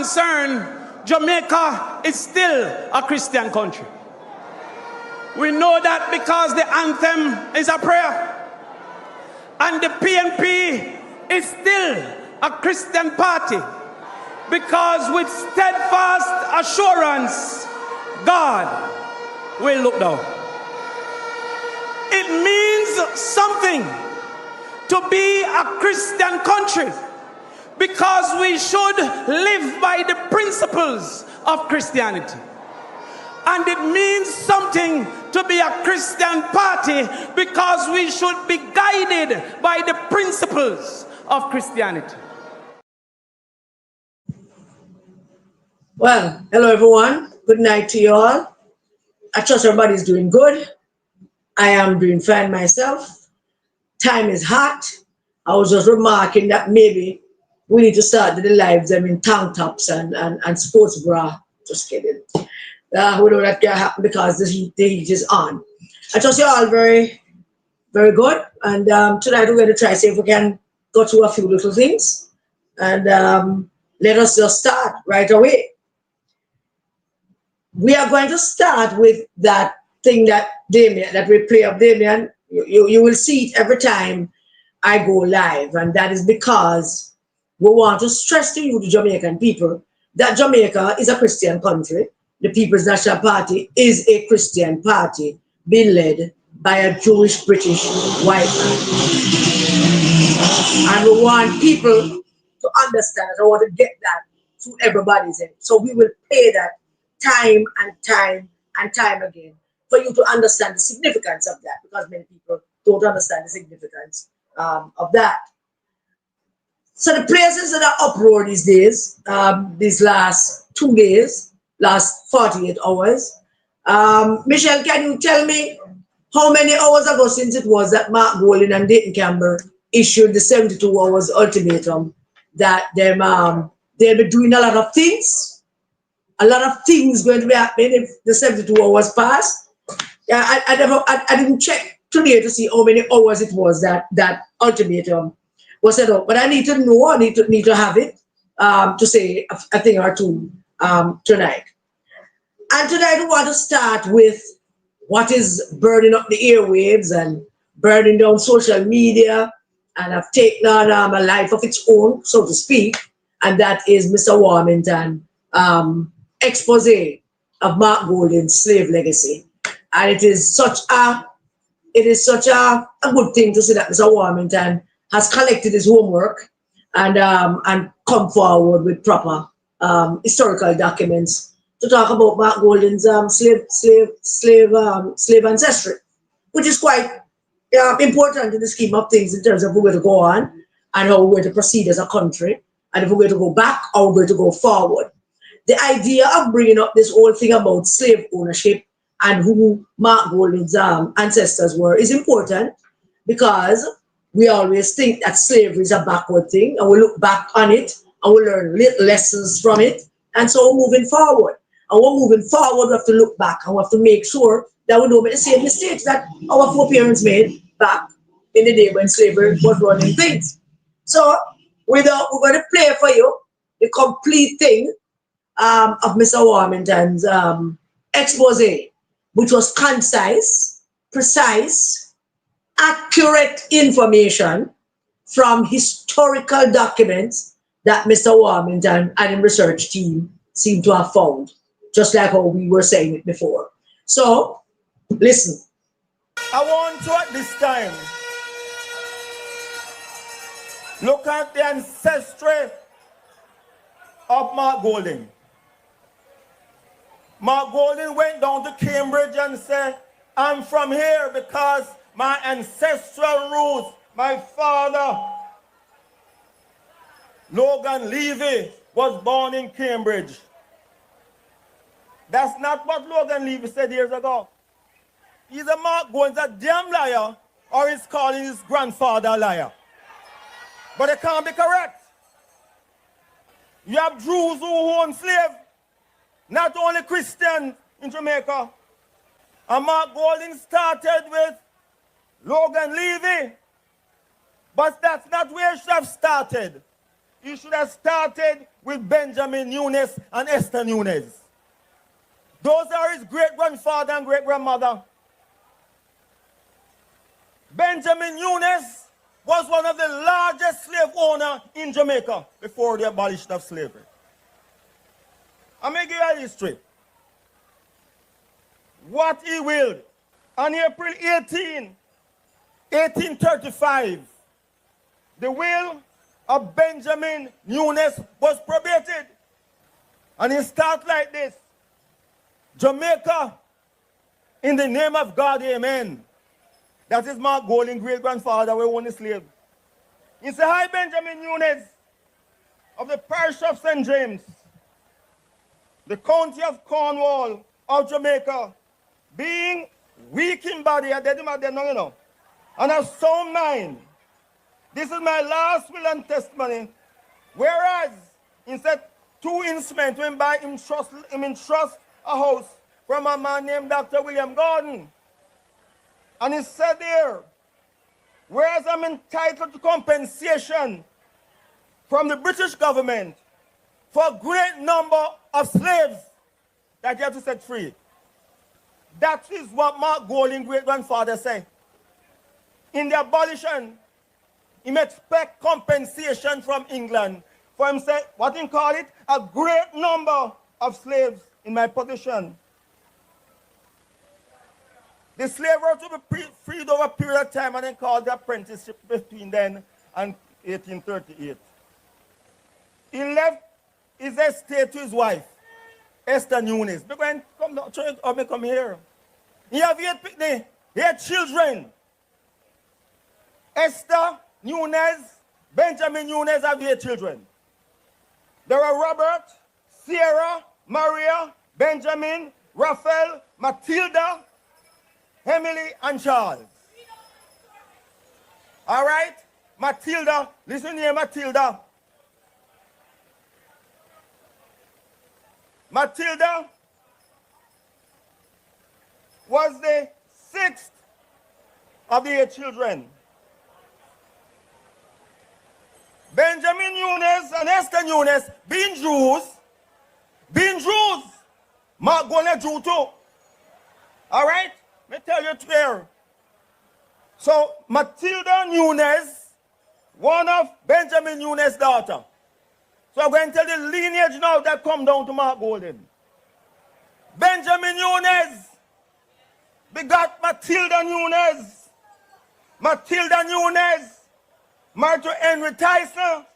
concerned, Jamaica is still a Christian country. We know that because the anthem is a prayer. And the PNP is still a Christian party. Because with steadfast assurance, God will look down. It means something to be a Christian country, because we should live by the principles of Christianity. And it means something to be a Christian party, because we should be guided by the principles of Christianity. Well, hello everyone. Good night to you all. I trust everybody's doing good. I am doing fine myself. Time is hot. I was just remarking that maybe we need to start the lives in tank tops and sports bra. Just kidding. We know that can happen because the heat is on. I trust you all very, very good. And tonight we're going to try to see if we can go through a few little things. And let us just start right away. We are going to start with that thing that Damien, that replay of Damien. You will see it every time I go live. And that is because we want to stress to you, the Jamaican people, that Jamaica is a Christian country. The People's National Party is a Christian party being led by a Jewish British white man. And we want people to understand it. I want to get that to everybody's head. So we will play that time and time and time again for you to understand the significance of that, because many people don't understand the significance of that. So the places that are uproar these days, these last 2 days, last 48 hours. Michelle, can you tell me how many hours ago since it was that Mark Golding and Dayton Campbell issued the 72 hours ultimatum that they'll be doing a lot of things? A lot of things going to be happening if the 72 hours pass. Yeah, I didn't check today to see how many hours it was that ultimatum was set up. But I need to know, I need to have it to say a thing or two tonight. And tonight we want to start with what is burning up the airwaves and burning down social media and have taken on a life of its own, so to speak, and that is Mr. Warmington expose of Mark Golding's slave legacy. And it is such a good thing to see that Mr. Warmington has collected his homework and come forward with proper historical documents to talk about Mark Golding's slave ancestry, which is quite important in the scheme of things in terms of where to go on and how we're going to proceed as a country, and if we're going to go back or we're going to go forward. The idea of bringing up this whole thing about slave ownership and who Mark Golding's ancestors were is important, because we always think that slavery is a backward thing, and we look back on it and we learn little lessons from it, and so we're moving forward. And we're moving forward, we have to look back and we have to make sure that we don't make the same mistakes that our foreparents made back in the day when slavery was running things. So we're going to play for you the complete thing of Mr. Warmington's expose, which was concise, precise, accurate information from historical documents that Mr. Warmington and his research team seem to have found, just like how we were saying it before. So, listen. I want to at this time look at the ancestry of Mark Golding. Mark Golding went down to Cambridge and said, I'm from here because my ancestral roots, my father, Logan Levy, was born in Cambridge. That's not what Logan Levy said years ago. Either Mark Golding's a damn liar or he's calling his grandfather a liar. But it can't be correct. You have Jews who own slaves, not only Christians in Jamaica. And Mark Golding started with Logan Levy, but that's not where he should have started. he should have started with Benjamin Nunes and Esther Nunes. Those are his great-grandfather and great-grandmother. Benjamin Nunes was one of the largest slave owners in Jamaica before the abolition of slavery. I'm going to give you a history. What he willed. On April 18, 1835, the will of Benjamin Nunes was probated. And it starts like this. Jamaica, in the name of God, amen. That is Mark Golding, great-grandfather, who owned the slave. He said, "Hi, Benjamin Nunes, of the parish of St. James, the county of Cornwall of Jamaica, being weak in body, and of sound mind. This is my last will and testimony. Whereas, instead, 2 instruments went by him trust a house from a man named Dr. William Gordon. And he said there, whereas I'm entitled to compensation from the British government for a great number of slaves that you have to set free." That is what Mark Golding, great-grandfather, said. In the abolition, he may expect compensation from England for him say, what he call it, a great number of slaves in my possession. The slave were to be freed over a period of time, and then called the apprenticeship between then and 1838. He left his estate to his wife, Esther Nunes. Because come down, come here. He have 8 children. Esther Nunes, Benjamin Nunes have 8 children. There are Robert, Sarah, Maria, Benjamin, Raphael, Matilda, Emily, and Charles. All right? Matilda, listen here, Matilda. Matilda was the 6th of the 8 children. Benjamin Nunes and Esther Nunes, being Jews, Mark Golding Jew too. All right? Let me tell you clear. So, Matilda Nunes, one of Benjamin Nunes' daughter. So I'm going to tell the lineage now that come down to Mark Golding. Benjamin Nunes begot Matilda Nunes. Matilda Nunes married to Henry Tyson.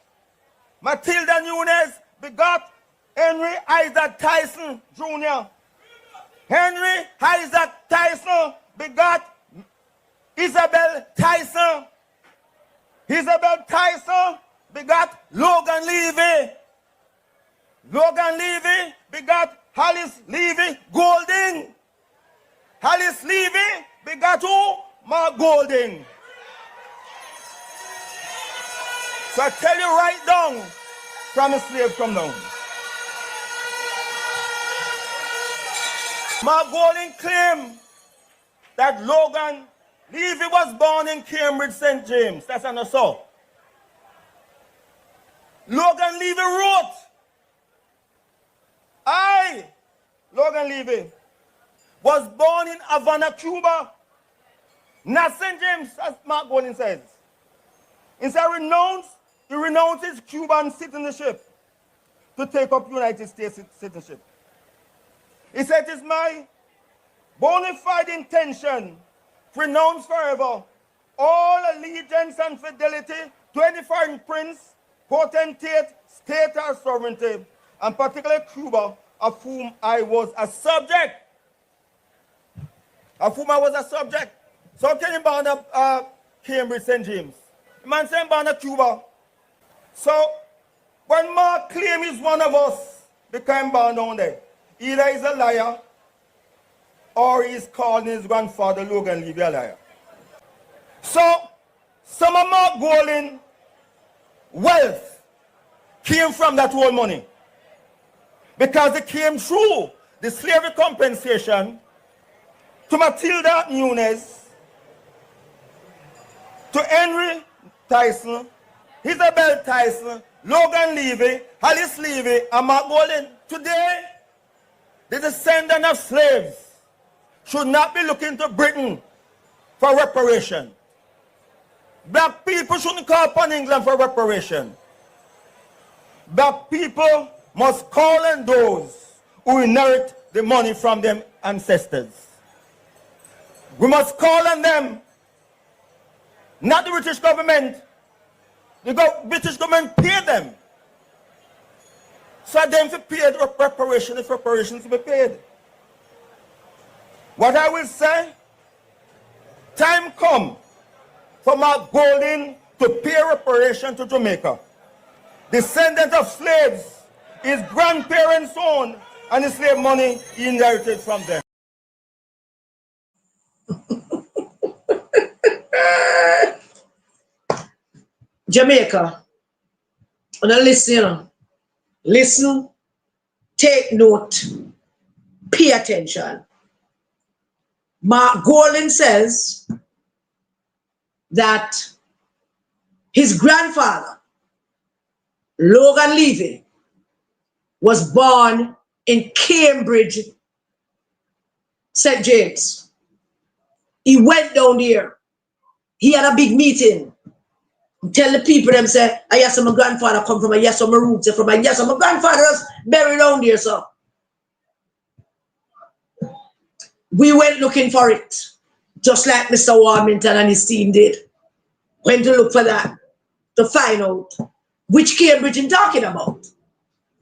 Matilda Nunes begot Henry Isaac Tyson Jr. Henry Isaac Tyson begot Isabel Tyson. Isabel Tyson begot Logan Levy. Logan Levy begot Alice Levy Golding. Alice Levy begot who? Mark Golding. So I tell you right down from a slave come down. Mark Golding claimed that Logan Levy was born in Cambridge, St. James. That's an assault. Logan Levy wrote, Logan Levy, was born in Havana, Cuba, not St. James, as Mark Golding says. Instead, he renounced his Cuban citizenship to take up United States citizenship. He said, "It is my bona fide intention to renounce forever all allegiance and fidelity to any foreign prince, potentate, state, or sovereignty, and particularly Cuba, of whom I was a subject." Of whom I was a subject. So can you born up Cambridge, St. James? The man saying born up Cuba. So when Mark claims he's one of us, became born down there, either he's a liar or he's calling his grandfather Logan Levy a liar. So some of Mark Golding wealth came from that old money. Because it came through the slavery compensation to Matilda Nunes, to Henry Tyson, Isabel Tyson, Logan Levy, Alice Levy, and Mark Golding. Today, the descendant of slaves should not be looking to Britain for reparation. Black people shouldn't call upon England for reparation. Black people must call on those who inherit the money from their ancestors. We must call on them, not the British government. The British government pay them. So them to pay the reparations if reparations to be paid. What I will say, time come for Mark Golding to pay reparation to Jamaica. Descendant of slaves, his grandparents owned, and the slave money he inherited from them. Jamaica, now listen, listen, take note, pay attention. Mark Golding says that his grandfather, Logan Levy, was born in Cambridge, St. James. He went down there. He had a big meeting. Tell the people them say, I yes, my grandfather come from, I yes, my roots from, I yes, my grandfather was buried down there, so. We went looking for it, just like Mr. Warmington and his team did. Went to look for that, to find out which Cambridge he's talking about.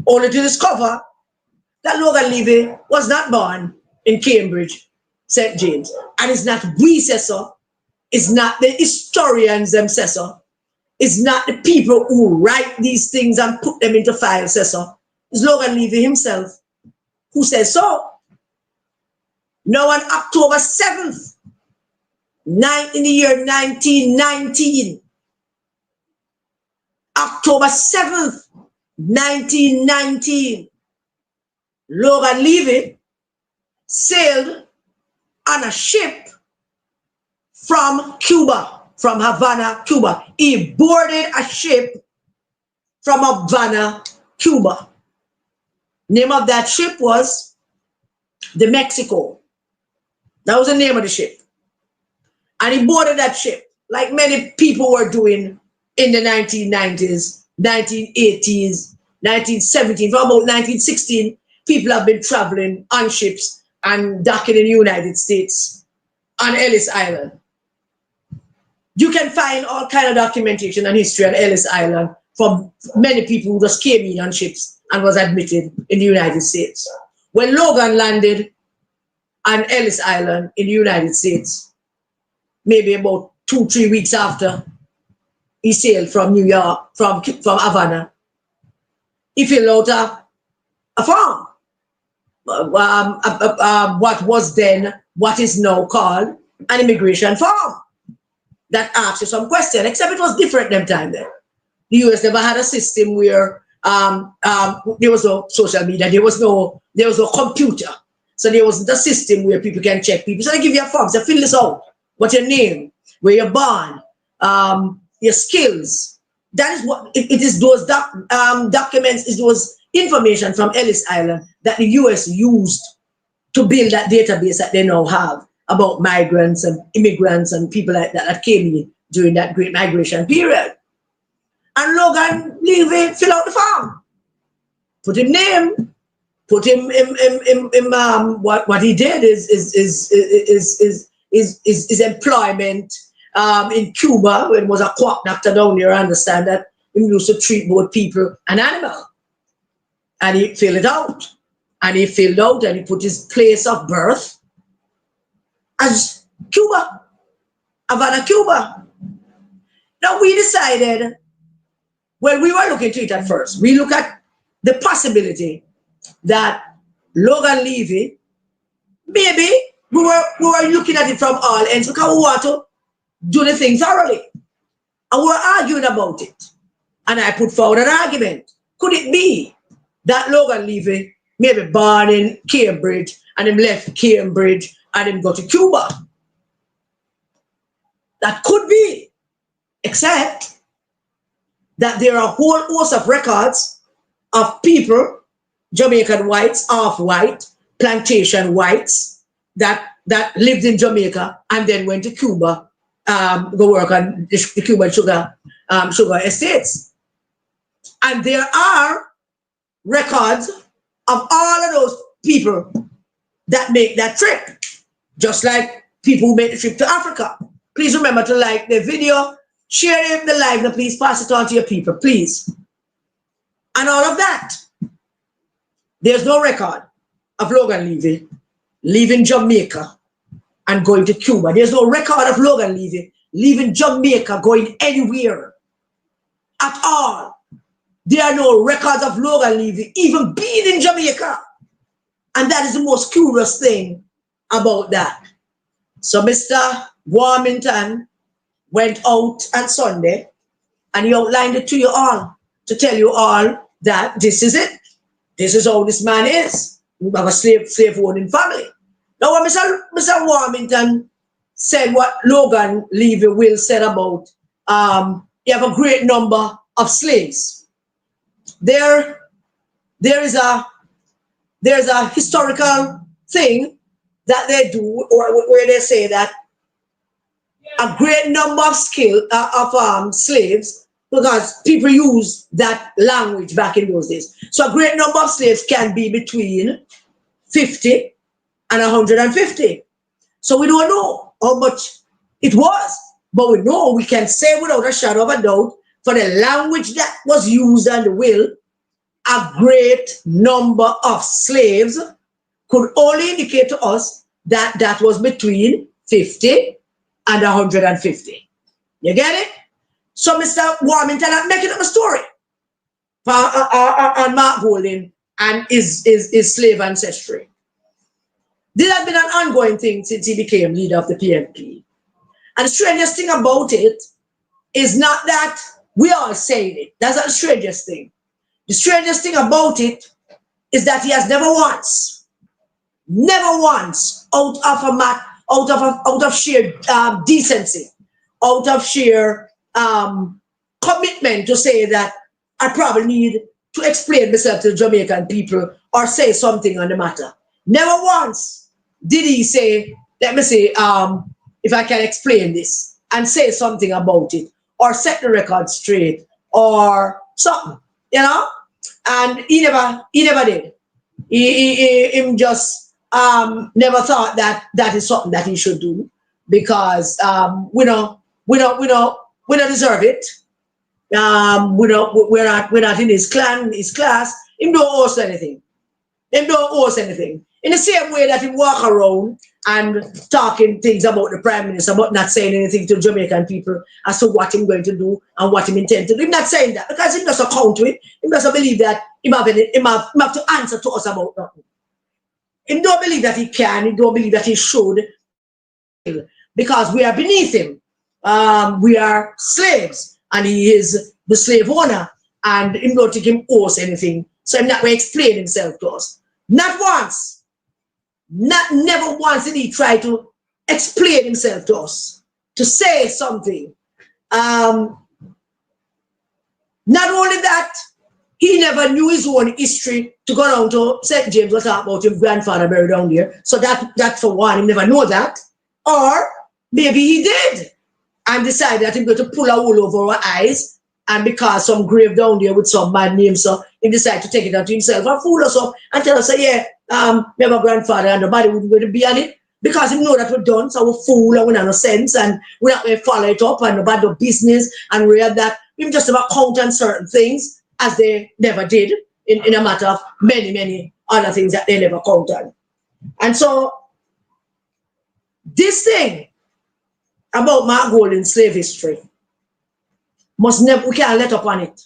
Only to discover that Logan Levy was not born in Cambridge, St. James. And it's not we say so, it's not the historians them say so, it's not the people who write these things and put them into files say so. It's Logan Levy himself who says so. Now on October 7th, in the year 1919, October 7th, 1919, Logan Levy sailed on a ship from Cuba, from Havana, Cuba. He boarded a ship from Havana, Cuba. Name of that ship was the Mexico. That was the name of the ship. And he boarded that ship, like many people were doing in the 1990s, 1980s, 1917. For about 1916, people have been traveling on ships and docking in the United States on Ellis Island. You can find all kind of documentation and history on Ellis Island from many people who just came in on ships and was admitted in the United States. When Logan landed on Ellis Island in the United States, maybe about 2-3 weeks after he sailed from New York, from Havana, he filled out a form. What was then, what is now called an immigration form that asks you some question, except it was different them time then. The US never had a system where there was no social media, there was no computer. So there wasn't a system where people can check people. So they give you a form, so fill this out. What's your name? Where you're born? Your skills. That is what it is. Those documents, is those information from Ellis Island that the US used to build that database that they now have about migrants and immigrants and people like that that came in during that great migration period. And Logan Levy fill out the form, put his name, put him what he did is employment in Cuba when he was a quack doctor down there. I understand that he used to treat both people and animal. And he filled it out. And he filled out and he put his place of birth as Cuba, Havana, Cuba. Now we decided, well, we were looking to it at first. We look at the possibility that Logan Levy, maybe we were looking at it from all ends because we want to do the thing thoroughly. And we were arguing about it. And I put forward an argument. Could it be that Logan Levy maybe born in Cambridge and him left Cambridge and him go to Cuba? That could be. Except that there are a whole host of records of people, Jamaican whites, half-white, plantation whites, that lived in Jamaica and then went to Cuba, go work on the Cuban sugar estates. And there are records of all of those people that make that trip, just like people who make the trip to Africa. Please remember to like the video, share the live, and please pass it on to your people, please. And all of that. There's no record of Logan Levy leaving Jamaica and going to Cuba. There's no record of Logan Levy leaving Jamaica, going anywhere at all. There are no records of Logan Levy even being in Jamaica. And that is the most curious thing about that. So Mr. Warmington went out on Sunday and he outlined it to you all, to tell you all that this is it. This is how this man is. We have a slave-owning family. Now, when Mr. Warmington said what Logan Levy Will said about you have a great number of slaves. There's a historical thing that they do, or where they say that a great number of slaves, because people use that language back in those days. So a great number of slaves can be between 50 and 150. So we don't know how much it was, but we know, we can say without a shadow of a doubt, for the language that was used in the will, a great number of slaves could only indicate to us that that was between 50 and 150. You get it? So Mr. Warmington is making up a story on Mark Golding and his slave ancestry. This has been an ongoing thing since he became leader of the PNP. And the strangest thing about it is not that we are saying it. That's not the strangest thing. The strangest thing about it is that he has never once, out of sheer decency, out of sheer commitment to say that I probably need to explain myself to the Jamaican people or say something on the matter. Never once did he say, let me say, if I can explain this and say something about it or set the record straight or something, you know? And he never did. He just never thought that that is something that he should do, because we don't deserve it. We're not in his clan, his class. Him don't owe us anything. Him don't owe us anything. In the same way that he walk around and talking things about the Prime Minister, but not saying anything to Jamaican people as to what he's going to do and what he intends to do. He's not saying that because he doesn't count to it. He doesn't believe that he have to answer to us about nothing. He don't believe that he can. He don't believe that he should, because we are beneath him. We are slaves, and he is the slave owner, and he don't think him owes anything. So he's not going to explain himself to us. Not once. Never once did he try to explain himself to us, to say something. Not only that, he never knew his own history to go down to St. James and talk about his grandfather buried down there. So that for one, he never know that. Or maybe he did and decided that he's going to pull a wool over our eyes, and because some grave down there with some bad name, so he decided to take it out to himself and fool us up and tell us, yeah, we have a grandfather and nobody would going to be on it, because he know that we're done, so we're fool and we have no sense and we're not going to follow it up and nobody do business, and we have that. We just about count on certain things as they never did in a matter of many other things that they never count on. And so this thing about Mark Golding's slave history must never, we can't let up on it.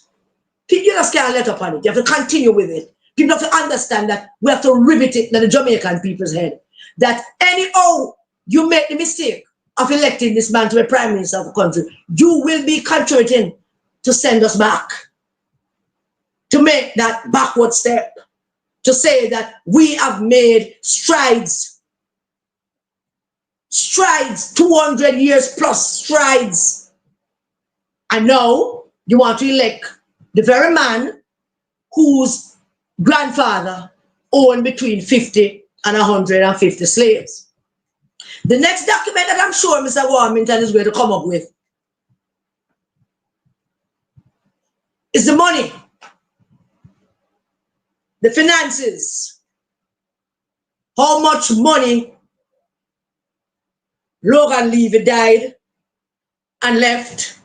You just can't let up on it. You have to continue with it. People have to understand that we have to rivet it in the Jamaican people's head. That anyhow you make the mistake of electing this man to be Prime Minister of the country, you will be contributing to send us back. To make that backward step. To say that we have made strides. Strides, 200 years plus strides. And now, you want to elect the very man whose grandfather owned between 50 and 150 slaves. The next document that I'm sure Mr. Warmington is going to come up with is the money, the finances, how much money Logan Levy died and left,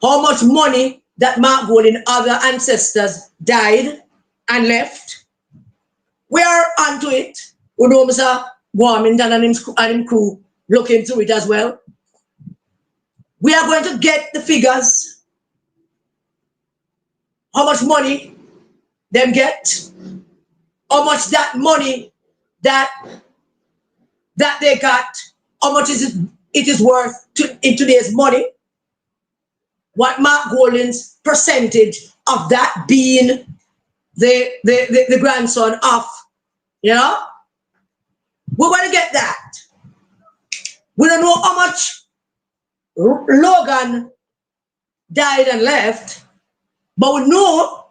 how much money that Mark Gold and other ancestors died and left. We are onto it. We know Mr. Warmington and his crew look into it as well. We are going to get the figures, how much money them get, how much that money that they got, how much it is worth in today's money, what Mark Golding's percentage of that being the grandson of, you know? We're going to get that. We don't know how much Logan died and left, but we know,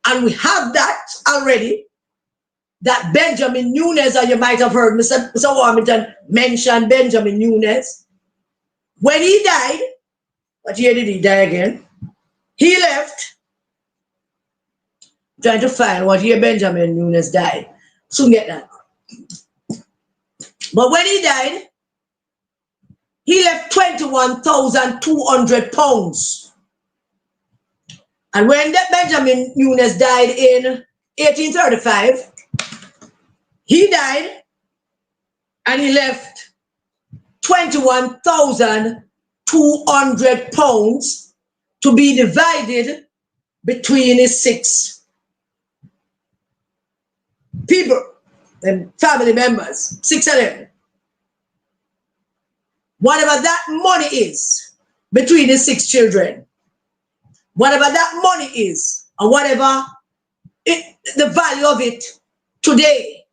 and we have that already, that Benjamin Nunes, or you might have heard Mr. Warmington mention Benjamin Nunes. When he died, what year did he die again? He left. I'm trying to find what year Benjamin Nunes died. Soon get that. But when he died, he left 21,200 pounds. And when that Benjamin Nunes died in 1835, he died and he left 21,200 pounds to be divided between his 6 people and family members, 6 of them. Whatever that money is between his 6 children, whatever that money is, and whatever the value of it today,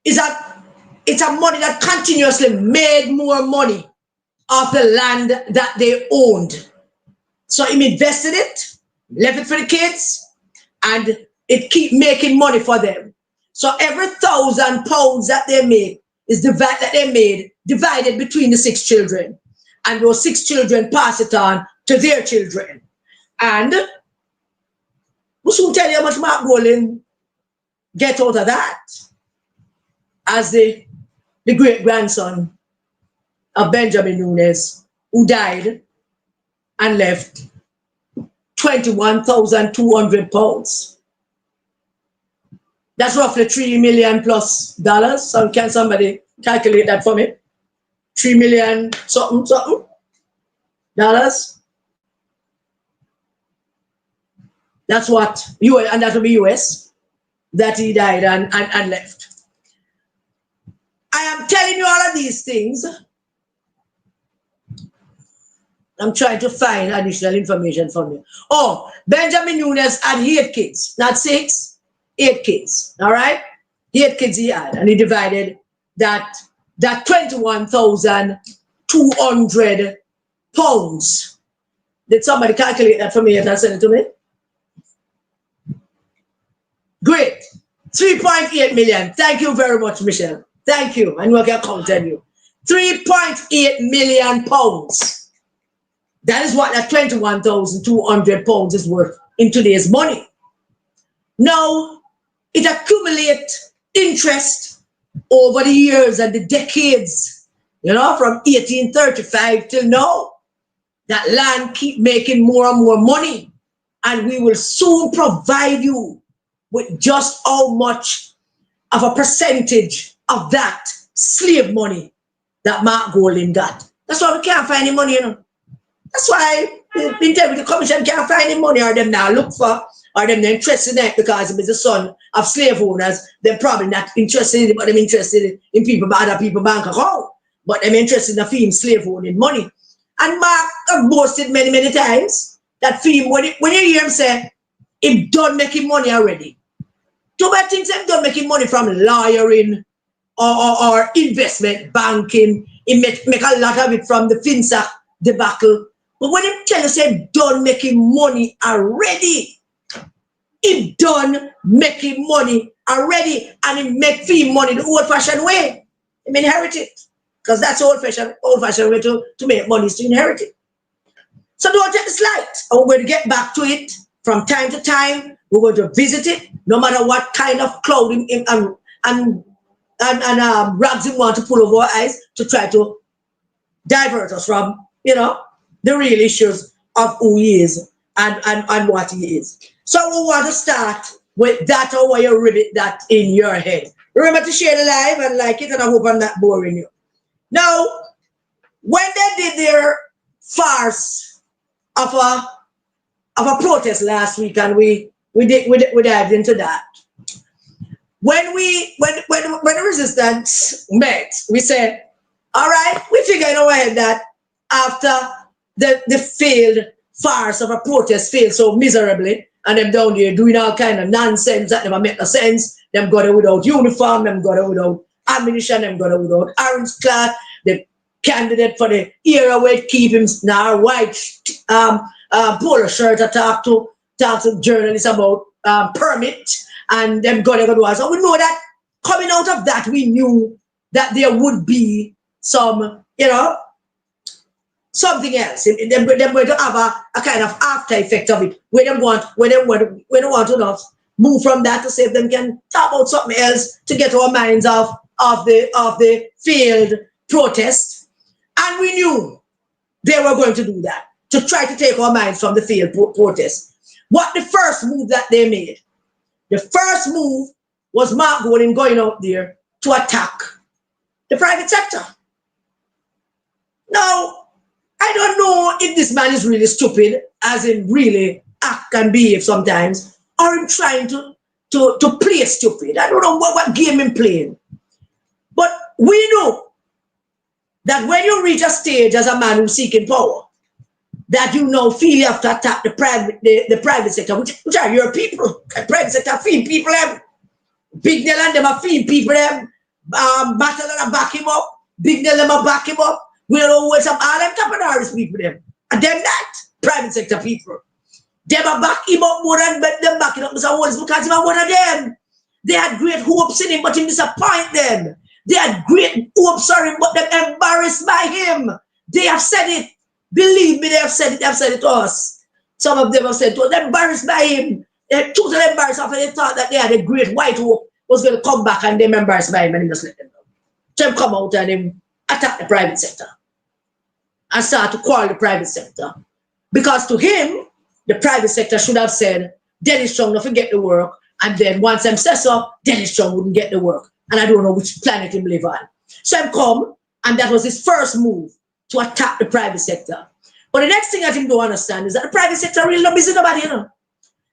is that it's a money that continuously made more money off the land that they owned. So he invested it, left it for the kids, and it keep making money for them. So every 1,000 pounds that they make is divided between the 6 children, and those 6 children pass it on to their children. And we'll soon tell you how much Mark Golding get out of that as the great-grandson of Benjamin Nunes, who died and left 21,200 pounds. That's roughly $3 million plus dollars. So can somebody calculate that for me? 3 million something dollars. That's what US, and that will be US, that he died and left. I am telling you all of these things. I'm trying to find additional information from you. Oh, Benjamin Nunes had 8 kids, not 6, 8 kids. All right, 8 kids he had, and he divided that 21,200 pounds. Did somebody calculate that for me and send it to me? Great. 3.8 million. Thank you very much, Michelle. Thank you. And we can count on you. 3.8 million pounds. That is what that 21,200 pounds is worth in today's money. Now, it accumulates interest over the years and the decades, you know, from 1835 till now. That land keep making more and more money, and we will soon provide you with just how much of a percentage of that slave money that Mark Golding got. That's why we can't find any money, you know. That's why the Integrity Commission can't find any money, or them now look for, or them not interested in it, because it's the son of slave owners. They're probably not interested in it, but they're interested in people, other people bank account. But they're interested in the film slave owning money. And Mark have boasted many, many times that film, when you hear him say, he done making money already. Too bad things have done making money from lawyering or investment banking. He make a lot of it from the FinSac debacle But when him tell you say done making money already, he done making money already, and he make fee money the old-fashioned way. He inherit it. Because that's the old-fashioned way to make money, is to inherit it. So don't take this light. And we're going to get back to it from time to time. We're going to visit it, no matter what kind of clothing and rags we want to pull over our eyes to try to divert us from, you know, the real issues of who he is and what he is. So we want to start with that, or where you ribbit that in your head. Remember to share the live and like it, and I hope I'm not boring you. Now, when they did their farce of a protest last week, and we dived into that. When the resistance met, we said, all right, we figured in our head that after the failed farce of a protest failed so miserably, and them down there doing all kind of nonsense that never make no sense, them got it without uniform, them got it without ammunition, them got it without orange cloth, the candidate for the era where keep him now white polo shirt to talk to journalists about permit, and them got it. So we know that coming out of that, we knew that there would be some, you know, something else. Them going to have a kind of after effect of it. When they want to move from that to see if them can talk about something else to get our minds off of the failed protest. And we knew they were going to do that, to try to take our minds from the failed protest. What the first move that they made? The first move was Mark Golding going out there to attack the private sector. Now, I don't know if this man is really stupid, as in really act and behave sometimes, or him trying to play stupid. I don't know what game him playing. But we know that when you reach a stage as a man who's seeking power, that you now feel you have to attack the private sector, which are your people. The private sector feed people them. Big Nell and them are feed people them. Battle and back him up. Big Nell them are back him up. We don't know what's up. All them capitalist people them. And them that private sector people. Them are back him up more than them backing up Mr. Wallace, because he was one of them. They had great hopes in him, but he disappointed them. They had great hopes on him, but they're embarrassed by him. They have said it. Believe me, they have said it. They have said it to us. Some of them have said to us. They're embarrassed by him. They're totally embarrassed after they thought that they had a great white hope was going to come back, and they're embarrassed by him, and he just let them know. So him come out and him attack the private sector and start to quarrel the private sector. Because to him, the private sector should have said, Dennis Strong don't forget the work, and then once I'm set up, Dennis Strong wouldn't get the work. And I don't know which planet him live on. So him come, and that was his first move to attack the private sector. But the next thing I think don't understand is that the private sector really not busy nobody, you know.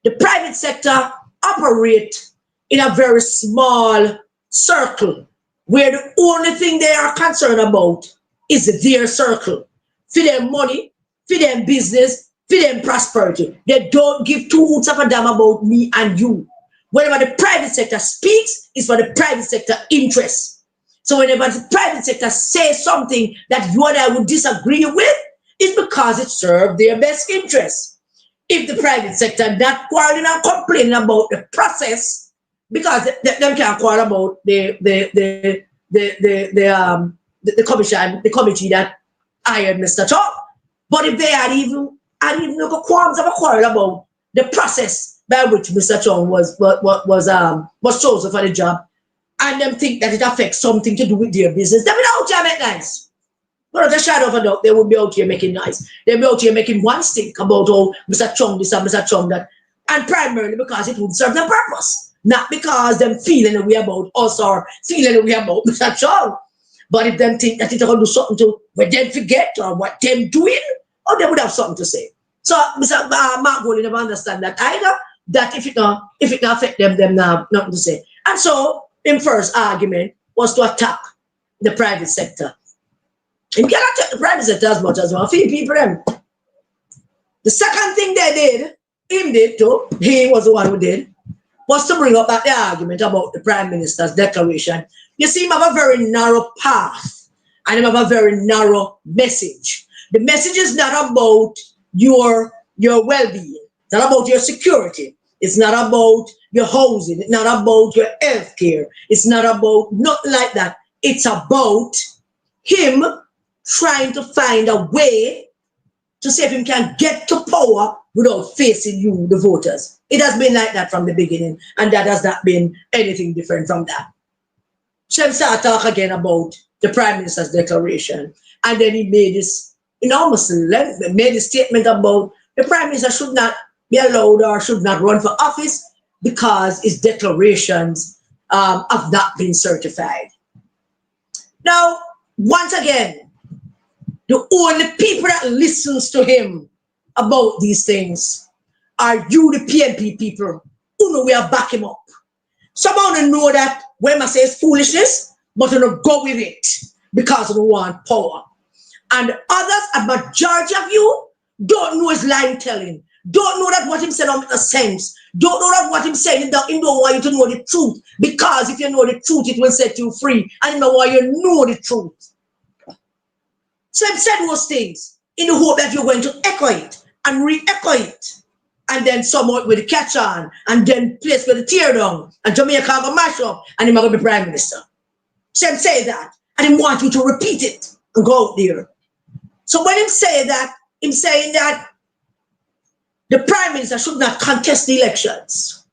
The private sector operate in a very small circle where the only thing they are concerned about is their circle. For their money, for their business, for their prosperity. They don't give two hoots of a damn about me and you. Whenever the private sector speaks, it's for the private sector interests. So whenever the private sector says something that you and I would disagree with, it's because it serves their best interests. If the private sector not quarreling and complaining about the process, because them can't quarrel about the committee that hired Mr. Trump. But if they had even no qualms of a quarrel about the process by which Mr. Trump was chosen for the job, and them think that it affects something to do with their business, they will out here make nice. But at the shadow of a doubt, they would be out here making nice. They'll be out here making one stink about oh Mr. Trump this and Mr. Trump that, and primarily because it would serve their purpose, not because them feeling a way about us or feeling a way about Mr. Trump. But if them think that it's going to do something to what them forget or what them doing, or they would have something to say. So Mr. Mark Golding never understand that either. That if it not affect them have nothing to say. And so his first argument was to attack the private sector. He cannot attack the private sector as much as one. Few people them. The second thing they did, he was the one who did, was to bring up that the argument about the Prime Minister's declaration. You see, him have a very narrow path and him have a very narrow message. The message is not about your well-being. It's not about your security. It's not about your housing. It's not about your health care. It's not about nothing like that. It's about him trying to find a way to see if he can get to power without facing you, the voters. It has been like that from the beginning, and that has not been anything different from that. So started talk again about the Prime Minister's declaration, and then he made this enormous length, made a statement about the Prime Minister should not be allowed or should not run for office because his declarations have not been certified. Now, once again, the only people that listens to him about these things are you, the PNP people, who know we are back him up. Some of them know that when I say it's foolishness, but they don't go with it because we want power. And others, a majority of you, don't know his line telling. Don't know that what him said don't make sense. Don't know that what him said, he don't want you to know the truth. Because if you know the truth, it will set you free. And you know why you know the truth. So he said those things in the hope that you're going to echo it and re-echo it. And then somewhat with the catch on, and then place with the tear down, and Jamaica will mash up, and he's going to be Prime Minister. So he say that, and he want you to repeat it and go out there. So when him say that, him saying that the Prime Minister should not contest the elections.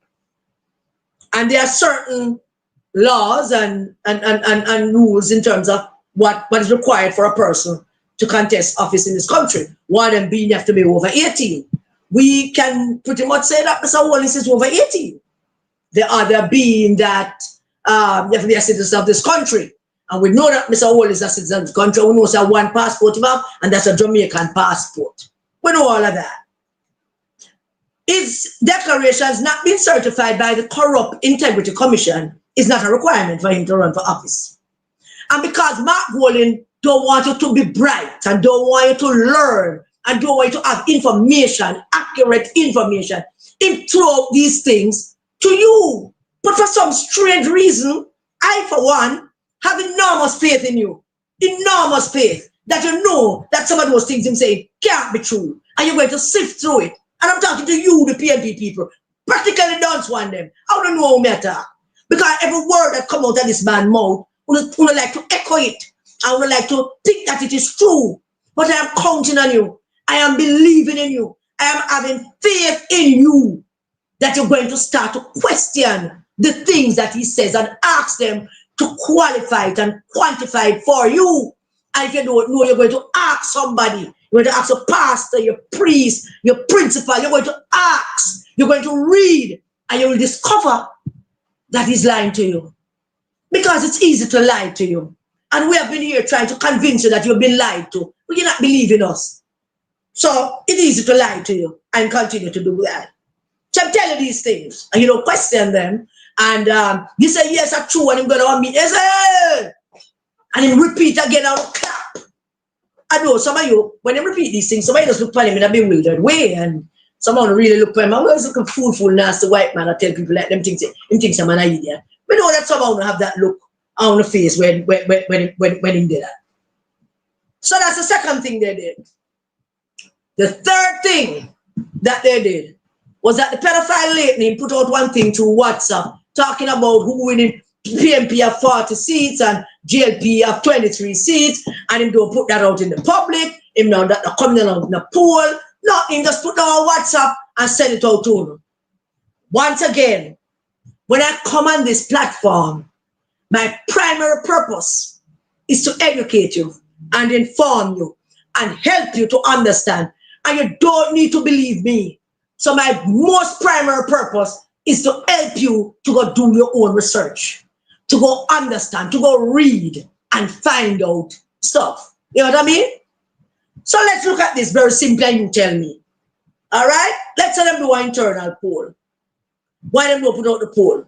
And there are certain laws and rules in terms of what is required for a person to contest office in this country. One of them being you have to be over 18. We can pretty much say that Mr. Wallace is over 18. The other being that you have to be a citizen of this country. And we know that Mr. Wallace is a citizen of the country. We know it's a one passport you have, and that's a Jamaican passport. We know all of that. His declaration has not been certified by the Corrupt Integrity Commission is not a requirement for him to run for office. And because Mark Walling don't want you to be bright and don't want you to learn and don't want you to have information, accurate information, he throw these things to you. But for some strange reason, I, for one, have enormous faith in you. Enormous faith that you know that some of those things him say can't be true. And you're going to sift through it. And I'm talking to you, the PNP people. Practically don't want them. I don't know how me talk. Because every word that come out of this man's mouth, I would like to echo it. I would like to think that it is true. But I am counting on you. I am believing in you. I am having faith in you that you're going to start to question the things that he says and ask them to qualify it and quantify it for you. And if you don't know, you're going to ask somebody. You're going to ask a pastor, your priest, your principal. You're going to ask. You're going to read. And you will discover that he's lying to you. Because it's easy to lie to you. And we have been here trying to convince you that you've been lied to. But you're not believing us. So it's easy to lie to you and continue to do that. So I'm telling you these things. And you don't question them. And you say, yes, that's true. And I'm going to meet. Yes, hey! And he repeat again and clap. I know some of you, when you repeat these things, somebody just look at him in a bewildered way. And someone really look at him. I'm always looking fool, nasty white man. I tell people like them thinks I'm an idiot. We know that someone have that look on the face when he did that. So that's the second thing they did. The third thing that they did was that the pedophile lately put out one thing through WhatsApp talking about who winning PNP have 40 seats and JLP have 23 seats, and him don't put that out in the public, him now that coming out in the poll, nothing, just put that on WhatsApp and send it out to him. Once again, when I come on this platform, my primary purpose is to educate you and inform you and help you to understand. And you don't need to believe me. So my most primary purpose is to help you to go do your own research, to go understand, to go read and find out stuff. You know what I mean? So let's look at this very simply and you tell me. All right? Let's let them do an internal poll. Why them not put out the poll?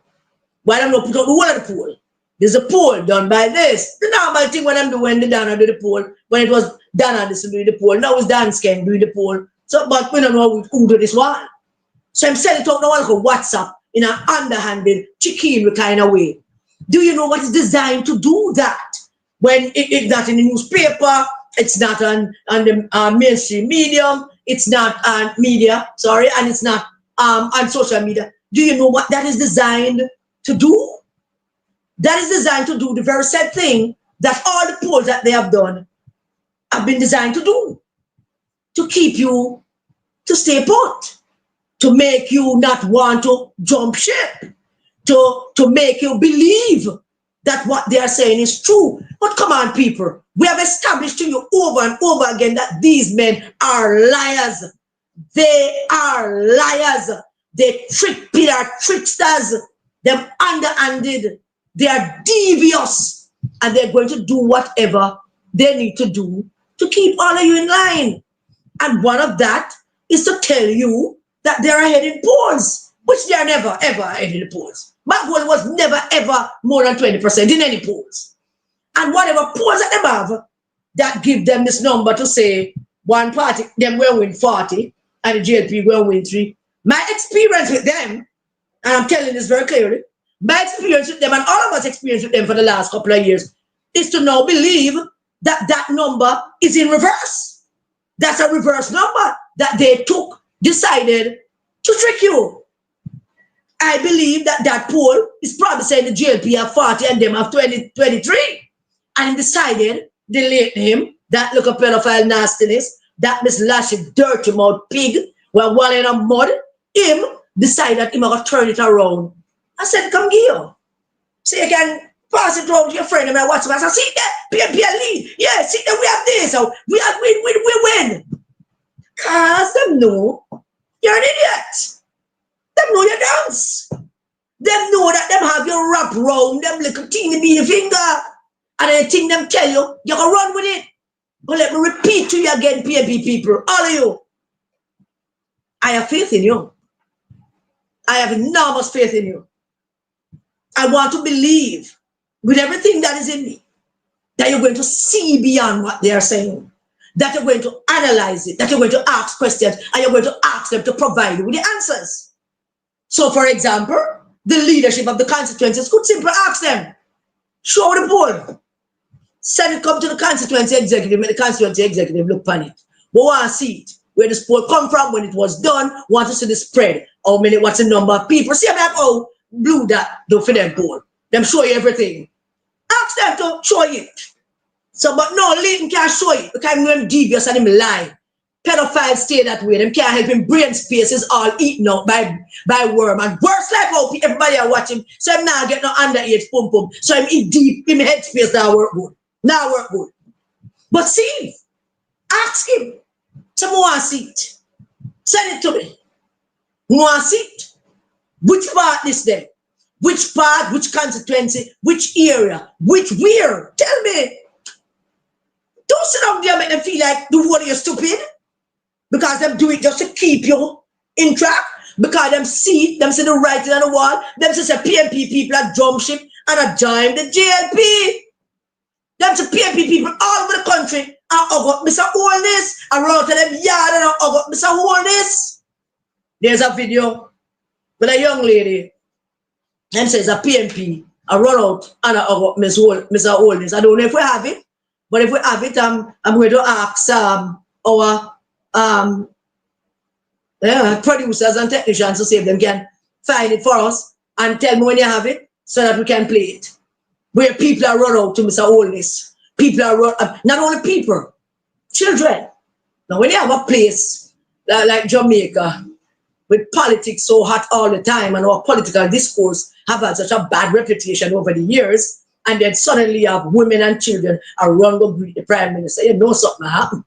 Why them not put out the whole of the poll? There's a poll done by this. The normal thing when I'm doing the Dana do the poll, when it was Dana doing the poll, now it's Dan Scan doing the poll. So, but we don't know who do this one. So I'm sending it out now on WhatsApp in an underhanded, chicken kind of way. Do you know what is designed to do that? When it's not in the newspaper, It's not on the mainstream medium. It's not on media, sorry, and it's not on social media. Do you know what that is designed to do? That is designed to do the very same thing that all the polls that they have done have been designed to do. To keep you to stay put. To make you not want to jump ship. To make you believe that what they are saying is true. But come on, people. We have established to you over and over again that these men are liars. They are liars. They are tricksters. They're underhanded. They are devious. And they're going to do whatever they need to do to keep all of you in line. And one of that is to tell you that they are ahead in polls, which they are never, ever ahead in the polls. My poll was never, ever more than 20% in any polls. And whatever polls that they have, that give them this number to say one party, them will win 40 and the JLP will win 3. My experience with them, and I'm telling this very clearly, my experience with them and all of us experience with them for the last couple of years is to now believe that that number is in reverse. That's a reverse number that they decided to trick you. I believe that that poll is probably saying the JLP have 40 and them have 23. And he decided, they laid him, that look of pedophile nastiness, that Miss Lashy dirty mouth pig, when one in a mud, him decided him going to turn it around. I said, come here. So you can pass it around to your friend and watch him. I said, see that, PNP lead. Yeah, see that we have this. So we have win. Cause them know you're an idiot. Them know you dance. Them know that them have you wrap round them little teeny beany finger. And anything them tell you, you can run with it. But let me repeat to you again, PNP people, all of you. I have faith in you. I have enormous faith in you. I want to believe with everything that is in me that you're going to see beyond what they are saying. That you're going to analyze it, that you're going to ask questions, and you're going to ask them to provide you with the answers. So, for example, the leadership of the constituencies could simply ask them, show the poll, send it come to the constituency executive, make the constituency executive look upon it. We want to see it, where this poll come from, when it was done, want to see the spread, how many, what's the number of people. See how blue that do for them poll. Them show you everything. Ask them to show it. So, but no, Leighton can't show it because I'm devious and him lie. Pedophiles stay that way. Them can't help him. Brain space is all eaten out by worm. And worse like how everybody are watching. So I'm not getting no underage pum pum. So I'm eat deep in my head space now work good. Now work good. But see, ask him. Someone want to see it. Send it to me. You want to see it? Which part is there? Which part, which constituency, which area, which where? Tell me. Don't sit down there and make them feel like the world is stupid. Because them do it just to keep you in track. Because them see the writing on the wall. Them see PNP people at drum ship and a join the JLP. Them see PNP people all over the country and got Mr. Holness and run out of them yard and got Mr. Holness. There's a video with a young lady and says a PNP I run out and I got Mr. Holness. I don't know if we have it. But if we have it, I'm going to ask our producers and technicians to see if they can find it for us and tell me when you have it so that we can play it. Where people are run out to Mr. Holness. People are run, not only people, children. Now when you have a place like Jamaica with politics so hot all the time and our political discourse have had such a bad reputation over the years, and then suddenly you have women and children around to greet the Prime Minister. You know something happened.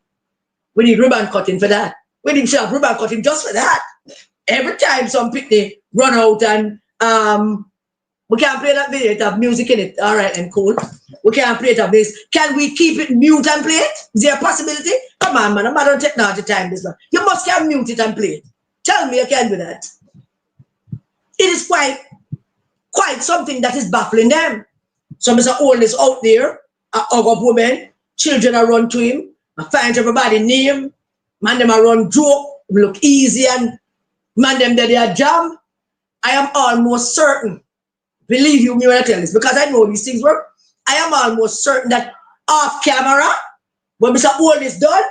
We need ribbon cutting for that. We need to have ribbon cutting just for that. Every time some picnic run out and we can't play that video, it have music in it. All right, and cool. We can't play it of this. Can we keep it mute and play it? Is there a possibility? Come on, man. I'm not on technology time this one. You must can mute it and play it. Tell me you can do that. It is quite something that is baffling them. So Mr. Holness out there, a hug up women, children are run to him, I find everybody name, man them are run joke, look easy and man them that they are jam. I am almost certain, believe you me when I tell this, because I know these things work. I am almost certain that off camera, when Mr. Old is done,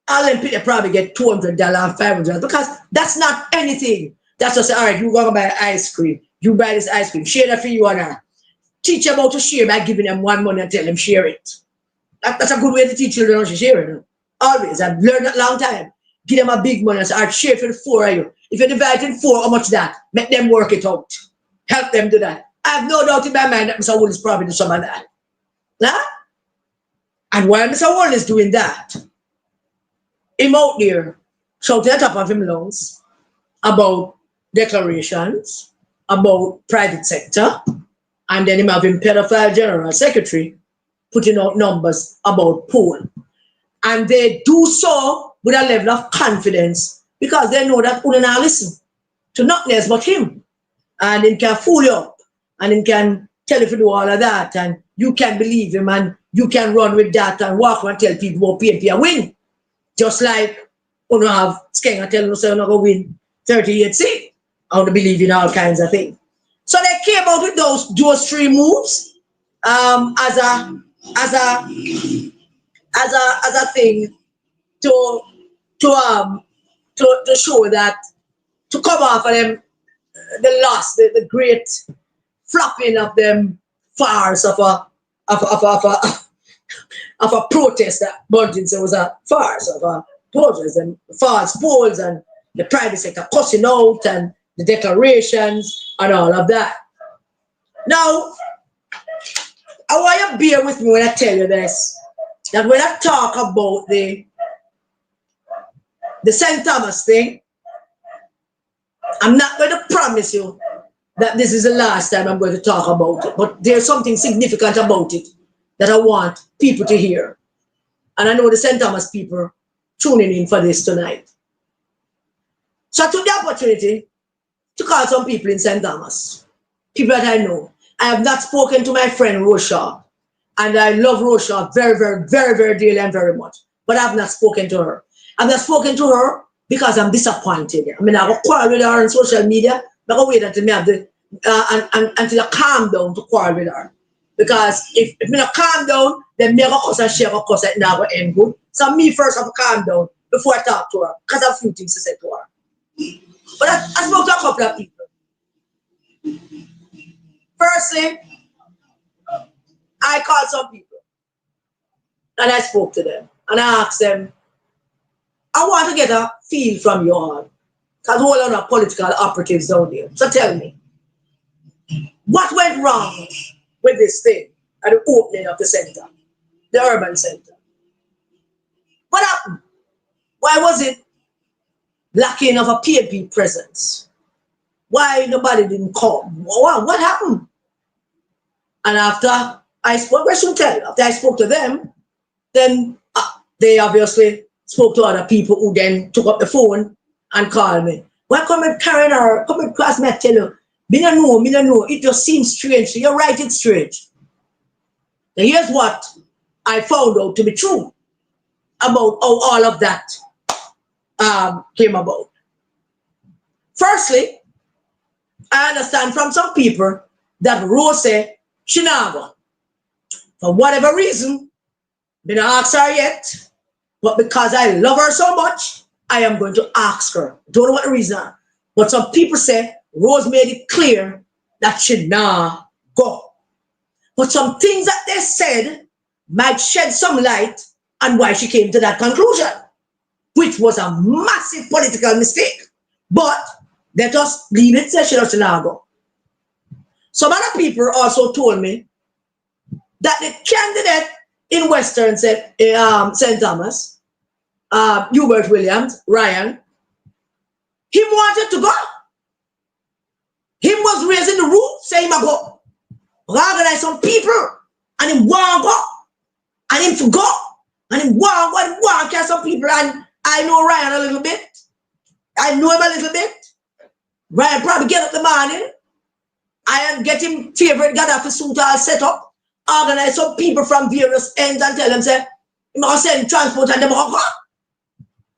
all them people probably get $200, $500 because that's not anything. That's just all right. You go buy ice cream. You buy this ice cream. Share that for you and her. Teach them how to share by giving them one money and tell them share it. That's a good way to teach children how to share it. Always. I've learned that long time. Give them a big money and say, all right, share for the 4 of you. If you divide it in 4, how much that? Make them work it out. Help them do that. I have no doubt in my mind that Mr. Wool is probably doing some of that. Huh? And while Mr. Wool is doing that, him out there shouting at the top of him lungs about declarations, about private sector, and then him having pedophile general secretary putting out numbers about poll. And they do so with a level of confidence because they know that who not listen to nothing else but him. And he can fool you up and he can tell you to do all of that and you can believe him and you can run with that and walk and tell people about PNP and win. Just like you have Skeng and tell you you're not going to win 38 seats. I want to believe in all kinds of things. So they came out with those 3 moves as a thing to show that to come off of them the loss, the great flopping of them farce of a protest that Bunting said was a farce of a protest and false polls and the private sector cussing out and the declarations and all of that. Now, I want you to bear with me when I tell you this, that when I talk about the St. Thomas thing, I'm not going to promise you that this is the last time I'm going to talk about it, but there's something significant about it that I want people to hear. And I know the St. Thomas people tuning in for this tonight. So I took the opportunity to call some people in St. Thomas, people that I know. I have not spoken to my friend Roshaw, and I love Roshaw very, very, very, very dearly and very much, but I have not spoken to her. I've not spoken to her because I'm disappointed. I mean, I will quarrel with her on social media, but I wait until I have until I calm down to quarrel with her. Because if I not calm down, then me go cause and share go cause it now go end good. So me first have to calm down before I talk to her, because I have a few things to say to her. But I spoke to a couple of people. Firstly, I called some people and I spoke to them and I asked them, I want to get a feel from you all, because all of the political operatives down there. So tell me, what went wrong with this thing at the opening of the center, the urban center? What happened? Why was it lacking of a PNP presence? Why nobody didn't come? What happened? And after I spoke, after I spoke to them, then they obviously spoke to other people who then took up the phone and called me. Why come and carry her? Come and cross me and tell you, me no know. It just seems strange. You're right, it's strange. Now here's what I found out to be true about how all of that came about. Firstly, I understand from some people that Rose she not go. For whatever reason, I didn't ask her yet, but because I love her so much, I am going to ask her. Don't know what the reason is. But some people say Rose made it clear that she not go. But some things that they said might shed some light on why she came to that conclusion, which was a massive political mistake. But let us leave it, say she does not go. Some other people also told me that the candidate in Western St. Thomas, Hubert Williams, Ryan, he wanted to go. He was raising the roof, saying he go. Organize some people, and he want to go. And him to go. And he want to some people. And I know Ryan a little bit. I know him a little bit. Ryan probably get up the morning and get him favorite Gaddafi suit all set up, organize some people from various ends and tell them, say, he must send transport and them go.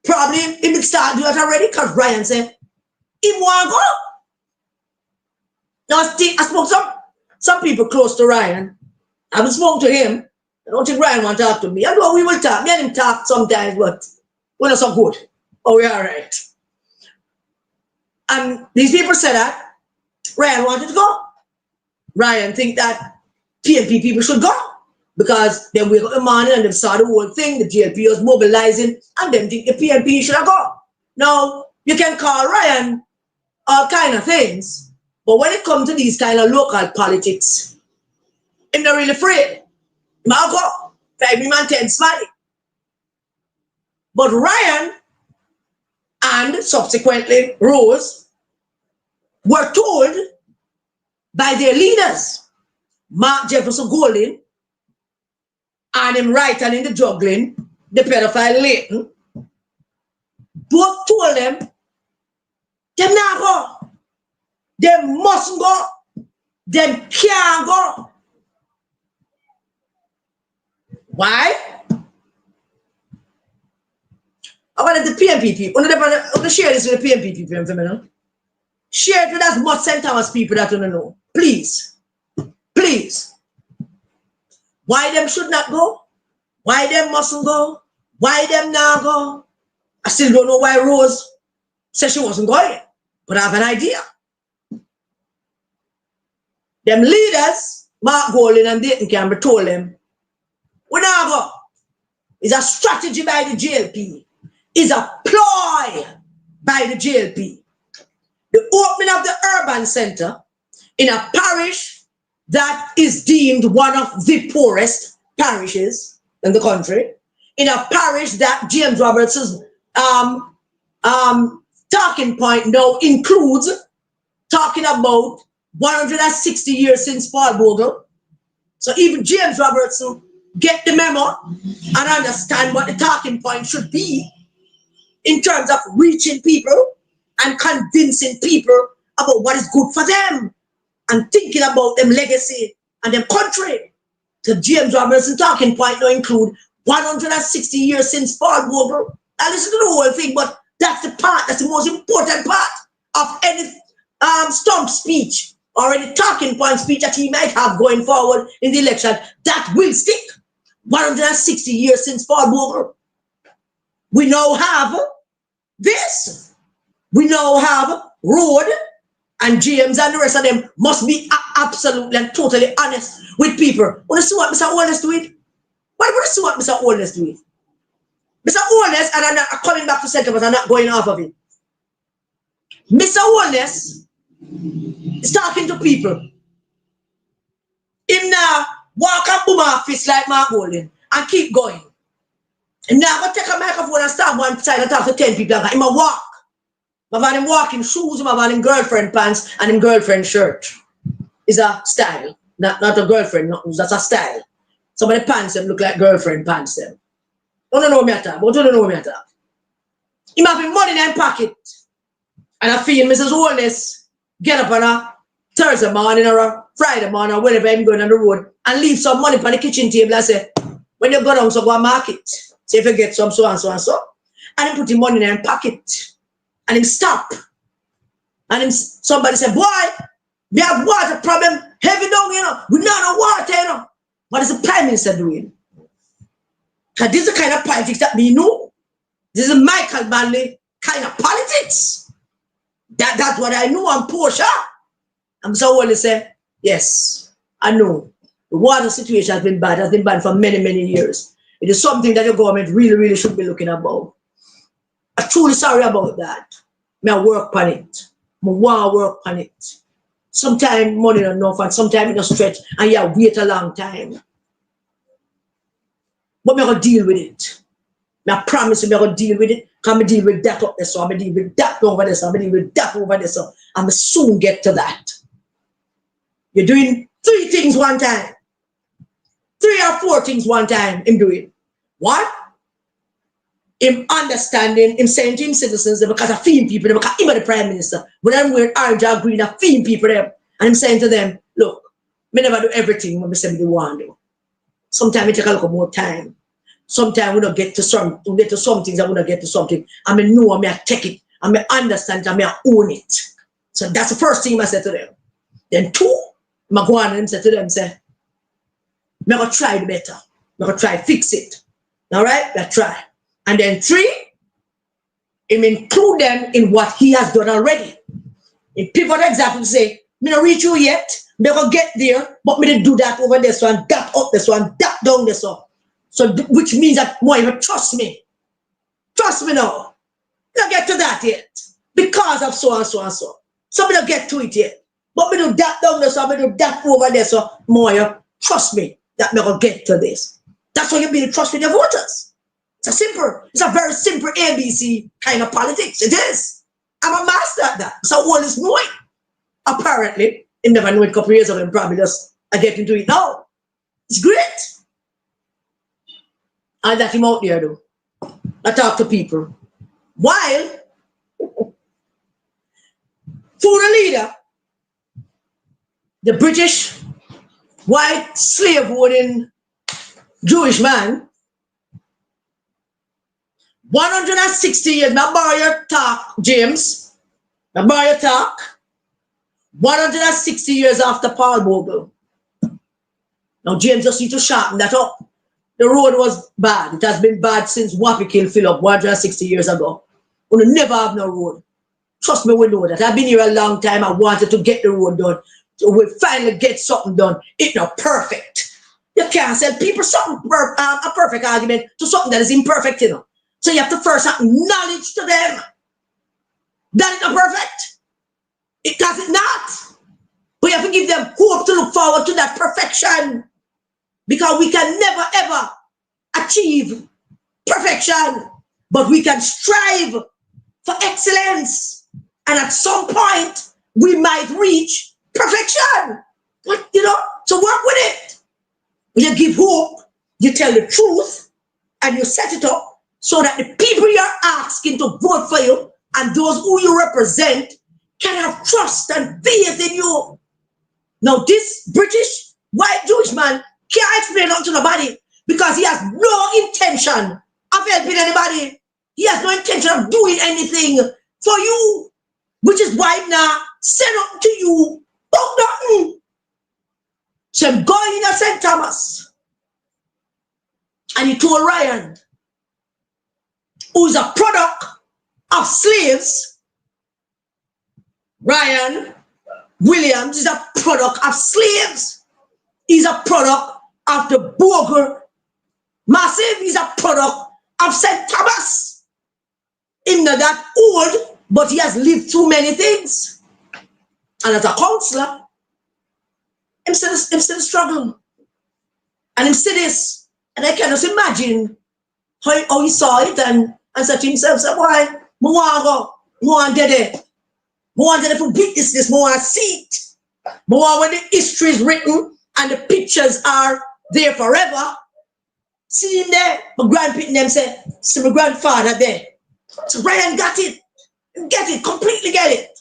Probably he will start doing it already because Ryan said, he want to go. Now I spoke to some people close to Ryan. I haven't spoken to him, I don't think Ryan want to talk to me. I know we will talk. Me and him talk sometimes, but we're not so good. Oh, we're all right. And these people said that Ryan wanted to go. Ryan think that PNP people should go because they wake up in the morning and they saw the whole thing, the GLP was mobilizing, and them think the PNP should have go. Now, you can call Ryan all kind of things, but when it comes to these kind of local politics, I'm not really afraid. I'll go. 5 man 10 smiling. But Ryan and subsequently Rose were told by their leaders, Mark Jefferson Golding and him right and in the juggling, the pedophile Leighton, both told them not go. They mustn't go. They can't go. Why? I want the PNP people. I want to share this with the PNP people. Share it with as much St. Thomas people that you don't know. Please. Please. Why them should not go? Why them mustn't go? Why them not go? I still don't know why Rose said she wasn't going. But I have an idea. Them leaders, Mark Golding and Dayton Campbell, told them, we not go. It's a strategy by the JLP. It's a ploy by the JLP. The opening of the urban center in a parish that is deemed one of the poorest parishes in the country, in a parish that James Robertson's talking point now includes talking about 160 years since Paul Bogle. So even James Robertson get the memo and understand what the talking point should be in terms of reaching people and convincing people about what is good for them and thinking about them legacy and them country. So James Robertson talking point now include 160 years since Paul Bogle. I listen to the whole thing, but that's the part, that's the most important part of any stump speech or any talking point speech that he might have going forward in the election. That will stick. 160 years since Paul Bogle. We now have this. We now have Road and James and the rest of them must be absolutely and totally honest with people. Want to see what Mr. Holness do it? What do you see what Mr. Holness do it? Mr. Holness, and I'm not coming back to center, but I'm not going off of it. Mr. Holness is talking to people. Him now walk up to my fist like Mark Golding and keep going. And now I'm going to take a microphone and stand one side and talk to 10 people. I'm going to walk. I'm going to walk in shoes, I'm going to girlfriend pants and in girlfriend shirt. It's a style, not a girlfriend, that's a style. Some of the pants them look like girlfriend pants them. Don't know me at all, but don't know me at all. He might have money in his pocket. And I feel Mrs. Holness get up on a Thursday morning or a Friday morning or whenever I'm going on the road and leave some money on the kitchen table and say, when you go down, so go and market. Say if you get some so and so and so. And he put the money in his pocket. And him stop. And him, somebody said, boy, we have water problem heavy down, you know. We not no water, you know. What is the Prime Minister doing? Because this is the kind of politics that we know. This is Michael Manley kind of politics. That's what I know on Portia. And so when they say, yes, I know. The water situation has been bad for many, many years. It is something that the government really, really should be looking about. I'm truly sorry about that. I work on it. I want to work on it. Sometimes money not enough and sometimes it just stretch and you wait a long time. But I'm going to deal with it. I promise you I'm going to deal with it. I'm going to deal with that up there, so I'm going to deal with that over there, so I'm going to deal with that over there, so I'm going to soon get to that. You're doing 3 things one time. 3 or 4 things one time I'm doing. What? Him understanding, him saying to him citizens, because I feel people, because him the Prime Minister, when I'm wearing orange or green, I feel people them. And I'm saying to them, look, I never do everything when I say me want to do. Sometimes it take a little more time. Sometimes we don't get to some things, I wouldn't get to something. I mean, know, I take it, I may understand it, I may own it. So that's the first thing I said to them. Then 2, I go on and say to them, say, I'm going to try the better. I'm going to try fix it. All right? Let's try. And then 3, him include them in what he has done already. In pivot example, say, me not reach you yet, me going to get there, but me didn't do that over this one, that up this one, that down this one. So, which means that more even trust me. Trust me now. Me don't get to that yet. Because of so and so and so. So me don't get to it yet. But me do that down this one, me do that over there, so more you trust me that me going to get to this. That's why you build trust with your voters. It's a very simple ABC kind of politics. It is. I'm a master at that. So all is knowing. Apparently, he never knew it a couple of years ago and probably just get into it now. It's great. I let him out there though. I talk to people. While for the leader, the British white slave owning Jewish man, 160 years, my borrow your talk, James. My borrow your talk. 160 years after Paul Bogle. Now, James just need to sharpen that up. The road was bad. It has been bad since Wapikill filled up 160 years ago. We never have no road. Trust me, we know that. I've been here a long time. I wanted to get the road done. So we finally get something done. It's not perfect. You can't sell people something a perfect argument to something that is imperfect, you know. So you have to first acknowledge to them that it's not perfect. Because it's not. We have to give them hope to look forward to that perfection. Because we can never ever achieve perfection. But we can strive for excellence. And at some point, we might reach perfection. But, you know, so work with it. You give hope, you tell the truth, and you set it up so that the people you're asking to vote for you and those who you represent can have trust and faith in you. Now, this British white Jewish man can't explain it to nobody because he has no intention of helping anybody. He has no intention of doing anything for you, which is why now send up to you about nothing. So I'm going in St. Thomas. And he told Ryan, who's a product of slaves, Ryan Williams is a product of slaves. He's a product of the Bogle Massive. He's a product of St. Thomas. He's not that old, but he has lived through many things. And as a counselor, I'm still struggling. And him see this. And I can just imagine how he saw it and said to himself, say, why? I want to go. I want to get there. I want to witness this. I want to see it. I want when the history is written and the pictures are there forever. See him there. My grandparents them say, see my grandfather there. So Ryan got it. Get it. Completely get it.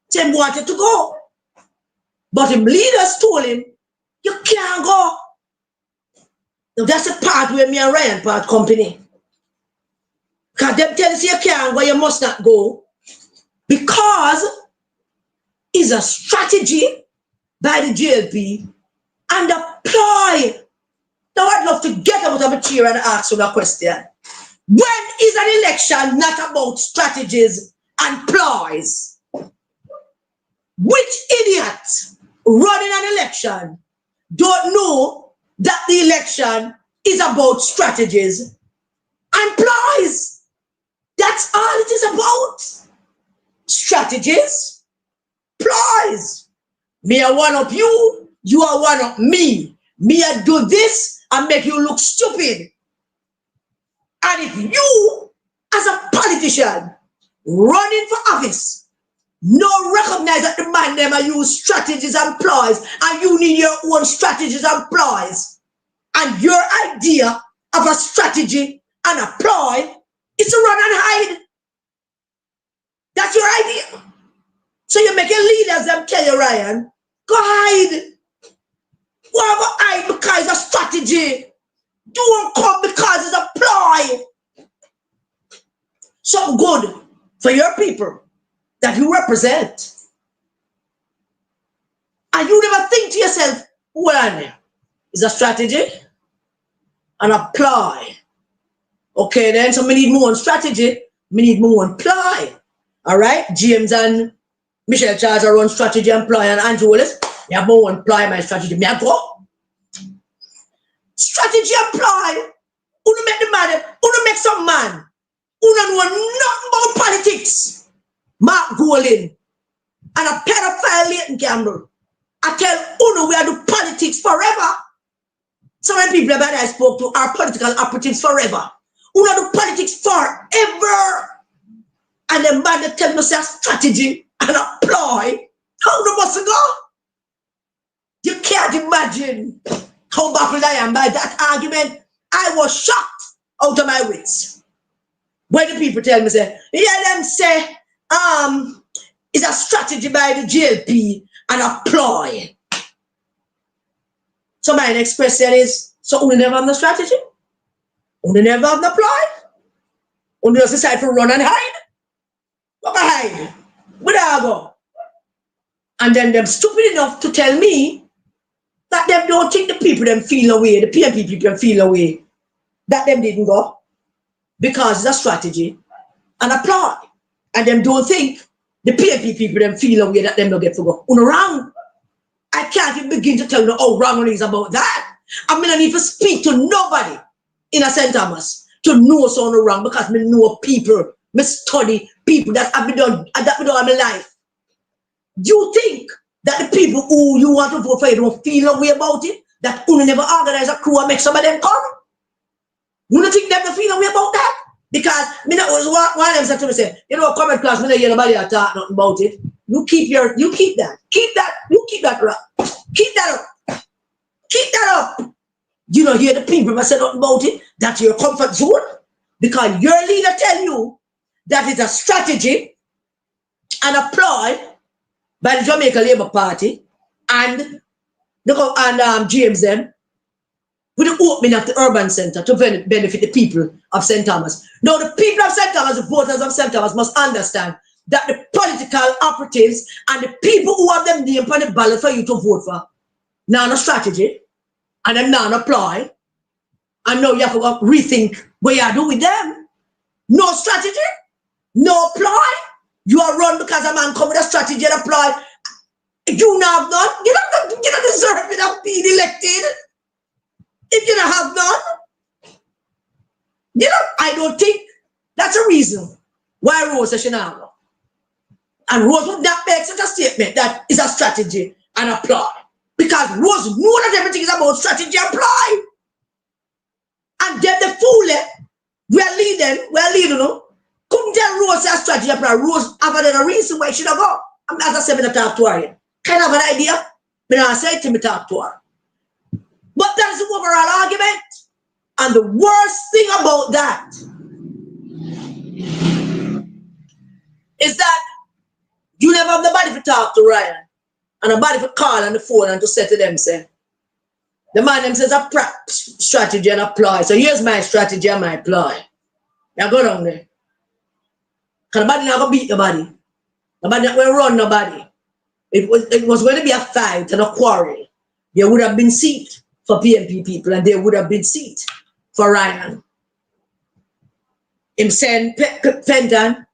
So he wanted to go. But him leaders told him, you can't go. Now that's the part where me and Ryan part company. Because them tell you can't go, you must not go. Because it's a strategy by the JLP and a ploy. Now I'd love to get out of a chair and ask you that question. When is an election not about strategies and ploys? Which idiot running an election don't know that the election is about strategies and ploys? That's all it is about. Strategies, ploys. Me are one of you, you are one of me. Me I do this and make you look stupid. And if you, as a politician, running for office, no recognize that the man them are use strategies and ploys, and you need your own strategies and ploys. And your idea of a strategy and a ploy is to run and hide. That's your idea. So you make your leaders them tell you, Ryan, go hide. Go hide because it's a strategy. Don't come because it's a ploy. Something good for your people that you represent. And you never think to yourself, well, is a strategy? and apply. Okay, then, so we need more strategy, we need more apply. All right, James and Michelle Charles are on strategy and apply, and Andrew Willis, you have more apply my strategy. Me I go. Strategy apply. Who make the man? Who make some man? Who don't know nothing about politics? Mark Golin and a pedophile Leighton Campbell. I tell Uno we are do politics forever. So many people that I spoke to are political operatives forever. Uno do politics forever. And then man they tell me say strategy and apply. How the must go? You can't imagine how baffled I am by that argument. I was shocked out of my wits. When the people tell me say, yeah, them say it's a strategy by the JLP and apply. So my next question is, so we never have no strategy? We never have no apply? We just decide to run and hide? What hide? Where do I go? And then them stupid enough to tell me that them don't think the people them feel away, the PNP people them feel away, that them didn't go. Because it's a strategy and apply. And them don't think the PNP people them feel away that them don't get to go. Wrong. I can't even begin to tell you how wrong it is about that. I mean, I need to speak to nobody in a St. Thomas to know something wrong because I know people, I study people that have been done all my life. You think that the people who you want to vote for you don't feel a way about it? That you never organize a crew and make some of them come? You don't think them to feel a way about that? Because me not was one of them said to me, say, you know, comment class, me not hear nobody talk nothing about it. You keep that. Keep that up. Keep that up. You don't hear the people that say nothing about it. That's your comfort zone. Because your leader tell you that it's a strategy and apply by the Jamaica Labour Party and James them with the opening of the urban centre to benefit the people of St. Thomas. Now the people of St. Thomas, the voters of St. Thomas must understand that the political operatives and the people who have them name on the ballot for you to vote for, now no strategy, and them now apply, and now you have to rethink what you do with them. No strategy, no apply. You are run because a man come with a strategy and apply. You now have none. You don't deserve it of being elected. If you don't have none, I don't think that's a reason why Rose should not go. And Rose would not make such a statement that is a strategy and apply. Because Rose know that everything is about strategy and apply. And then the fool, we're leading, no? Couldn't tell Rose a strategy and apply. Rose have a reason why she should go. As I said, I talk to her. Kind of an idea. But I said to me, talk to her. But that's the overall argument. And the worst thing about that is that you never have nobody to talk to Ryan and nobody to call on the phone and to say to them, say, the man them says a strategy and apply. So here's my strategy and my apply. You go down there. Because nobody not going to beat nobody. Nobody not going to run nobody. It was going to be a fight and a quarrel. There would have been seat for PNP people and there would have been seat for Ryan. Him send Fenton,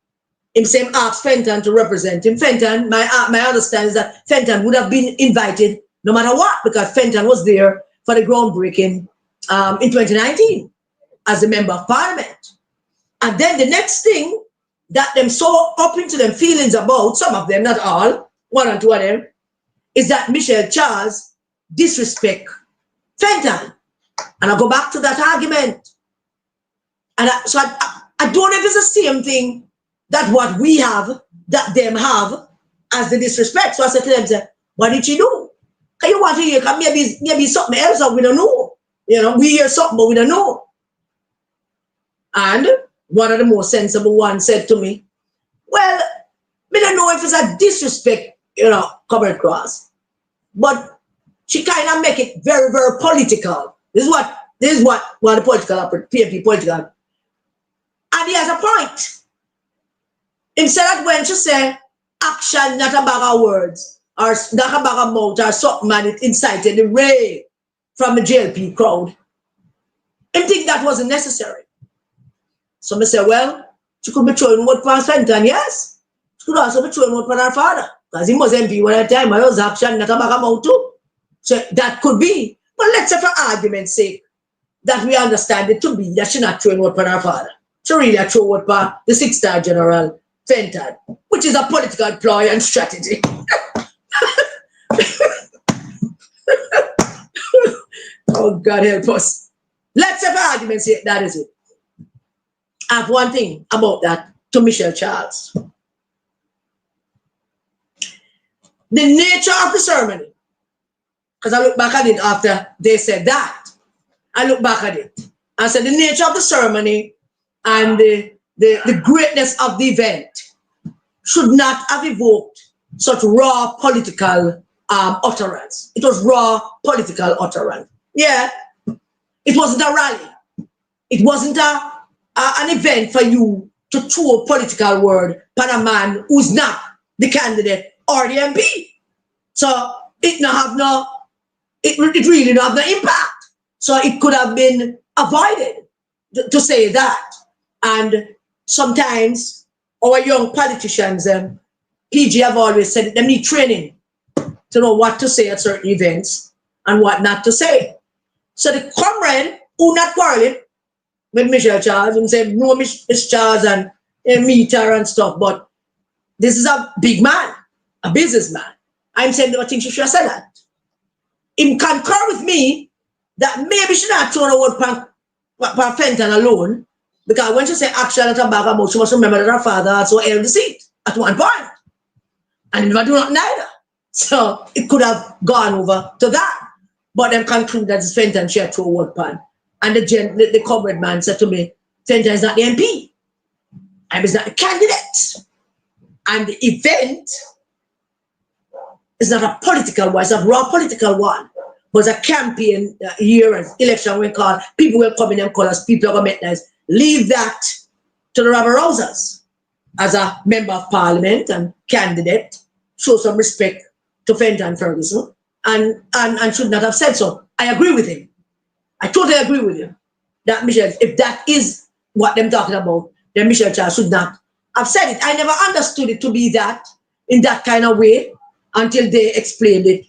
him same ask Fenton to represent him. Fenton, my understanding is that Fenton would have been invited no matter what because Fenton was there for the groundbreaking in 2019 as a member of parliament. And then the next thing that them so up into them feelings about, some of them, not all, one or two of them, is that Michelle Charles disrespect Fenton. And I go back to that argument. And I don't know if it's the same thing that what we have, that them have, as the disrespect. So I said to them, what did she do? Can you want to hear? Maybe something else that we don't know. You know, we hear something, but we don't know. And one of the most sensible ones said to me, well, we don't know if it's a disrespect, you know, coming across. But she kind of make it very, very political. This is what one of the political, PNP political. And he has a point. Instead of when she say action, not a bag of words, or not a bag of mouth, or something, and it incited the ray from the JLP crowd. And think that wasn't necessary. So I say, well, she could be throwing what for Fenton, yes. She could also be throwing what for her father. Because he was MP one at a time, I was action that I'm out too. So that could be. But let's say for argument's sake, that we understand it to be that she not throwing what for her father. She really throw what for the 6-star general Fenton, which is a political ploy and strategy. Oh, God help us. Let's have an argument say that is it. I have one thing about that to Michelle Charles. The nature of the ceremony, because I look back at it after they said that. I look back at it. I said the nature of the ceremony and the greatness of the event should not have evoked such raw political utterance. It was raw political utterance. Yeah, it wasn't a rally. It wasn't an event for you to throw a political word upon a man who's not the candidate or the MP. So it really don't have no impact. So it could have been avoided to say that. And sometimes our young politicians, PG have always said they need training to know what to say at certain events and what not to say. So the comrade who not quarreling with Michelle Charles and say no Miss Charles and meet her and stuff, but this is a big man, a businessman. I'm saying I think she should have said that. He concur with me that maybe she not thrown a word per Fenton alone, because when she say action at her back about, she must remember that her father also held the seat at one point. And he never do not neither. So it could have gone over to that. But then conclude that it's Fenton she had thrown a word pan. And the comrade man said to me, Fenton is not the MP. And he's not the candidate. And the event is not a political one, it's a raw political one. But it's a campaign year and election we call, people will come in and call us, people are going to make nice. Leave that to the rabble rousers. As a member of parliament and candidate, show some respect to Fenton Ferguson and should not have said so. I agree with him. I totally agree with him. That Michelle, if that is what they're talking about, then Michelle Charles should not have said it. I never understood it to be that, in that kind of way, until they explained it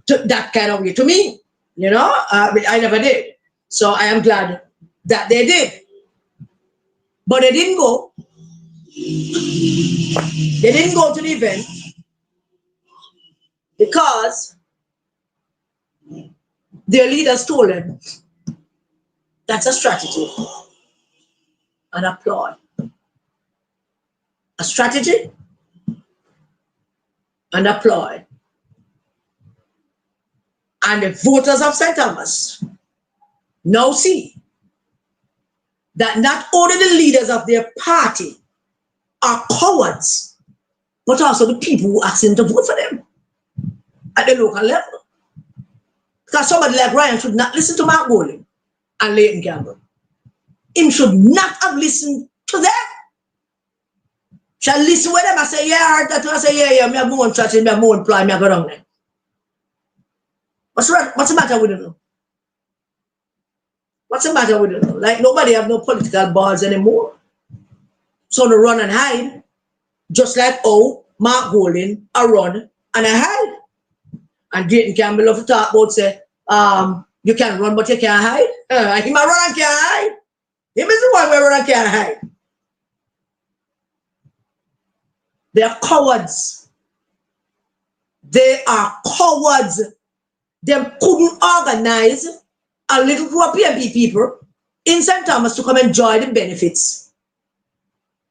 to that kind of way to me. You know, I never did. So I am glad that they did. But they didn't go. They didn't go to the event because their leaders told them that's a strategy and a ploy. A strategy and a ploy. And the voters of St. Thomas now see that not only the leaders of their party are cowards, but also the people who ask them to vote for them at the local level. Because somebody like Ryan should not listen to Mark Bowling and Leighton Campbell. Him should not have listened to them. Shall listen with them and say, yeah, that I say, yeah, me have my own church, me have my own plan, me have go down there. What's the matter with them? What's the matter with them? Like nobody have no political balls anymore. So they run and hide, just like Mark Golding I run and I hide. And Leighton Campbell love to talk about say, you can run but you can't hide. Him a run and can't hide. Him is the one where run and can't hide. They are cowards. They are cowards. They couldn't organize a little group of PMP people in St. Thomas to come enjoy the benefits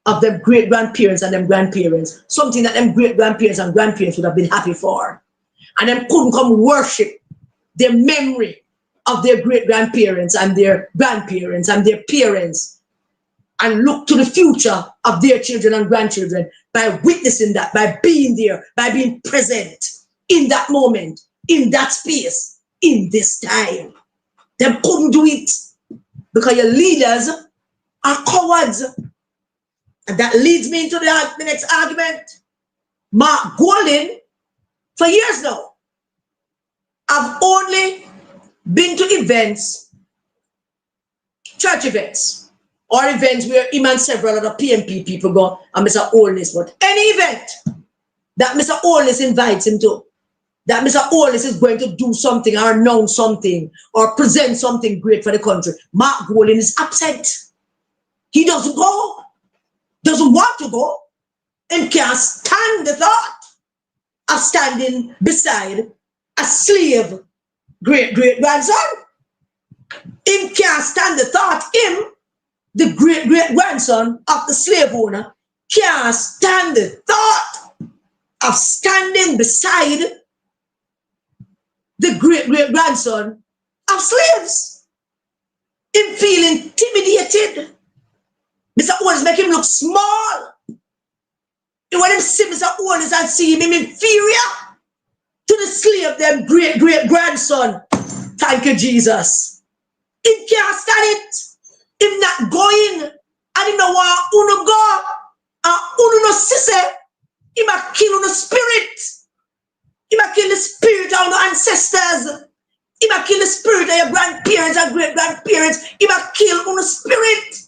of their great-grandparents and them grandparents. Something that them great-grandparents and grandparents would have been happy for. And them couldn't come worship their memory of their great-grandparents and their grandparents and their parents and look to the future of their children and grandchildren by witnessing that, by being there, by being present in that moment, in that space, in this time. They couldn't do it because your leaders are cowards. And that leads me into the next argument. Mark Golding, for years now, I've only been to events church events or events where him and several other PMP people go and Mr. Holness, but any event that Mr. Holness invites him to, that Mr. Holness is going to do something or announce something or present something great for the country, Mark Golding is absent. He doesn't go, doesn't want to go, and can't stand the thought of standing beside a slave great-great-grandson. Him can't stand the thought, him, the great-great-grandson of the slave owner, can't stand the thought of standing beside the great-great-grandson of slaves. Him feel intimidated. Mr. Owens make him look small. When him see Mr. Owens and see him inferior to the slave, them great-great-grandson. Thank you, Jesus. Him can't stand it. Him not going. And him no want uno go. And uno no sisse. Him a kill uno spirit. Him a kill the spirit of the ancestors. Him a kill the spirit of your grandparents and great-grandparents. Him a kill uno spirit.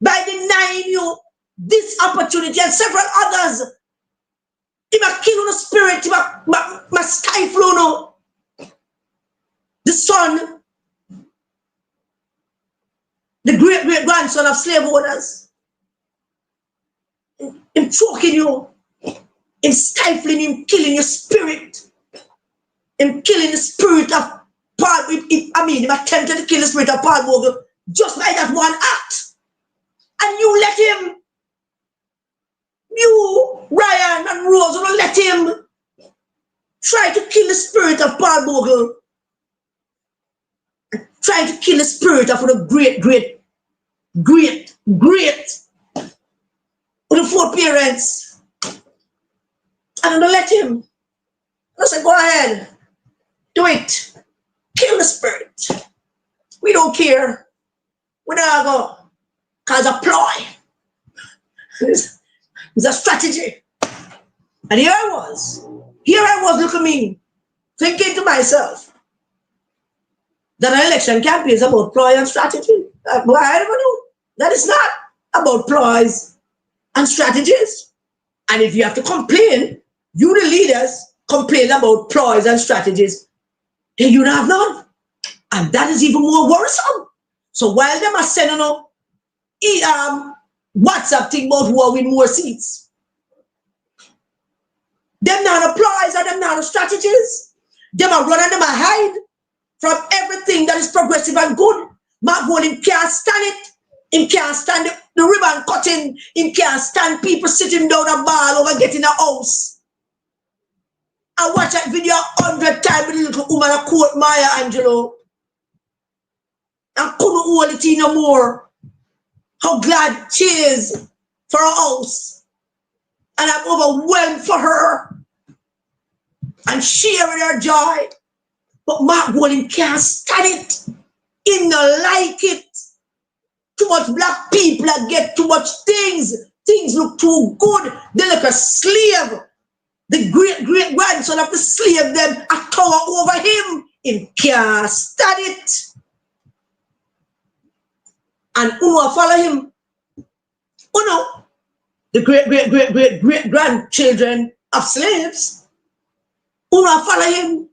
By denying you this opportunity and several others. Him a kill uno spirit. Him a stifle uno. The son, the great-great-grandson of slave owners, him choking you, him stifling, him killing your spirit, him killing the spirit of Paul. Him attempted to kill the spirit of Paul Vogel just by that one act. And you let him, you, Ryan and Rose, you let him try to kill the spirit of Paul Vogel. Trying to kill the spirit of the great with the four parents. And don't let him. I said, go ahead. Do it. Kill the spirit. We don't care. We don't go. Because a ploy. It's a strategy. And here I was. Look at me. Thinking to myself that an election campaign is about ploy and strategy. I never knew. That is not about ploys and strategies. And if you have to complain, you the leaders complain about ploys and strategies, then you don't have none. And that is even more worrisome. So while them are sending up WhatsApp thing about who will win more seats, them not ploys and them not strategies. Them are running, them are hide from everything that is progressive and good. Mark Golding can't stand it. He can't stand the ribbon cutting. He can't stand people sitting down a ball over getting a house. I watch that video 100 times with the little woman a quote Maya Angelou. I couldn't hold it in no more. How glad she is for her house. And I'm overwhelmed for her. And sharing her joy. But Mark Golding can't stand it. He don't like it. Too much black people that get too much things. Things look too good. They look a slave. The great-great-grandson of the slave them a tower over him. He can't stand it. And Uno follow him. Uno, the great-great-great-great-grandchildren of slaves. Uno follow him.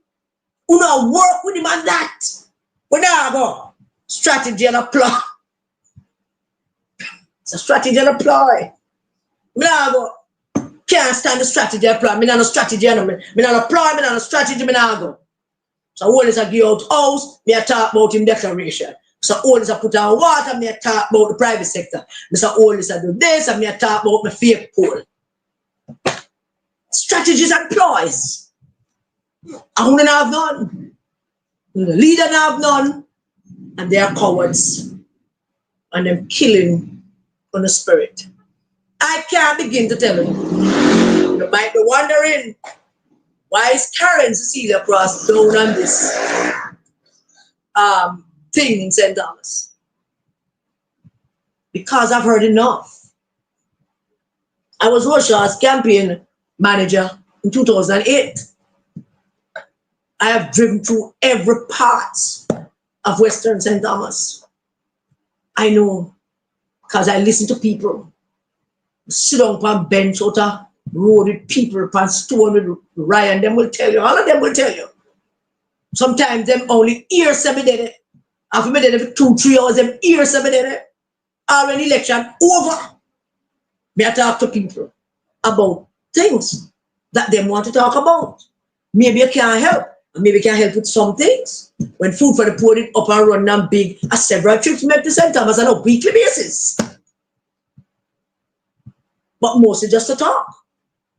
Uno work with him on that. But now go. Strategy and a ploy. It's a strategy and a ploy. Now go. Can't stand the strategy and ploy. Me not no strategy and me not no ploy, me not no strategy, me not go. So all is a give out house, me a talk about him declaration. So all is a put on water, me a talk about the private sector. Mr. All is a do this, and me a talk about my fake poll. Strategies and ploys. I don't have none. The leader don't have none. And they are cowards. And they're killing on the spirit. I can't begin to tell you. You might be wondering, why is Karen Cecilia Cross down on this thing in St. Thomas? Because I've heard enough. I was Russia's campaign manager in 2008. I have driven through every part of Western St. Thomas. I know, because I listen to people. Sit on a bench out a road with people upon stone with Ryan, them will tell you, all of them will tell you. Sometimes them only hear somebody did it. After me did it for 2-3 hours, them hear somebody did it. Or an election over. Me I talk to people about things that they want to talk about. Maybe you can't help. Maybe you can help with some things. When food for the poor is up and run and big, several trips make to St. Thomas on a weekly basis. But mostly just to talk.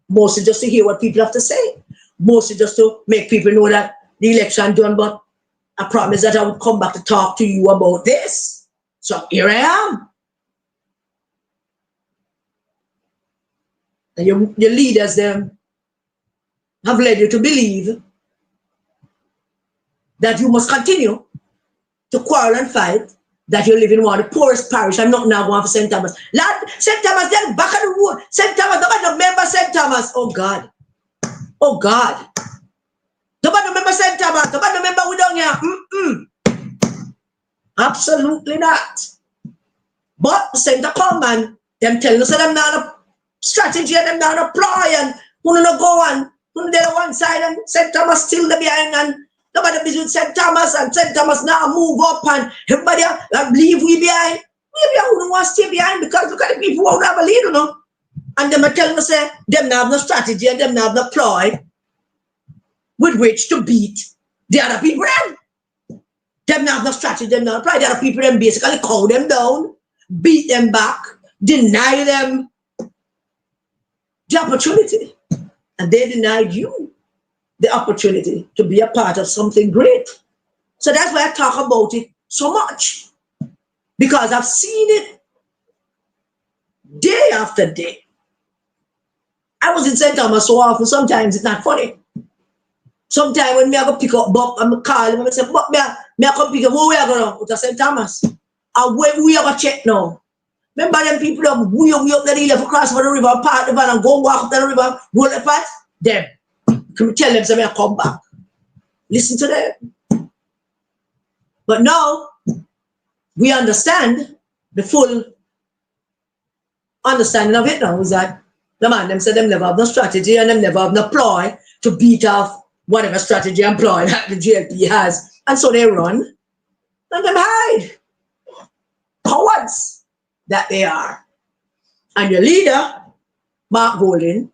Mostly just to hear what people have to say. Mostly just to make people know that the election done, but I promised that I would come back to talk to you about this. So here I am. And your leaders them have led you to believe that you must continue to quarrel and fight, that you live in one of the poorest parish and nothing now going for St. Thomas. Lord, St. Thomas, they're back on the road. St. Thomas, nobody remember St. Thomas. Oh God. Oh God. Nobody remember St. Thomas. Nobody remember we down here. Absolutely not. But St. Common, them telling us that them not a strategy and them not a ploy and who not go on, who they on one side and St. Thomas still there behind and nobody busy with St. Thomas and St. Thomas now move up and everybody leave we behind. Maybe who don't want to stay behind because look at the people who don't have a lead, you know. And them are telling us say them not have no strategy and them not have no ploy with which to beat the other people. Them not have no strategy, them not apply. The other people them basically cow them down, beat them back, deny them the opportunity. And they denied you the opportunity to be a part of something great. So that's why I talk about it so much. Because I've seen it day after day. I was in St. Thomas so often, sometimes it's not funny. Sometimes when me I go pick up Bob, I'm call him and I say, Bob, me I come pick up, where we are going to St. Thomas? And where we are going to check now? Remember them people that we up there, they left across for the river, park the van and go walk up the river, roll the path? Them. Can we tell them so I come back? Listen to them. But now, we understand the full understanding of it now is that the man them said them never have no strategy and them never have no ploy to beat off whatever strategy and ploy that the GLP has. And so they run and them hide. Cowards that they are. And your leader, Mark Golding,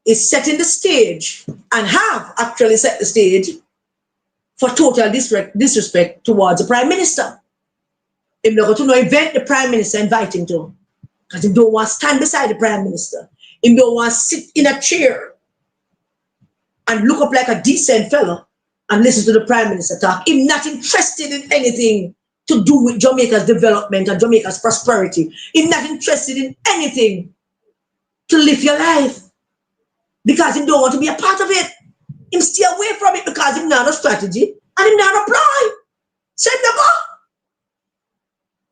is setting the stage and have actually set the stage for total disrespect towards the Prime Minister. If not going to no event the Prime Minister invite him to, because he don't want to stand beside the Prime Minister. He don't want to sit in a chair and look up like a decent fellow and listen to the Prime Minister talk. He's not interested in anything to do with Jamaica's development and Jamaica's prosperity. He's not interested in anything to live your life because he don't want to be a part of it. He stay away from it because he's not a strategy and he's not a ploy. Send the go.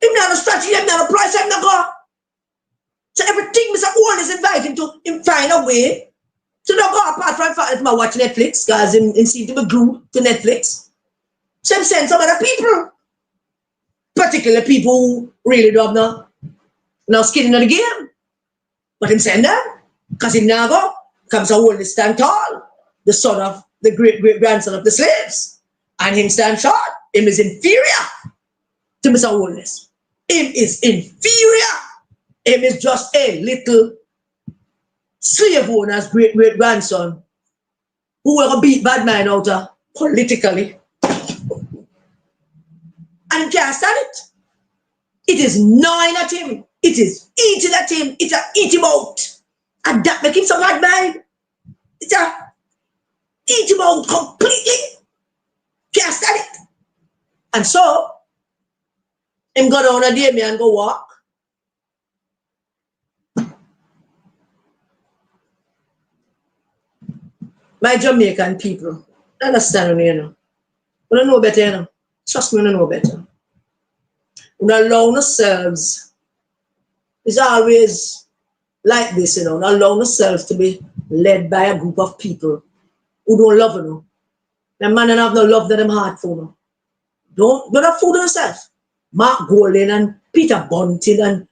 He's not a strategy, he's not a ploy, send the go. So everything Mr. Owen is inviting to him find a way to not go apart from the fact that I watch Netflix because he seems to be glued to Netflix. So he send some other people. Particularly people who really don't have no skin in the game. But him send them because him now go comes a old stand tall, the son of the great-grandson of the slaves. And him stand short. Him is inferior to Mr. Holness. Him is inferior. Him is just a little slave owner's great-grandson who will beat bad man out of politically. And he can't stand it. It is gnawing at him. It is eating at him. It's a eat him out. And that makes him so bad man. It's a eat him out completely. Can't stand it. And so, him go down a day me and go walk. My Jamaican people, understand me, you know. We don't know better, you know. Trust me, we don't know better. We don't allow ourselves. It's always like this, you know. We don't allow ourselves to be led by a group of people who don't love you. The man don't have no love in them heart for you. Don't have food on yourself. Mark Golding and Peter Bunting and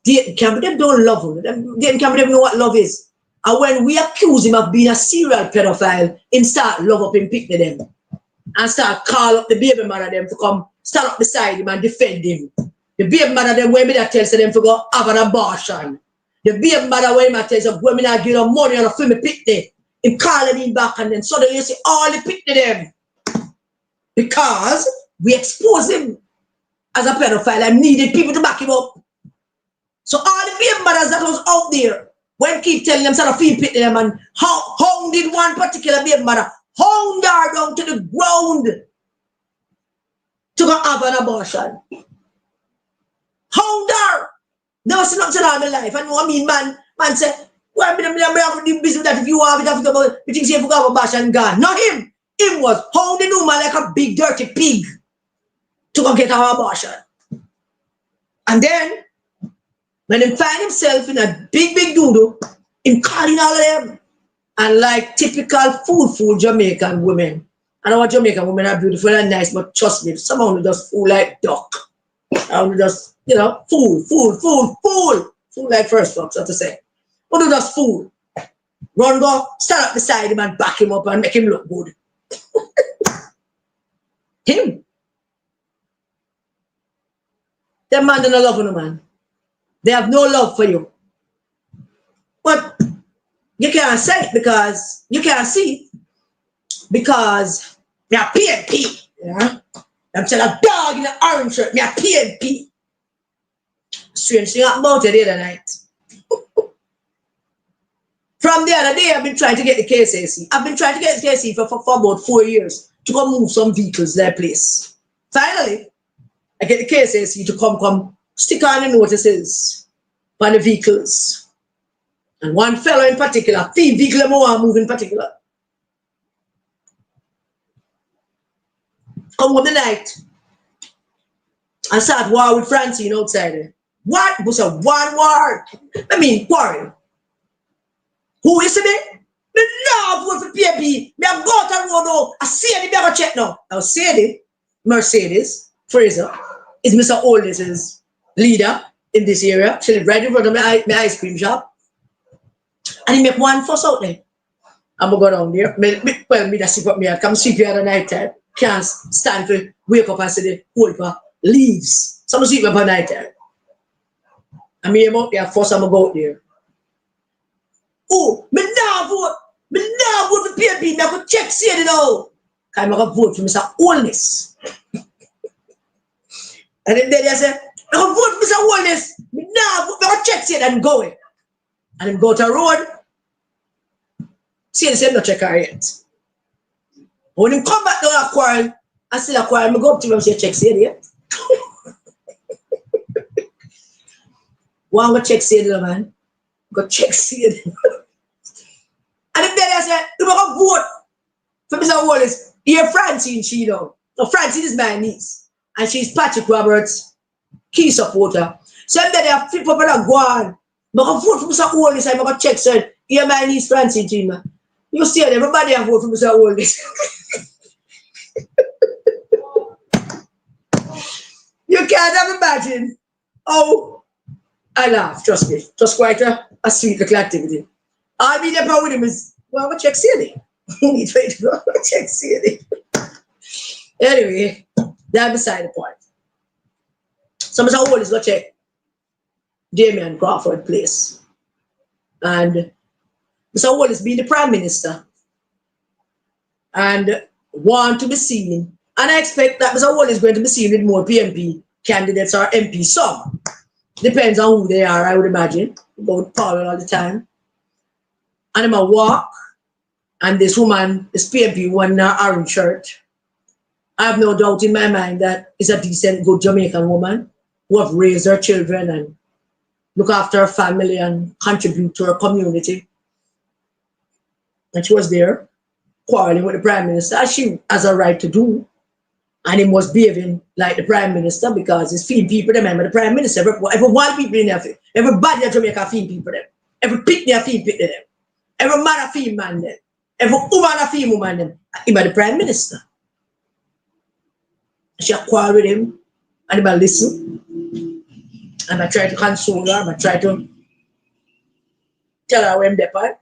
Dayton Campbell, them don't love him. Dayton Campbell, them know what love is. And when we accuse him of being a serial pedophile, him start love up him, pick them. And start call up the baby mother them to come stand up beside him and defend him. The baby mother them when me that tells them to go have an abortion. The baby mother when me tells them when me not give them money on a film pick them. Him calling him back and then suddenly you see all the pick them. Because we expose him as a pedophile and needed people to back him up. So all the baby mothers that was out there, when keep telling them sort of feel pick them and how did one particular baby mother hung her down to the ground to go have an abortion. Hung her. Never seen nothing all my life. I know what I mean, man say, well, I'm have to business that if you have it, you think you have an abortion gone. Not him. Him was hounding the woman like a big dirty pig to go get an abortion. And then, when he find himself in a big doodle, him calling all of them. And like typical fool Jamaican women. I know what Jamaican women are beautiful and nice, but trust me, some of them just fool like duck. And just, you know, fool like first fuck, so to say. But they just fool. Run go, stand up beside him and back him up and make him look good. Him. Them man don't love you, man. They have no love for you. But you can't say it because you can't see it because me a PNP. Yeah? I'm telling a dog in an orange shirt, me a PNP. Strange thing about it the other night. From the other day, I've been trying to get the KSAC. I've been trying to get the KSAC for about 4 years to go move some vehicles their place. Finally, I get the KSAC to come stick on the notices on the vehicles. And one fellow in particular, the vehicle I want to move in particular. Come home the night and start war with Francine outside there. What? Was a one war. I mean, quarrel. Who is it? Me now vote for PAP. Me have go to road now. I see it, me have a check now. Now say Mercedes Fraser is Mr. Oldest' leader in this area. She live right in front of my ice cream shop. And he make one fuss out there. I'm going to go down there. Me just sweep up me out. Come sweep here at the night time. Can't stand to wake up and see the whole for leaves. Some sweep up at night time. And me out there first I'm going to go out there. Oh, me now vote. Me now vote for PNP. Me have to check see it now. I'm going to vote for Mr. Oldest. And then they say, I'm going to vote for Mr. Oldest. Me now vote. I'm going to check see it and go it. And then go to the road. See the same no check her yet. When him come back down a quarrel, I still a quarrel, I go up to him and say, check see it yet. One go check see it, man. Go check see it. And then they say, you going to vote for Mr. Wallace. Here Francine, she know. So Francine is my niece. And she's Patrick Roberts' key supporter. So then they have flip up and go on. But I vote for Mr. Wallace, I'm going to check, sir. Here my niece Francine, Gina. You see it, everybody have vote for Mr. Wallace. You can't imagine. Oh, I laugh, trust me. Just quite a sweet little activity. I'll be there with him is, well, I'm going to check CD. Need to go check CD. Anyway, that's beside the point. So Mr. Wallace go check Damien Crawford place. And Mr. Wallace being the Prime Minister and want to be seen. And I expect that Mr. Wallace is going to be seen with more PNP candidates or MP. Some. Depends on who they are, I would imagine. About power all the time. And I'm a walk. And this woman, this PNP, one in an orange shirt. I have no doubt in my mind that is a decent, good Jamaican woman who have raised her children and look after her family and contribute to her community. And she was there quarreling with the Prime Minister, as she has a right to do. And he was behaving like the Prime Minister because he's feeding people, remember the Prime Minister, every white people in there, everybody in Jamaica feed people them. Every pig there feed people them. Every man a feed man them. Every woman a feed woman them. He was the Prime Minister. She quarrel with him and he listen. And I try to console her, and I try to tell her where I'm there.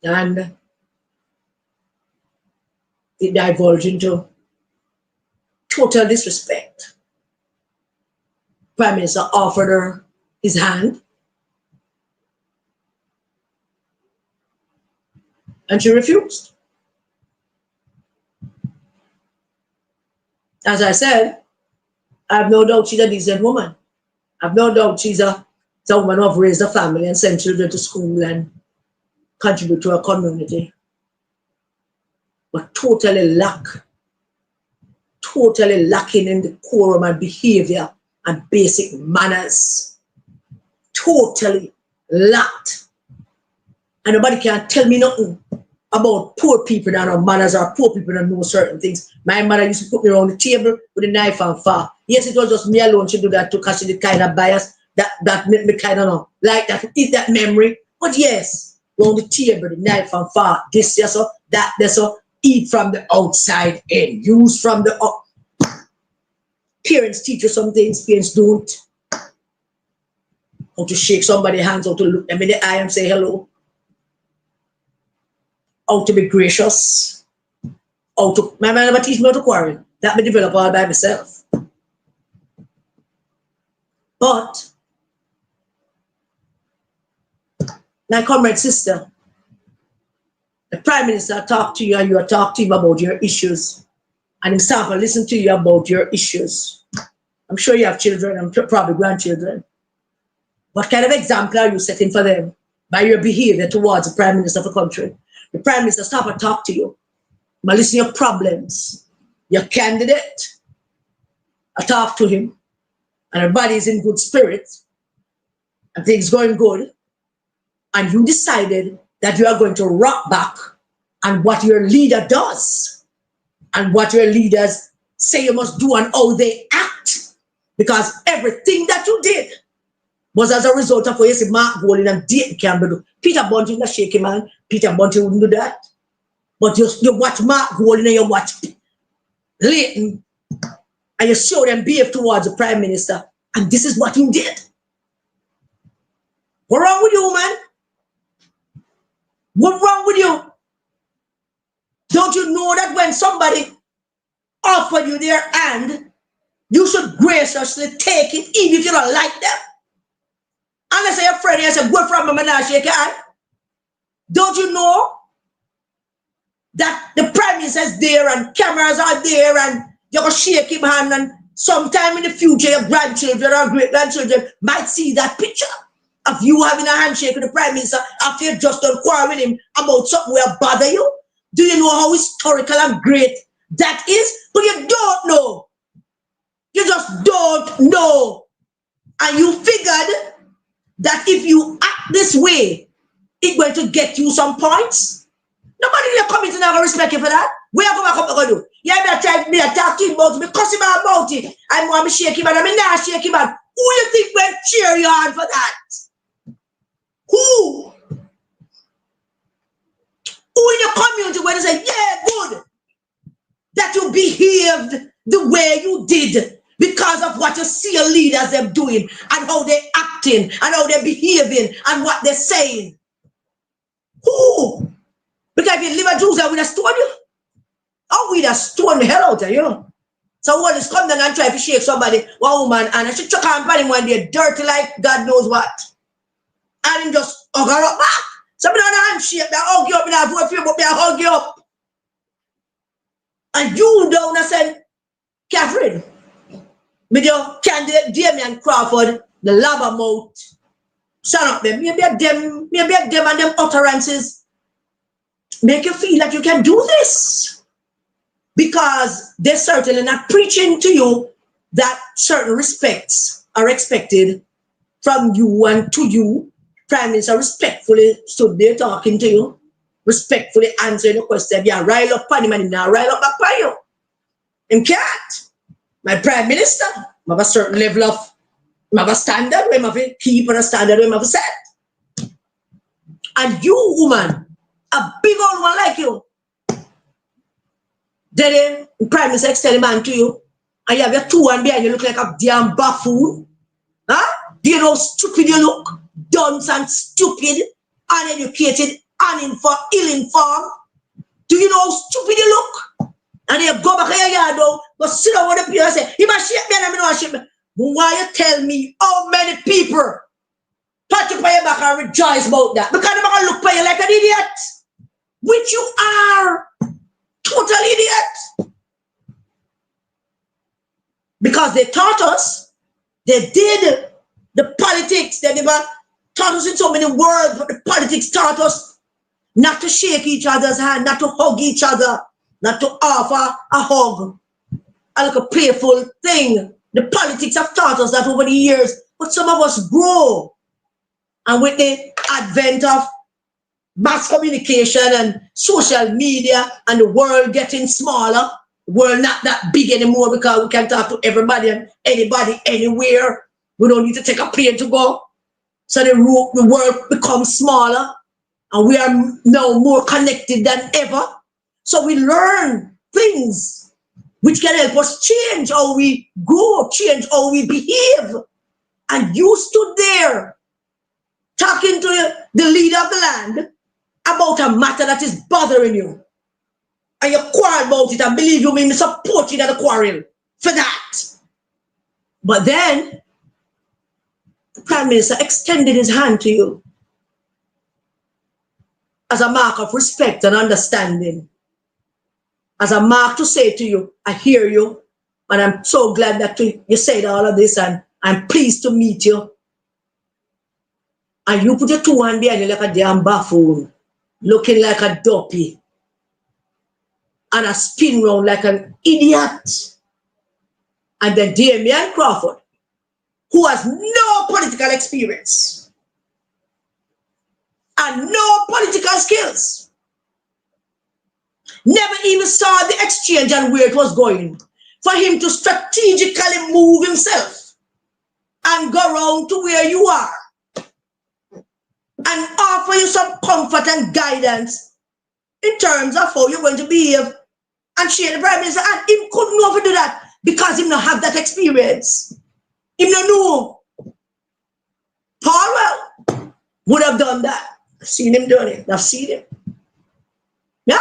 And it divulged into total disrespect. Prime Minister offered her his hand, and she refused. As I said, I have no doubt she's a decent woman. I have no doubt she's a woman who has raised a family and sent children to school and contribute to her community. But totally lacking in the decorum and behavior and basic manners. Totally lacked. And nobody can tell me nothing about poor people that have manners or poor people that know certain things. My mother used to put me around the table with a knife and fork. Yes, it was just me alone she do that too, because she the kind of bias that made me kind of know, like that, eat that memory. But yes, around the table, the knife and fork, this, yes, so, that, this, so, eat from the outside in, use from the up. Parents teach you some things, parents don't. How to shake somebody's hands, how to look them in the eye and say hello. How to be gracious. How to, my man never teach me how to quarrel. That me develop all by myself. But my comrade sister, the Prime Minister talk to you and you talk to him about your issues. And himself will listen to you about your issues. I'm sure you have children, I'm probably grandchildren. What kind of example are you setting for them by your behavior towards the Prime Minister of the country? The Prime Minister stop and talk to you. I listen to your problems. Your candidate, I talk to him. And everybody is in good spirits. And things going good. And you decided that you are going to rock back on what your leader does. And what your leaders say you must do and how they act. Because everything that you did was as a result of what you see Mark Golding and Dayton Campbell do. Peter Bunting, the shaky man. Peter Bunting wouldn't do that. But you watch Mark Golding and you watch Leighton and you show them behave towards the Prime Minister. And this is what you did. What's wrong with you, man? What's wrong with you? Don't you know that when somebody offered you their hand, you should graciously take it even if you don't like them? Unless you're a friend and you say, go from them and now shake your hand. Don't you know that the Prime Minister is there and cameras are there and you're going to shake him hand, and sometime in the future your grandchildren or great-grandchildren might see that picture of you having a handshake with the Prime Minister after you just don't quarrel with him about something will bother you? Do you know how historical and great that is? But you don't know. You just don't know. And you figured that if you act this way, it's going to get you some points. Nobody in your community not going to respect you for that. Where are you going to do? Yeah, I try to be talking about it, because about it. I want to shake him and I'm not shake him. Who you think will cheer you on for that? Who? Who in your community when they say, yeah, good, that you behaved the way you did because of what you see your leaders them doing and how they're acting and how they're behaving and what they're saying? Who? Because if you live a Jews, I would have stoned you. I would have stoned the hell out of you. So what is come down and try to shake somebody, one woman, and she chuck on him one day, dirty like God knows what. And him just hug her up back. So I don't handshake, I hug you up, I vote for you, but I hug you up. And you down and said, Catherine, with your candidate Damian Crawford, the lava mouth, stand up them, maybe them and them utterances make you feel like you can do this. Because they're certainly not preaching to you that certain respects are expected from you and to you. Prime Minister respectfully stood there talking to you, respectfully answering the question. Yeah, rile up on him and now rile up back on you. Him can't. My Prime Minister have a certain level of, have a standard, we have to keep on a standard, we have to set. And you, woman, a big old one like you, then the Prime Minister extend a man to you and you have your two and behind you look like a damn buffoon. Huh? Do you know how stupid you look? Dunce and stupid, uneducated, ill-informed. Do you know how stupid you look? And you go back in your yard now, go sit down with the people and say, he must shake me and I don't shake me. But why you tell me how many people pat you on your back and rejoice about that? Because they're going to look for you like an idiot. Which you are. Total idiot. Because they taught us, they did the politics, they never taught us in so many words, but the politics taught us not to shake each other's hand, not to hug each other, not to offer a hug, a like a playful thing. The politics have taught us that over the years, but some of us grow. And with the advent of mass communication and social media and the world getting smaller, we're not that big anymore because we can talk to everybody and anybody anywhere. We don't need to take a plane to go. So the world becomes smaller and we are now more connected than ever. So we learn things which can help us change how we grow, change how we behave. And you stood there talking to the leader of the land about a matter that is bothering you. And you quarrel about it and believe you may support you in the quarrel for that. But then, the Prime Minister extended his hand to you as a mark of respect and understanding. As a mark to say to you, I hear you, and I'm so glad that you said all of this, and I'm pleased to meet you. And you put your two hands behind you like a damn buffoon, looking like a dopey, and a spin round like an idiot. And then Damian Crawford, who has no political experience and no political skills, never even saw the exchange and where it was going, for him to strategically move himself and go around to where you are and offer you some comfort and guidance in terms of how you're going to behave and share the Prime Minister. And him couldn't over do that because he don't have that experience. He don't know. Paul would have done that. I've seen him doing it. I've seen him. Yeah?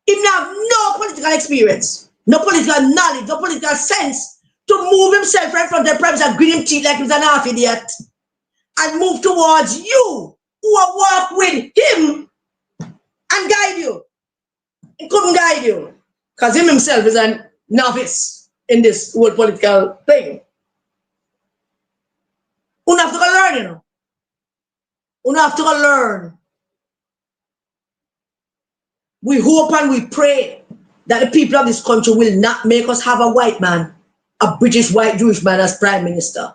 He don't have no political experience, no political knowledge, no political sense to move himself right in front of the Prime Minister, grin him teeth like he was an half idiot, and move towards you who will work with him and guide you. He couldn't guide you because him himself is a novice in this whole political thing. You have to go learn, you know. You have to go learn. We hope and we pray that the people of this country will not make us have a white man, a British white Jewish man as Prime Minister.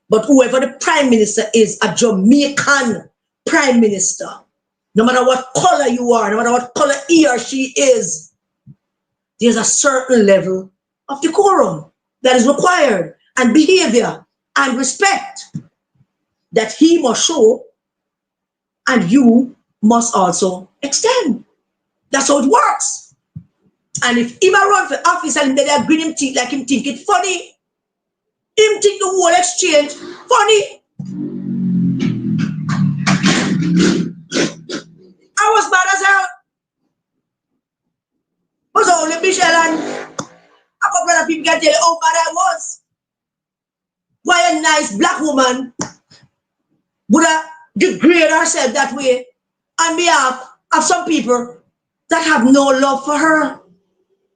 But whoever the Prime Minister is, a Jamaican Prime Minister, no matter what color you are, no matter what color he or she is, there's a certain level of decorum that is required, and behavior and respect that he must show and you must also extend. That's how it works. And if him a run for office and they are grin him teeth like him think it funny, him think the whole exchange funny. I was bad as hell. Was only Michelle and a couple of people can tell you how bad I was. Why a nice black woman would have degraded herself that way on behalf of some people that have no love for her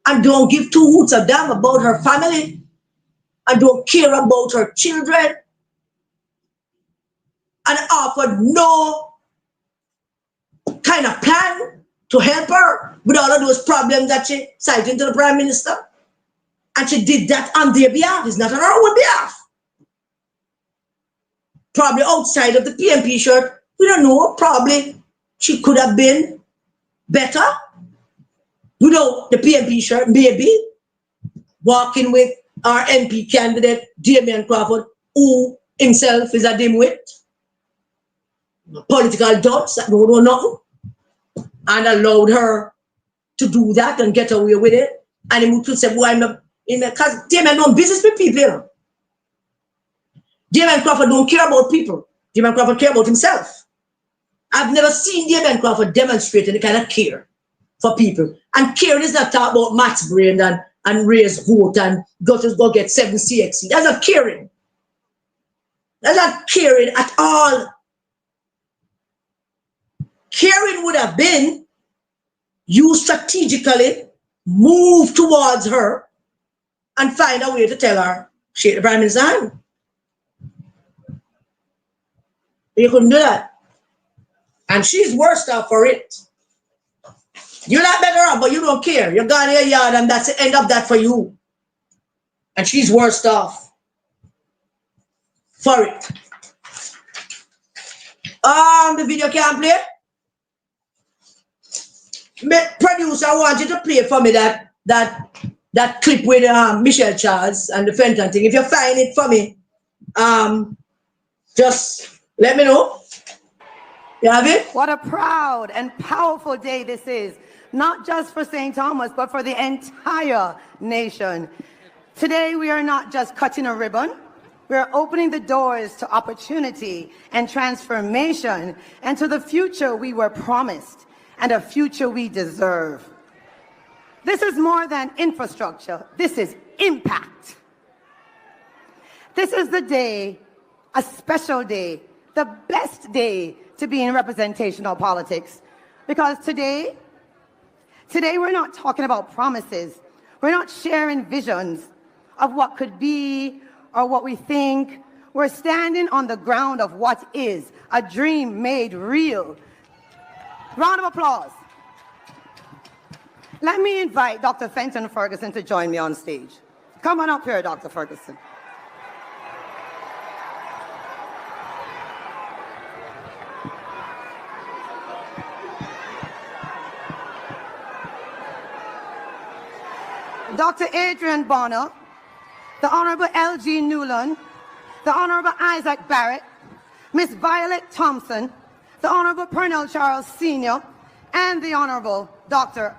and don't give two hoots a damn about her family and don't care about her children and offered no kind of plan to help her with all of those problems that she cited to the Prime Minister. And she did that on their behalf. It's not on her own behalf. Probably outside of the PMP shirt, we don't know. Probably she could have been better without the PMP shirt, maybe walking with our MP candidate, Damian Crawford, who himself is a dimwit, political dots that don't know nothing, and allowed her to do that and get away with it. And he would say, boy, I'm not Because Damon don't business with people, you know. Damon Crawford don't care about people. Damon Crawford care about himself. I've never seen Damon Crawford demonstrate any kind of care for people. And caring is not talk about Matt's brain and raise goat and go get 7 CXC. That's not caring. That's not caring at all. Caring would have been you strategically move towards her and find a way to tell her, shake the Prime Minister's hand. You couldn't do that. And she's worse off for it. You're not better off, but you don't care. You're gone in your yard and that's the end of that for you. And she's worse off for it. The video can't play. Producer, I want you to play for me that clip with Michelle Charles and the Fenton thing. If you find it for me, just let me know. You have it? What a proud and powerful day this is, not just for St. Thomas, but for the entire nation. Today, we are not just cutting a ribbon. We are opening the doors to opportunity and transformation and to the future we were promised and a future we deserve. This is more than infrastructure. This is impact. This is the day, a special day, the best day to be in representational politics. Because today we're not talking about promises. We're not sharing visions of what could be or what we think. We're standing on the ground of what is, a dream made real. Round of applause. Let me invite Dr. Fenton Ferguson to join me on stage. Come on up here, Dr. Ferguson. Dr. Adrian Bonner, the Honorable L.G. Newland, the Honorable Isaac Barrett, Miss Violet Thompson, the Honorable Pernell Charles Sr., and the Honorable Dr.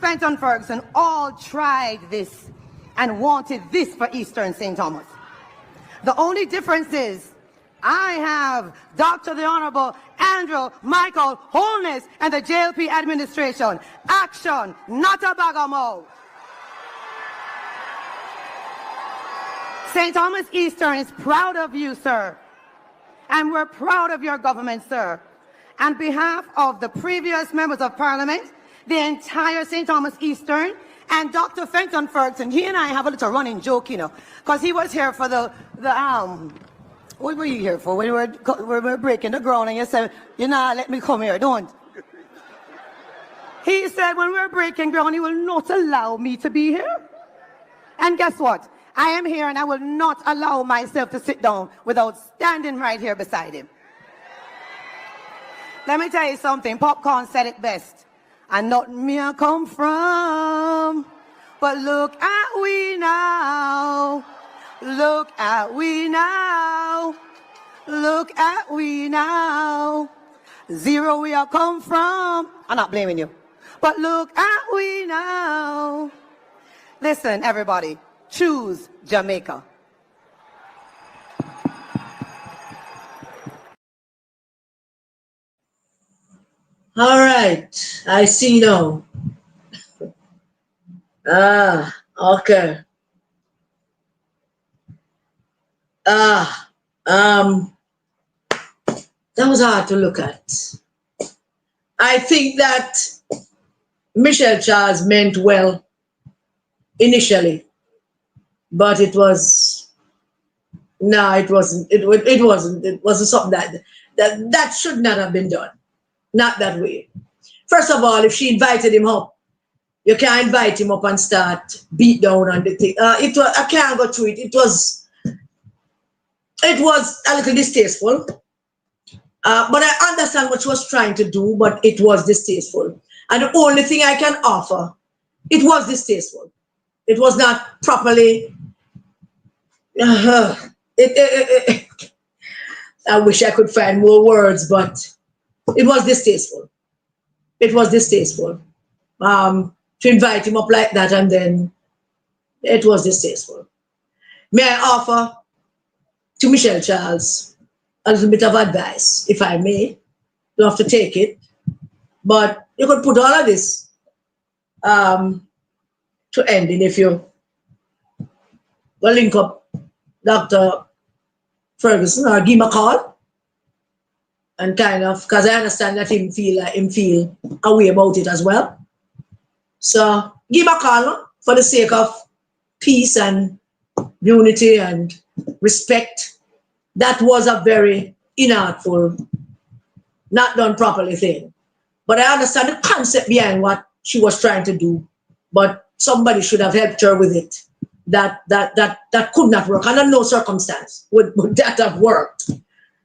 Fenton Ferguson all tried this and wanted this for Eastern St. Thomas. The only difference is I have Dr. the Honorable Andrew Michael Holness and the JLP administration. Action, not a bag of mouth. St. Thomas Eastern is proud of you, sir. And we're proud of your government, sir. On behalf of the previous members of Parliament, the entire St. Thomas Eastern, and Dr. Fenton Ferguson, he and I have a little running joke, you know, because he was here for what were you here for? We were breaking the ground and you said, you know, let me come here, don't. He said when we were breaking ground, he will not allow me to be here. And guess what? I am here and I will not allow myself to sit down without standing right here beside him. Let me tell you something. Popcorn said it best. And not me I come from, but look at we now. Look at we now. Look at we now. Zero we are come from. I'm not blaming you. But look at we now. Listen, everybody. Choose Jamaica. All right, I see now. Okay. That was hard to look at. I think that Michelle Charles meant well initially. But it was, no, it wasn't. It wasn't. It wasn't something that should not have been done. Not that way. First of all, if she invited him up, you can't invite him up and start beat down on the thing. I can't go through it. It was a little distasteful. But I understand what she was trying to do, but it was distasteful. And the only thing I can offer, it was distasteful. It was not properly. I wish I could find more words, but it was distasteful. It was distasteful. To invite him up like that and then It was distasteful. May I offer to Michelle Charles a little bit of advice, if I may? You have to take it. But you could put all of this to ending if you will link up Dr. Ferguson or give him a call and kind of, because I understand that him feel a way about it as well. So give him a call for the sake of peace and unity and respect. That was a very inartful, not done properly thing. But I understand the concept behind what she was trying to do. But somebody should have helped her with it. That could not work. Under no circumstance would that have worked.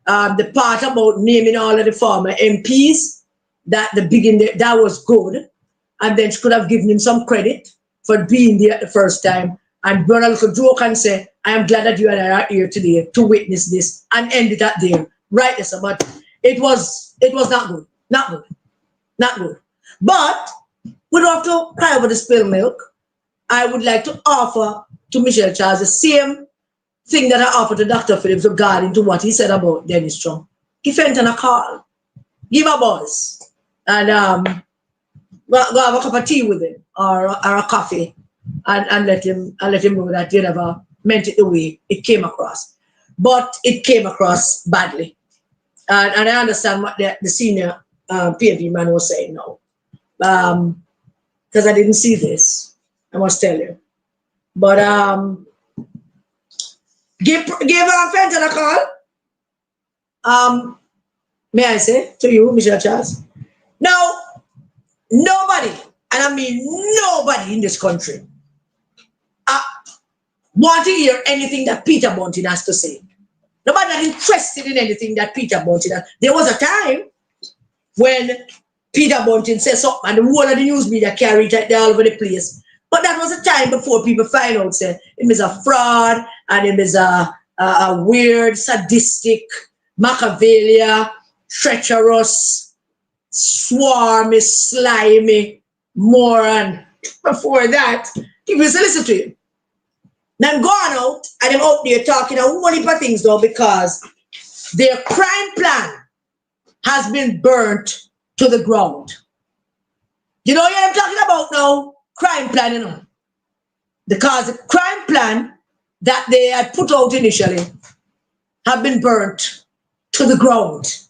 The part about naming all of the former MPs, that was good. And then she could have given him some credit for being there the first time and run a little joke and say, I am glad that you and I are here today to witness this, and end it at there. Right, yes, but it was not good. Not good. Not good. But we don't have to cry over the spilled milk. I would like to offer to Michelle Charles the same thing that I offered to Dr. Phillips regarding to what he said about Dennis Trump. Give Fenton a call. Give a buzz. And go have a cup of tea with him or a coffee and let him know that you never meant it the way it came across. But it came across badly. And I understand what the senior PNP man was saying now. Because I didn't see this, I must tell you. But give Fenton a call. May I say to you, Michelle Charles? Now, nobody, and I mean nobody in this country, want to hear anything that Peter Bunting has to say. Nobody is interested in anything that Peter Bunting has. There was a time when Peter Bunting said something and the whole of the news media carried it all over the place. But that was a time before people find out, say, him is a fraud and him is a weird, sadistic, Machiavellian, treacherous, swarmy, slimy moron. Before that, people used to listen to him. Now I'm going out and I'm out there talking a whole heap of things though, because their crime plan has been burnt to the ground. You know what I'm talking about now? Crime plan, you know. Because the crime plan that they had put out initially have been burnt to the ground.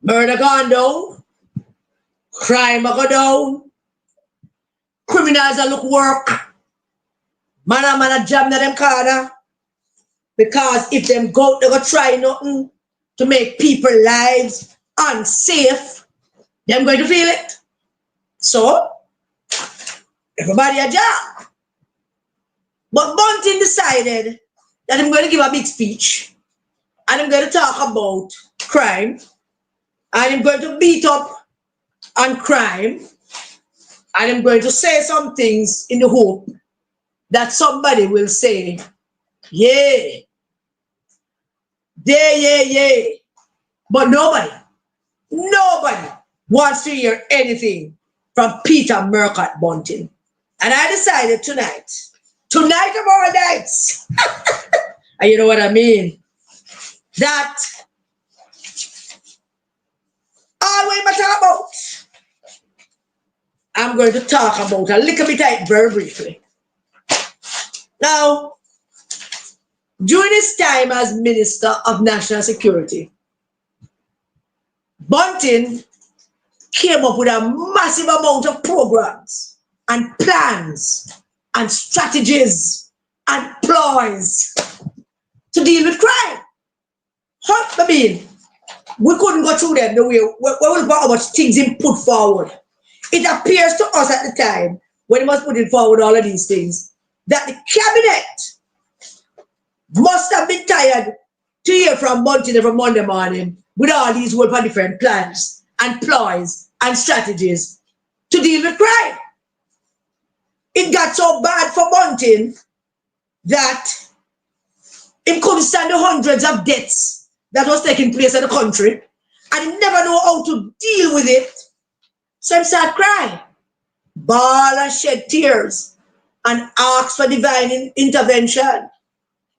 Murder gone down. Crime go down. Criminals a look work. Man jam na them corner. Because if them go, they go try nothing to make people's lives unsafe, them going to feel it. So, everybody a job. But Bunting decided that I'm going to give a big speech and I'm going to talk about crime and I'm going to beat up on crime and I'm going to say some things in the hope that somebody will say, yeah, yeah. But nobody wants to hear anything from Peter Murcott Bunting. And I decided tonight of all nights, and you know what I mean, that all we must talk about, I'm going to talk about a little bit very briefly. Now, during his time as Minister of National Security, Bunting came up with a massive amount of programs and plans and strategies and ploys to deal with crime. I mean, we couldn't go through them the way we how much things he put forward. It appears to us at the time, when he was putting forward all of these things, that the cabinet must have been tired to hear from Bunting every Monday morning with all these whole different plans and ploys and strategies to deal with crime. It got so bad for Bunting that he couldn't stand the hundreds of deaths that was taking place in the country, and he never knew how to deal with it. So he started crying, bawl and shed tears, and ask for divine intervention.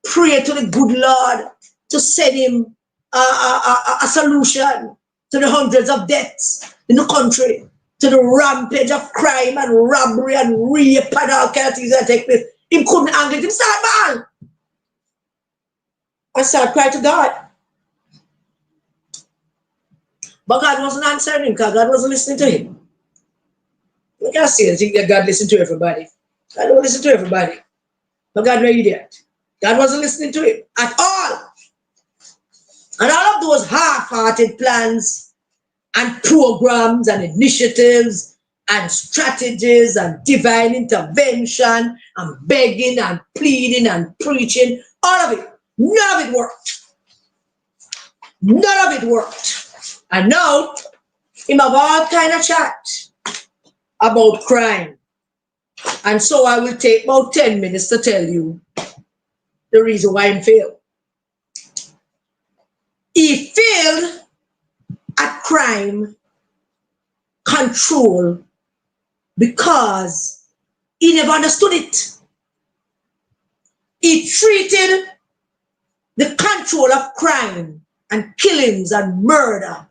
Pray to the good Lord to send him a solution to the hundreds of deaths in the country, to the rampage of crime and robbery and rape and all kinds of things that take place. He couldn't handle it himself, man. I started crying to God. But God wasn't answering him because God wasn't listening to him. You can't say anything that God listened to everybody. God don't listen to everybody. But God made that. God wasn't listening to him at all. And all of those half-hearted plans and programs and initiatives and strategies and divine intervention and begging and pleading and preaching, all of it, none of it worked. None of it worked. And now, him have all kind of chat about crime. And so I will take about 10 minutes to tell you the reason why he failed. He failed at crime control because he never understood it. He treated the control of crime and killings and murder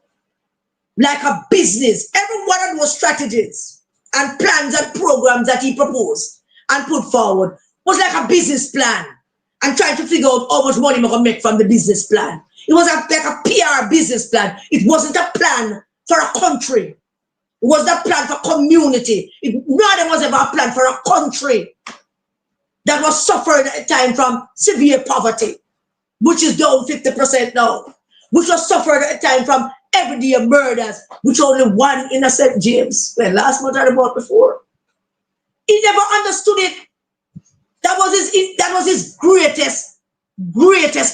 like a business. Every one of those strategies and plans and programs that he proposed and put forward was like a business plan, and trying to figure out how much money I'm going to make from the business plan. It was like a PR business plan. It wasn't a plan for a country. It was a plan for community. None of them was ever a plan for a country that was suffering at a time from severe poverty, which is down 50% now, which was suffering at a time from everyday murders, which only one innocent James, well, last month I about before. He never understood it. That was his greatest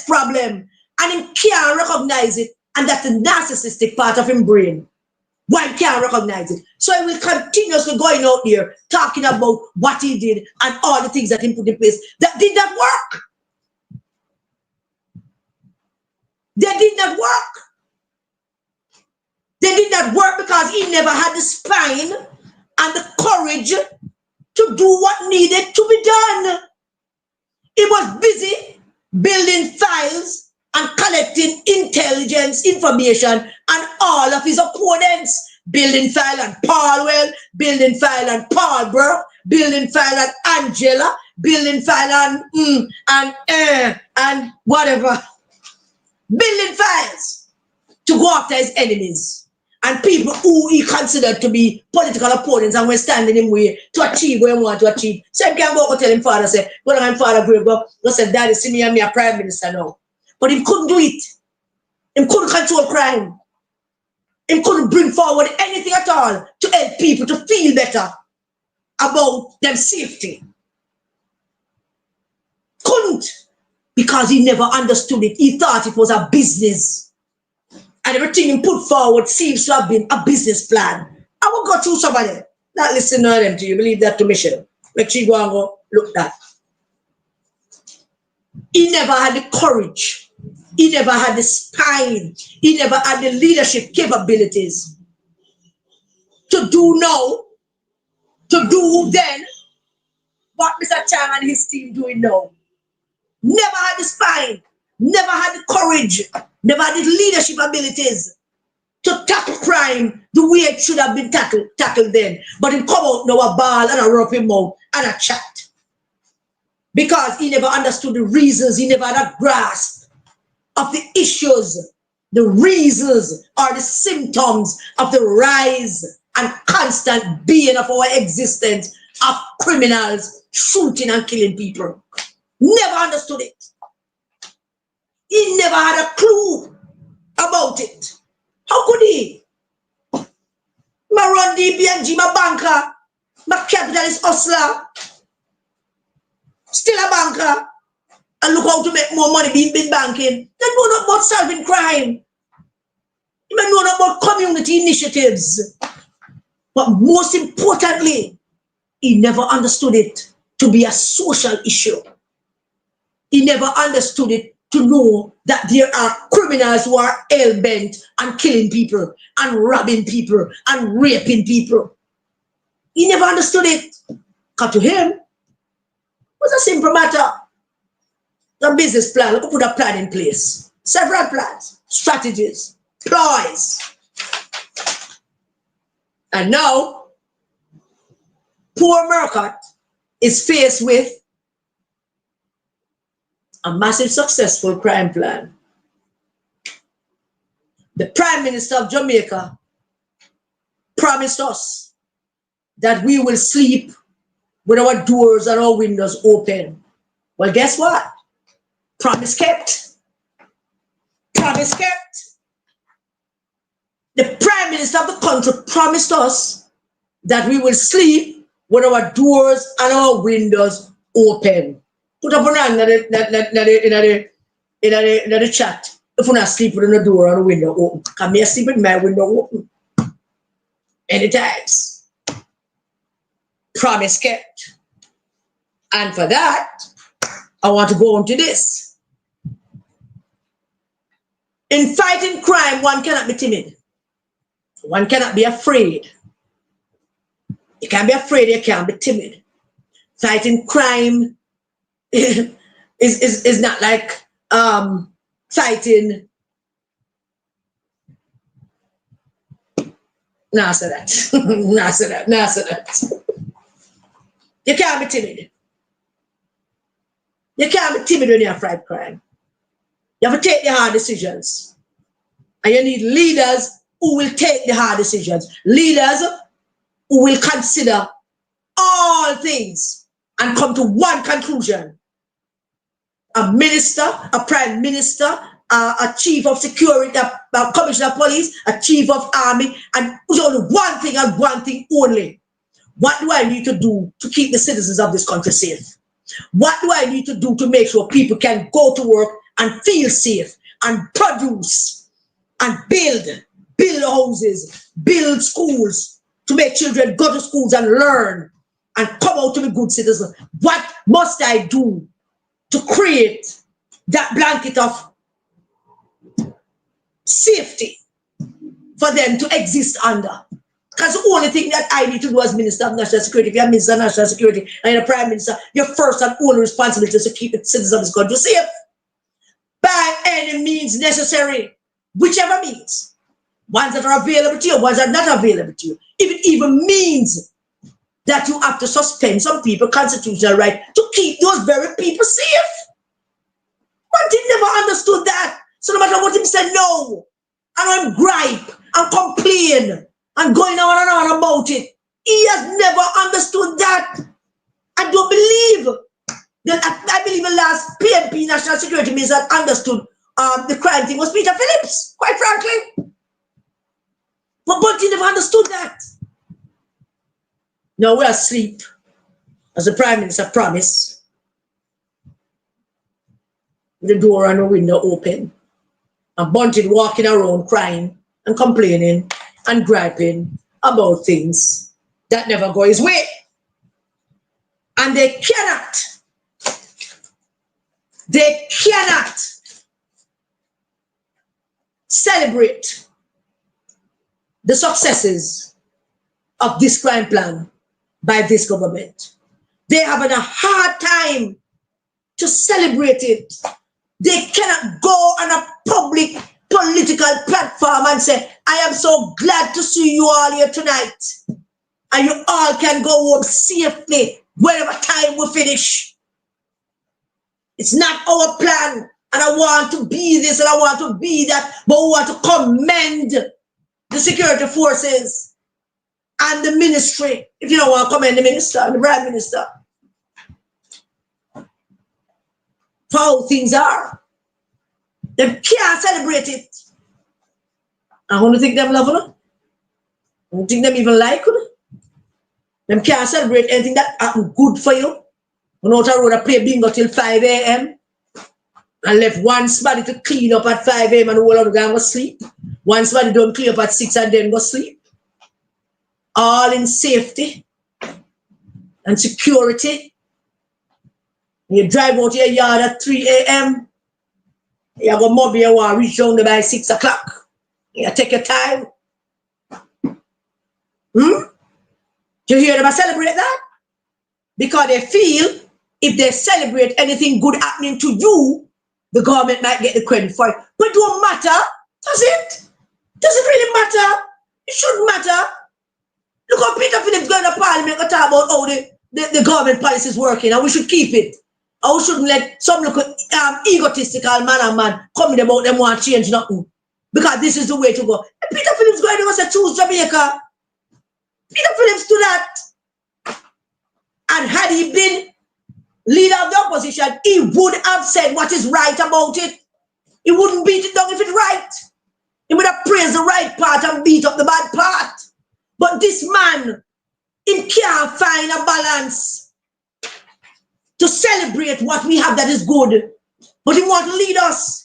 problem. And he can't recognize it. And that's the narcissistic part of his brain. Why he can't recognize it? So he will continuously going out there talking about what he did and all the things that he put in place. That did not work. They did not work. They did not work because he never had the spine and the courage to do what needed to be done. He was busy building files and collecting intelligence information on all of his opponents. Building file on Paul Well, building file on Paul Burke, building file on Angela, building file on and whatever. Building files to go after his enemies and people who he considered to be political opponents and were standing in way to achieve what he wanted to achieve. So he can't go tell him father, say, when I'm father, go say, Daddy, see me and me a prime minister now. But he couldn't do it. He couldn't control crime. He couldn't bring forward anything at all to help people to feel better about their safety. Couldn't. Because he never understood it. He thought it was a business. And everything he put forward seems to have been a business plan. I will go through some of them. Not listen to them to you. Believe that to Michelle. Make sure you go and go look that. He never had the courage. He never had the spine. He never had the leadership capabilities to do now, to do then what Mr. Chang and his team doing now. Never had the spine, never had the courage, never had the leadership abilities to tackle crime the way it should have been tackled then. But he come out now a ball and a rope him out and a chat. Because he never understood the reasons, he never had a grasp of the issues, the reasons or the symptoms of the rise and constant being of our existence of criminals shooting and killing people. Never understood it. He never had a clue about it. How could he? I run DB&G, my banker, my capitalist hustler, still a banker, and look how to make more money being banking. They know not about solving crime. They know not about community initiatives. But most importantly, he never understood it to be a social issue. He never understood it to know that there are criminals who are hell-bent on killing people and robbing people and raping people. He never understood it. Because to him, It's a simple matter. The business plan, look, put a plan in place. Several plans, strategies, ploys. And now, poor Murcott is faced with a massive successful crime plan. The Prime Minister of Jamaica promised us that we will sleep with our doors and our windows open. Well, guess what? Promise kept. Promise kept. The Prime Minister of the country promised us that we will sleep with our doors and our windows open. Put up on in the chat. If we're not sleep with the door and the window open, come here, sleep with my window open. Anytime. Promise kept. And for that, I want to go on to this. In fighting crime, one cannot be timid. One cannot be afraid. You can't be afraid, you can't be timid. Fighting crime is not like fighting. Nah, say that. Nah, say that. Nah, say that. You can't be timid. You can't be timid when you fight crime. You have to take the hard decisions. And you need leaders who will take the hard decisions. Leaders who will consider all things and come to one conclusion. A minister, a prime minister, a chief of security, a commissioner of police, a chief of army, and there's only one thing and one thing only. What do I need to do to keep the citizens of this country safe? What do I need to do to make sure people can go to work and feel safe and produce and build houses, build schools, to make children go to schools and learn and come out to be good citizens? What must I do to create that blanket of safety for them to exist under? Because the only thing that I need to do as Minister of National Security, if you're Minister of National Security and you're Prime Minister, your first and only responsibility is to keep the citizens of this country safe by any means necessary, whichever means. Ones that are available to you, ones that are not available to you. If it even means that you have to suspend some people's constitutional right to keep those very people safe. But he never understood that. So no matter what him said, no, and I'm gripe and complain and going on and on about it, he has never understood that. I don't believe that. I believe the last PNP National Security Minister that understood the crime thing was Peter Phillips, quite frankly. But he never understood that. Now we're asleep, as the Prime Minister promised, with the door and the window open, and Bunting walking around crying and complaining and griping about things that never go his way. And they cannot celebrate the successes of this crime plan by this government. They have a hard time to celebrate it. They cannot go on a public political platform and say, I am so glad to see you all here tonight. And you all can go home safely whenever time we finish. It's not our plan. And I want to be this and I want to be that. But we want to commend the security forces and the ministry. If you don't want to commend the minister and the prime minister, for how things are, they can't celebrate it. I don't think them love it. I don't think them even like it. Them can't celebrate anything that happened good for you. You know, I road play bingo till 5 a.m. and left one somebody to clean up at 5 a.m. and the whole of the gang go sleep. One somebody don't clean up at 6 and then go sleep. All in safety and security. You drive out your yard at 3 a.m. You go mob your war, reach down there by 6 o'clock. You take your time. Do you hear them celebrate that? Because they feel if they celebrate anything good happening to you, the government might get the credit for it. But it don't matter, does it? Does it really matter? It shouldn't matter. Look how Peter Phillips going to Parliament and talk about how the government policy is working, and we should keep it. And we shouldn't let some look egotistical man coming about them want to change nothing. Because this is the way to go. And Peter Phillips going to say choose Jamaica. Peter Phillips do that. And had he been leader of the opposition, he would have said what is right about it. He wouldn't beat it down if it's right. He would have praised the right part and beat up the bad part. But this man, he can't find a balance to celebrate what we have that is good. But he wants to lead us.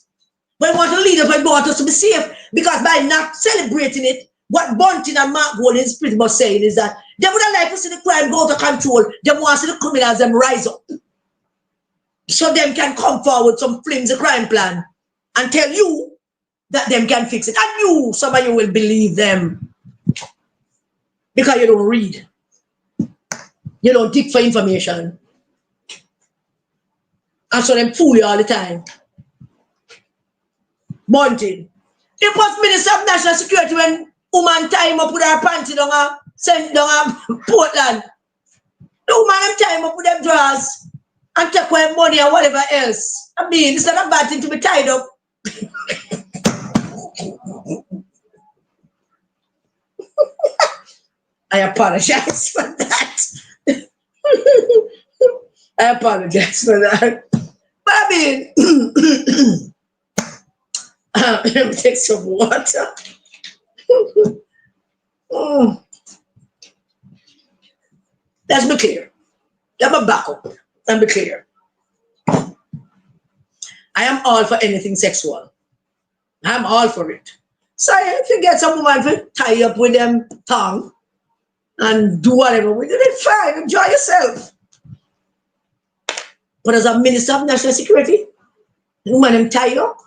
But he wants to lead us, but he wants us to be safe. Because by not celebrating it, what Bunting and Mark Gold is pretty much saying is that they would have liked to see the crime go out of control. They want to see the criminals them rise up. So them can come forward with some flimsy crime plan and tell you that them can fix it. And you, some of you will believe them. Because you don't read. You don't dig for information. And so them fool you all the time. Bunting. He was Minister of National Security when woman tie him up with her panty down Portland. The woman tie him up with them drawers and take away money and whatever else. I mean, it's not a bad thing to be tied up. I apologize for that. I apologize for that. But I mean, let me take some water. Let's be clear. Let me back up and be clear. I am all for anything sexual. I'm all for it. So if you get some woman to tie up with them tongue and do whatever with it, it's fine. Enjoy yourself. But as a Minister of National Security, the woman them tie you up.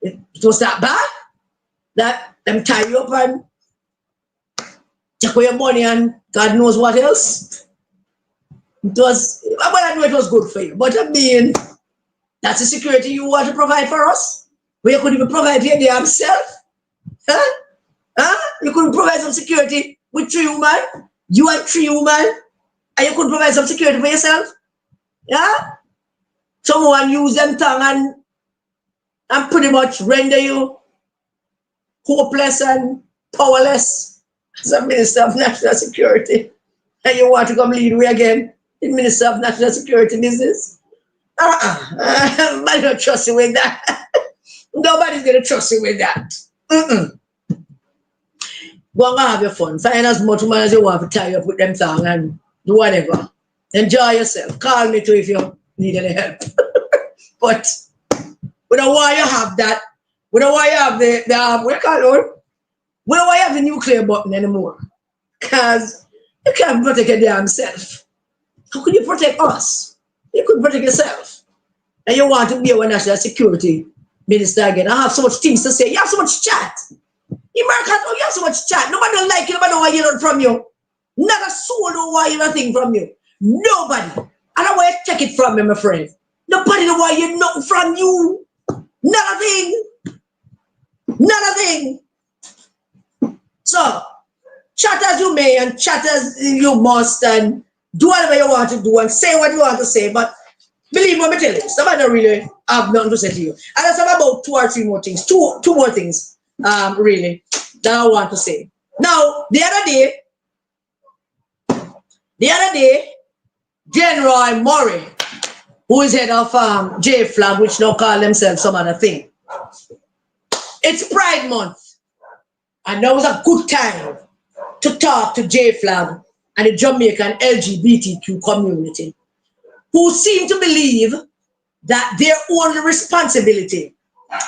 It was that bad that them tie you up and take away your money and God knows what else. It was, well, I know it was good for you, but I mean, that's the security you want to provide for us? Well, you couldn't even provide for your damn self? Huh? Huh? You couldn't provide some security with 3 women? You and 3 women? And you couldn't provide some security for yourself? Yeah? Someone use them tongue and pretty much render you hopeless and powerless as a Minister of National Security. And you want to come lead me again in Minister of National Security business? I don't trust you with that. Nobody's going to trust you with that. Go and have your fun. Find as much money as you want to tie up with them tongue and do whatever. Enjoy yourself. Call me too if you need any help. But we don't want you have that. We don't want you have the what you call it? We don't want you have the nuclear button anymore. Because you can't protect your damn self. How can you protect us? You couldn't protect yourself. And you want to be our national security minister again. I have so much things to say. You have so much chat. You have so much chat. Nobody don't like you. Nobody don't want to hear nothing from you. Not a soul don't want to hear nothing from you. Nobody. I don't want you to take it from me, my friend. Nobody don't want to hear nothing from you. Not a thing. Not a thing. So, chat as you may and chat as you must and do whatever you want to do and say what you want to say. But believe what I tell you, somebody don't really have nothing to say to you. And that's about 2 or 3 more things. Two more things, really, that I want to say. Now, the other day, General Murray, who is head of J-Flag, which now call themselves some other thing. It's Pride Month. And that was a good time to talk to J-Flag and the Jamaican LGBTQ community, who seem to believe that their only responsibility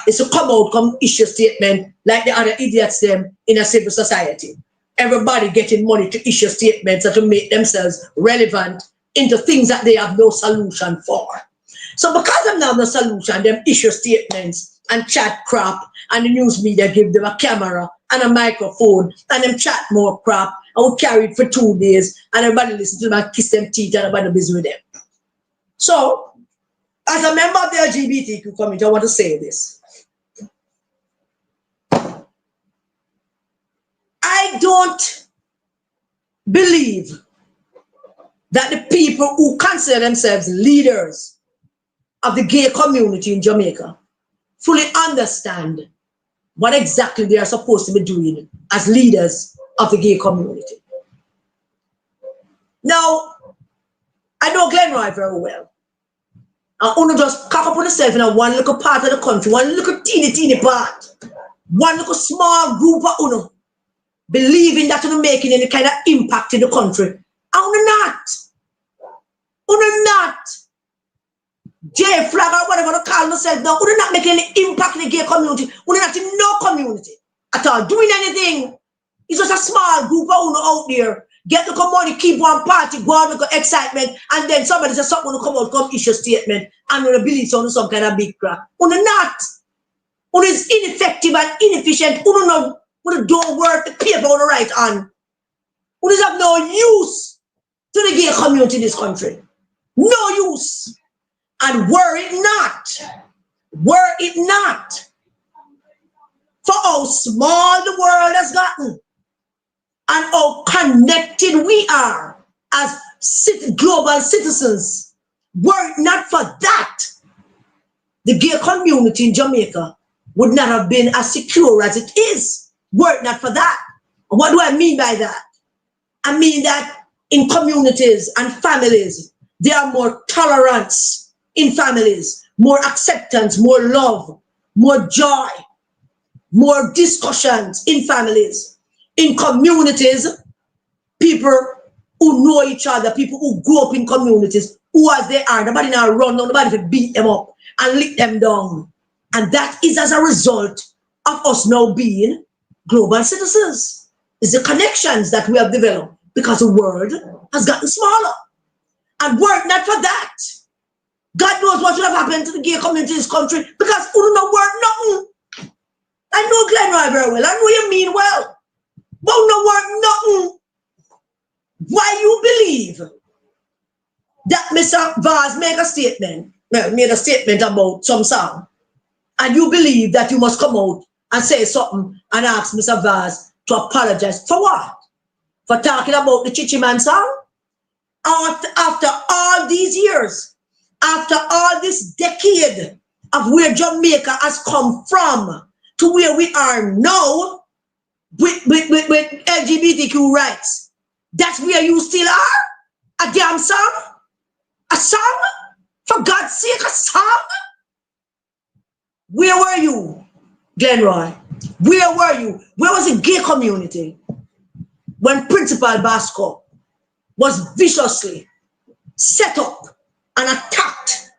is to come out, come issue statement like the other idiots them in a civil society. Everybody getting money to issue statements and to make themselves relevant into things that they have no solution for. So because them have no solution, them issue statements and chat crap, and the news media give them a camera and a microphone, and them chat more crap, and we carry it for 2 days, and everybody listen to them and kiss them teeth, and everybody busy with them. So, as a member of the LGBTQ community, I want to say this. I don't believe that the people who consider themselves leaders of the gay community in Jamaica fully understand what exactly they are supposed to be doing as leaders of the gay community. Now, I know Glenroy very well. And Uno just cock up on yourself in one little part of the country, one little teeny part, one little small group of Uno, believing that you're making any kind of impact in the country. And Uno not. Uno not. J flag or whatever you call yourself now. Uno not making any impact in the gay community. Uno not in no community at all. Doing anything. It's just a small group of Uno out there. Get the money, keep one party, go on with excitement, and then somebody says something will come out, come issue statement, and will believe on some kind of big crap. Uno not. Uno is ineffective and inefficient. Uno don't work the paper on the right hand. Uno have no use to the gay community in this country. No use. And were it not for how small the world has gotten and how connected we are as global citizens, were it not for that, the gay community in Jamaica would not have been as secure as it is, were it not for that. What do I mean by that? I mean that in communities and families, there are more tolerance in families, more acceptance, more love, more joy, more discussions in families. In communities, people who know each other, people who grew up in communities, who as they are, nobody now run down, nobody will beat them up and lick them down. And that is as a result of us now being global citizens. It's the connections that we have developed because the world has gotten smaller. And were it not for that, God knows what would have happened to the gay community in this country, because we don't know work nothing. I know Glenroy very well. I know you mean well. But we don't work nothing. Why you believe that Mr. Vaz made a statement about some song, and you believe that you must come out and say something and ask Mr. Vaz to apologize for what? For talking about the Chichi Man song? After all these years, after all this decade of where Jamaica has come from to where we are now with LGBTQ rights, that's where you still are? A damn song? A song? For God's sake, a song? Where were you, Glenroy? Where were you? Where was the gay community when Principal Basco was viciously set up and attacked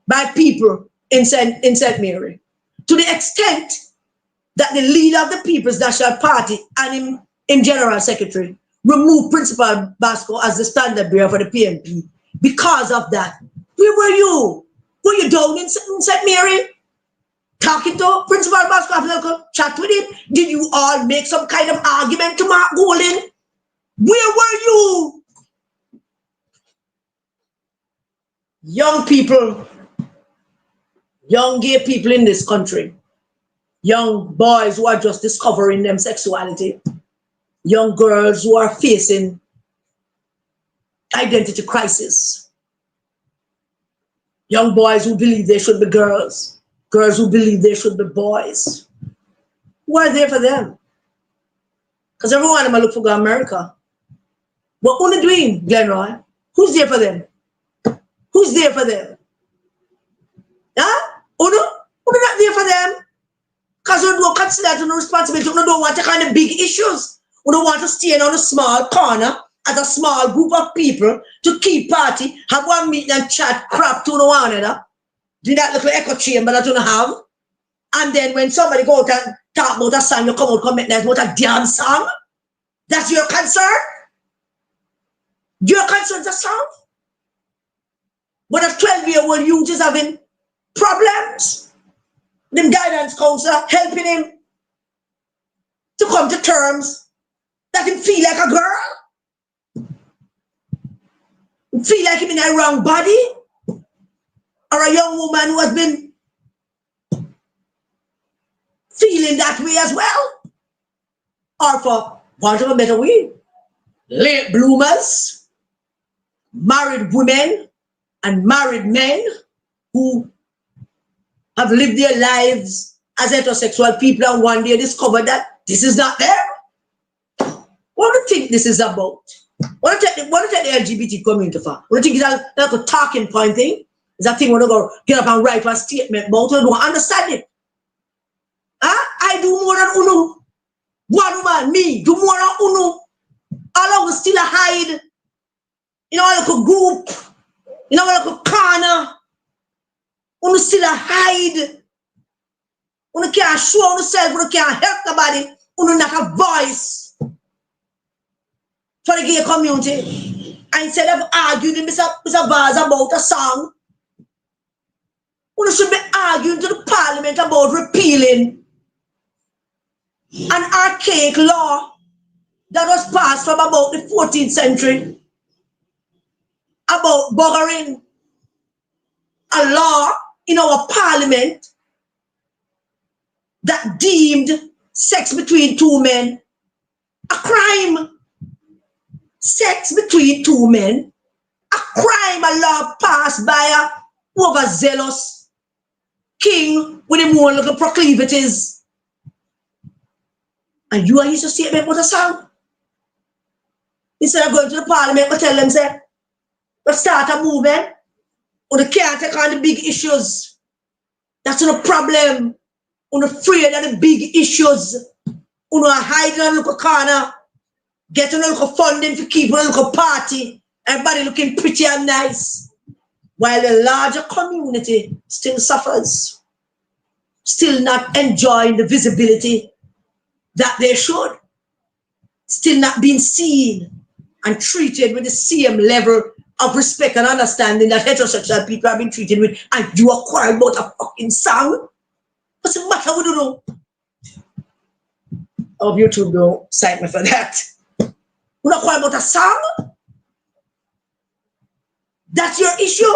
by people in St. Mary, to the extent that the leader of the People's National Party and him General Secretary removed Principal Basco as the standard bearer for the PNP because of that? Where were you? Were you down in St. Mary talking to Principal Basco, having a chat with him? Did you all make some kind of argument to Mark Golden? Where were you? Young people, young gay people in this country, young boys who are just discovering their sexuality, young girls who are facing identity crisis, young boys who believe they should be girls, girls who believe they should be boys. Who are there for them? Because everyone might look for go America. What are they doing, Glenroy? Who's there for them? Who's there for them? Huh? Uno not there for them. Because you don't consider it a responsibility. You don't want to kind of big issues. You don't want to stay on a small corner as a small group of people to keep party, have one meeting and chat crap to one another. Do that little echo chamber that you don't have. And then when somebody go out and talk about a song, you come out and make nice about a damn song. That's your concern? Your concern is a song? But a 12-year-old youth is having problems. Them guidance counselor helping him to come to terms that him feel like a girl. feel like him in a wrong body, or a young woman who has been feeling that way as well, or for want of a better way, late bloomers, married women and married men who have lived their lives as heterosexual people and one day discover that this is not there. What do you think this is about? What do you take the LGBT community for? What do you think it's like a talking point thing? Is that thing when you go get up and write a statement about? You don't understand it. Huh? I do more than Uno. One woman, me, do more than Uno. All of us still hide. You know, like a group. You know, like a corner. Uno still hide. Uno can't show yourself. Uno can't help nobody. Uno not a voice for the gay community. And instead of arguing with Mr. Vaz about a song, uno should be arguing to the parliament about repealing an archaic law that was passed from about the 14th century about buggering. A law in our parliament that deemed sex between two men a crime. Sex between two men, a crime, a law passed by a overzealous king with him own little proclivities. And you are used to statement what a song. Instead of going to the parliament, we tell them, say, let's start a movement, or they can't take on the big issues. That's not a problem. We're afraid of the big issues. We're hiding in a little corner, getting a little funding to keep a little party, everybody looking pretty and nice, while the larger community still suffers, still not enjoying the visibility that they should, still not being seen and treated with the same level of respect and understanding that heterosexual people have been treated with, and you are quiet about a fucking song? What's the matter with you? I hope YouTube don't cite me for that. We're not quiet about a song? That's your issue?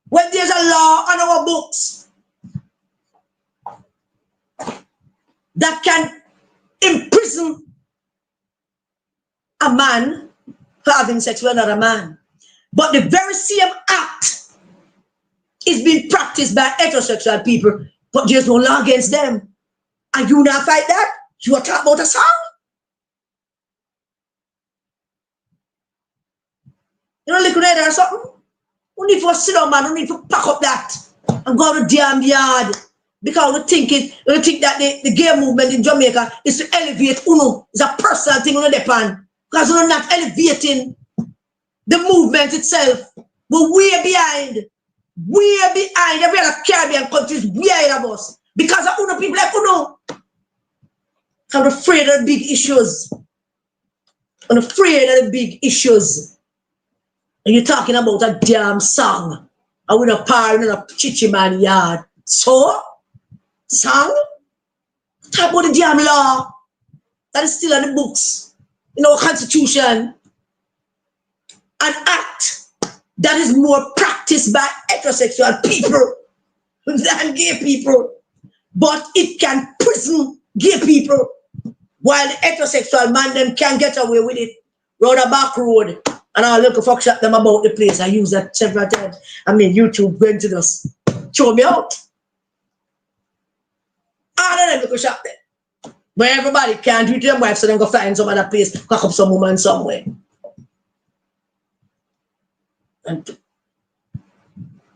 When there's a law on our books that can imprison a man for having sex with another man, but the very same act is being practiced by heterosexual people, but there's no law against them, and you not fight that? You are talking about a song? You know, liquidate or something? We need to sit down, man. We need to pack up that and go to the damn yard. Because we think that the gay movement in Jamaica is to elevate UNO. It's a personal thing on the depend. Because we're not elevating the movement itself. We're way behind. Way behind every other Caribbean countries, way ahead of us. Because of UNO people like UNO. I'm afraid of the big issues. I'm afraid of the big issues. And you're talking about a damn song. And we're not partying in a chichi man yard. So? Song? Talk about the damn law that is still in the books, in our constitution. An act that is more practiced by heterosexual people than gay people. But it can prison gay people while the heterosexual man them can get away with it. Round a back road. And I'll look fuck shot them about the place. I use that several times. I mean, YouTube going to just show me out. All of them look shot them. Where everybody can't do it to their wife, so then go find some other place, cock up some woman somewhere. And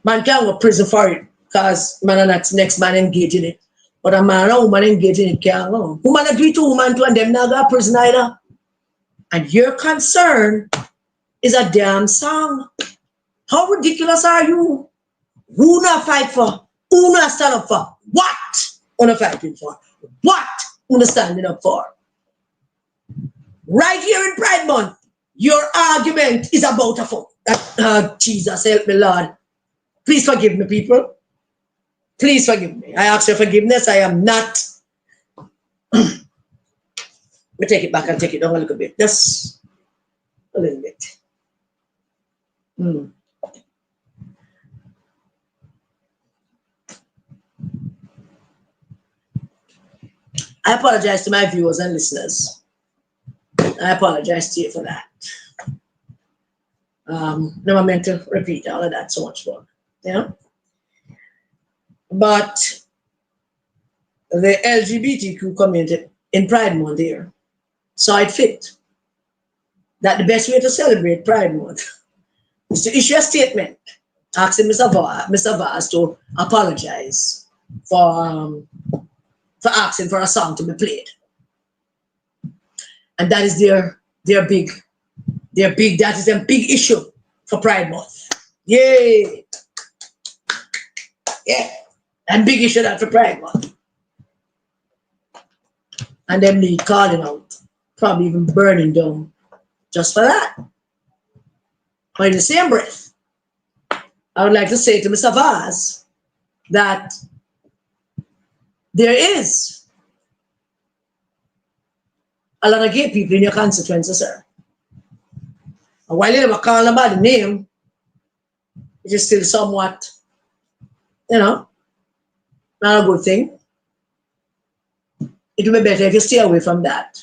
man can't go to prison for it, because man and that next man engage in it. But a man and a woman engage in it can't go. Woman agree to woman to, and them not go to prison either. And your concern is a damn song. How ridiculous are you? Who not fight for? Who not stand up for? What? Who not fighting for? What? Who not standing up for? Right here in Pride Month, your argument is about a phone. Jesus help me, Lord. Please forgive me, people. Please forgive me. I ask your forgiveness. I am not. Let me take it back and take it down a little bit. Just a little bit. Mm. I apologize to my viewers and listeners. I apologize to you for that. Never meant to repeat all of that so much more, you know. But the LGBTQ community in Pride Month here saw it fit that the best way to celebrate Pride Month is to issue a statement asking Mr. Vaz to apologize for asking for a song to be played. And that is their big issue for Pride Month. Yay! Yeah. And big issue that for Pride Month. And them need calling out, probably even burning down just for that. But in the same breath, I would like to say to Mr. Vaz that there is a lot of gay people in your constituency, sir. And while you never call them by the name, it is still somewhat, you know, not a good thing. It would be better if you stay away from that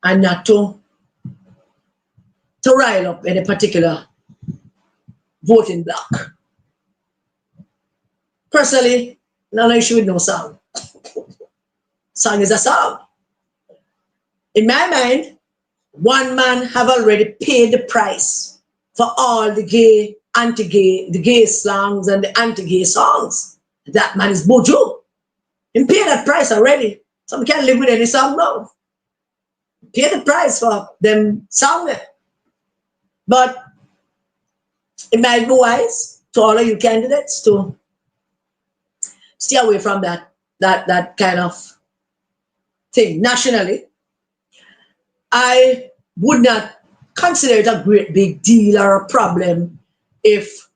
and not to rile up any particular voting block. Personally, no issue with no song. Song is a song. In my mind, one man have already paid the price for all the gay, anti-gay, the gay songs and the anti-gay songs. That man is Bojo. He paid that price already. So we can't live with any song now. Pay the price for them song. But it might be wise to all of you candidates to stay away from that kind of thing. Nationally, I would not consider it a great big deal or a problem if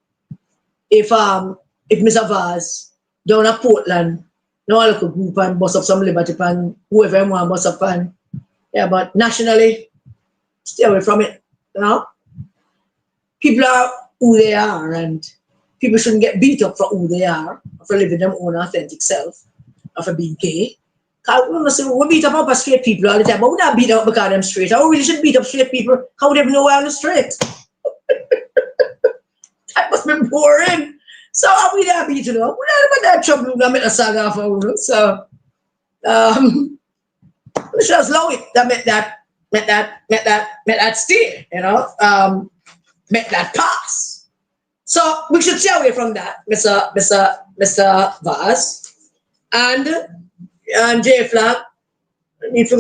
Mr. Vaz down at Portland, no local group and bust up some Liberty and whoever want bust up and yeah, but nationally, stay away from it. You know? People are who they are, and people shouldn't get beat up for who they are, for living their own authentic self, or for being gay. Because we beat up straight people all the time, but we not beat up because they're straight. I really should beat up straight people. How would they know we're on the straight? That must be boring. So how we not beat them up? We not have that trouble to make a song off of them. So we should allow it that make that stay, you know, make that pass. So we should stay away from that, Mr. Vaz. And J Flag, need to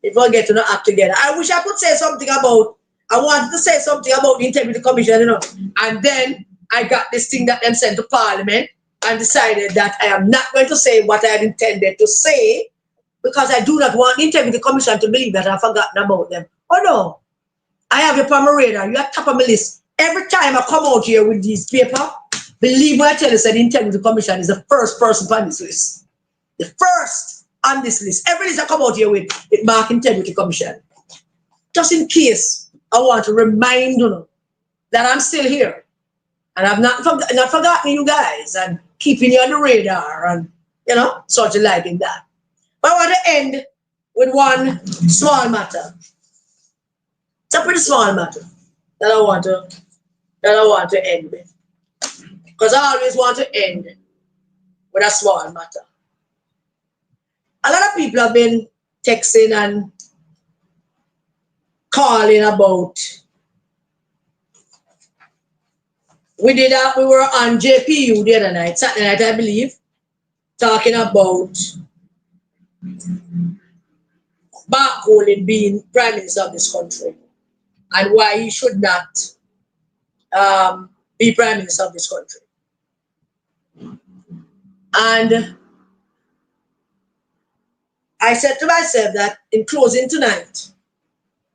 get to act together. I wish I could say something about, I wanted to say something about the Integrity Commission, you know, and then I got this thing that them sent to Parliament and decided that I am not going to say what I had intended to say because I do not want the Integrity Commission to believe that I've forgotten about them. Oh no, I have you on my radar, you're at top of my list. Every time I come out here with these papers, believe me, I tell you, the Integrity Commission is the first person on this list. The first on this list. Every list I come out here with, it mark Integrity Commission. Just in case, I want to remind you that I'm still here. And I've not forgotten you guys and keeping you on the radar and, you know, sort of like in that. But I want to end with one small matter. It's a pretty small matter that I want to end with. Because I always want to end with a small matter. A lot of people have been texting and calling about. We were on JPU the other night, Saturday night, I believe, talking about Barcode being Prime Minister of this country and why he should not be Prime Minister of this country. And I said to myself that in closing tonight,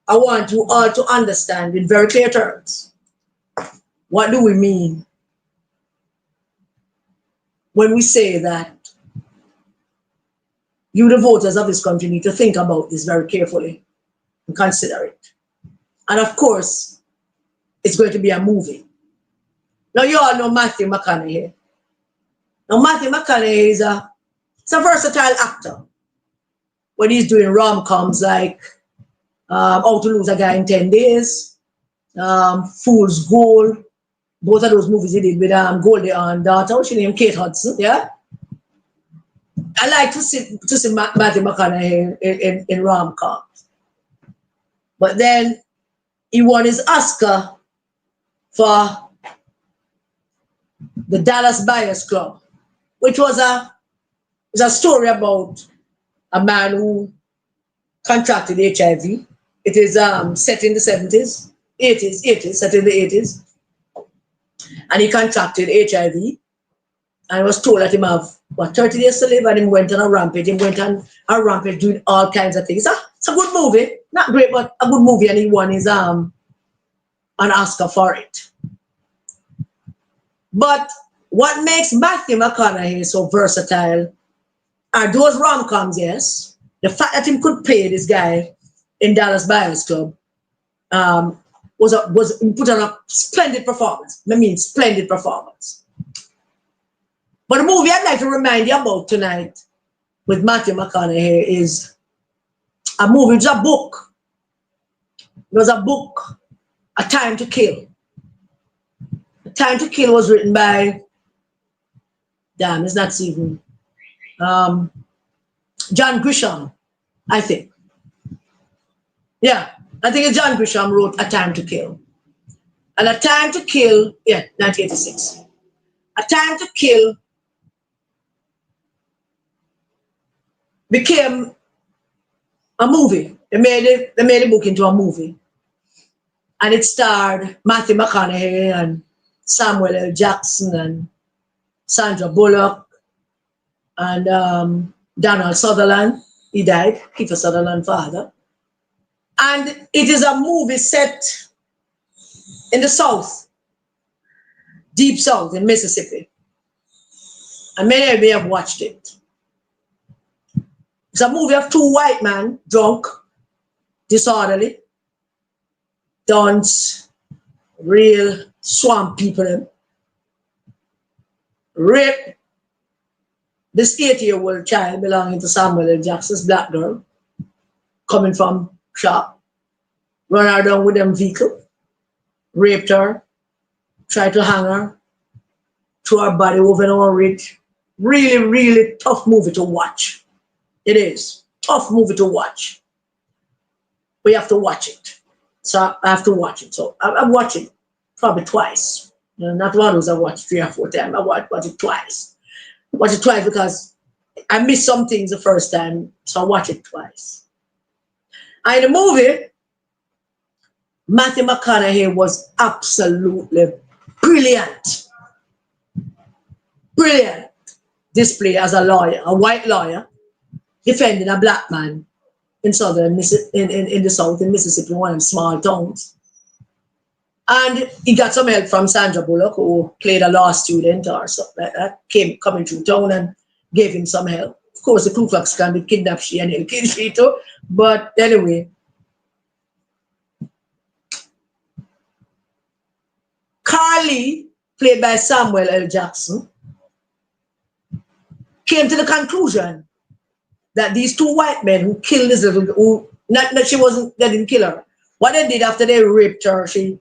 I want you all to understand in very clear terms, what do we mean when we say that you, the voters of this country, need to think about this very carefully and consider it. And of course, it's going to be a movie. Now you all know Matthew McConaughey. Now Matthew McConaughey is a versatile actor. When he's doing rom-coms like How to Lose a Guy in 10 Days, Fool's Gold, both of those movies he did with Goldie Hawn daughter, what's your name? Kate Hudson, yeah? I like to see Matthew McConaughey in rom-coms. But then he won his Oscar for the Dallas Buyers Club, which was a story about a man who contracted HIV. It is set in the 70s, 80s, set in the 80s. And he contracted HIV and was told that he have, 30 days to live, and he went on a rampage. He went on a rampage doing all kinds of things. It's a good movie. Not great, but a good movie, and he won his an Oscar for it. But what makes Matthew McConaughey so versatile are those rom-coms, yes. The fact that he could play this guy in Dallas Buyers Club was put on a splendid performance. I mean, splendid performance. But the movie I'd like to remind you about tonight with Matthew McConaughey is a movie, it's a book. It was a book, A Time to Kill. A Time to Kill was written by, damn, it's not even, John Grisham, I think. Yeah, I think John Grisham wrote A Time to Kill. And A Time to Kill, yeah, 1986. A Time to Kill became a movie. They made the book into a movie. And it starred Matthew McConaughey and Samuel L. Jackson and Sandra Bullock and Donald Sutherland. He died, Kiefer Sutherland's father. And it is a movie set in the South, deep South in Mississippi. And many of you have watched it. It's a movie of two white men, drunk, disorderly, dons, real swamp people, rape this 8-year-old child belonging to Samuel L. Jackson's black girl, coming from shop, run her down with them vehicle, raped her, tried to hang her, threw her body over an orange. Really, really tough movie to watch. It is. Tough movie to watch. We have to watch it. So I have to watch it. So I'm watching probably twice. You know, not one of those I watched 3 or 4 times. I watch it twice. Watch it twice because I missed some things the first time. So I watch it twice. And in the movie, Matthew McConaughey was absolutely brilliant. Brilliant display as a lawyer, a white lawyer, defending a black man in in the South, in Mississippi, one of them small towns. And he got some help from Sandra Bullock, who played a law student or something like that, coming through town and gave him some help. Of course, the Ku Klux Klan would kidnap she and he'll kill she too. But anyway, Carly, played by Samuel L. Jackson, came to the conclusion that these two white men who killed this little girl, they didn't kill her. What they did after they raped her, she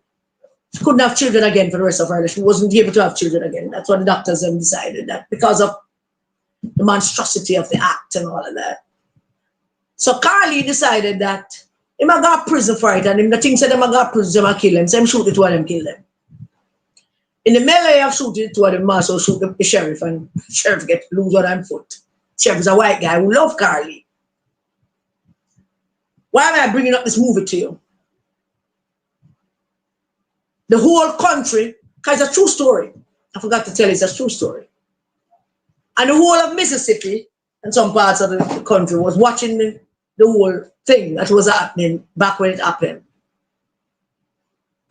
couldn't have children again for the rest of her life. She wasn't able to have children again. That's what the doctors have decided, that because of the monstrosity of the act and all of that. So Carly decided that he might go to prison for it, and him the thing said they might go to prison and kill them, so him shoot the two of them, kill them. In the melee of shooting the two of them, also shoot the sheriff, and the sheriff get lose on him foot. The sheriff is a white guy who loved Carly. Why am I bringing up this movie to you? The whole country, because it's a true story. I forgot to tell you, it's a true story. And the whole of Mississippi and some parts of the country was watching the whole thing that was happening back when it happened.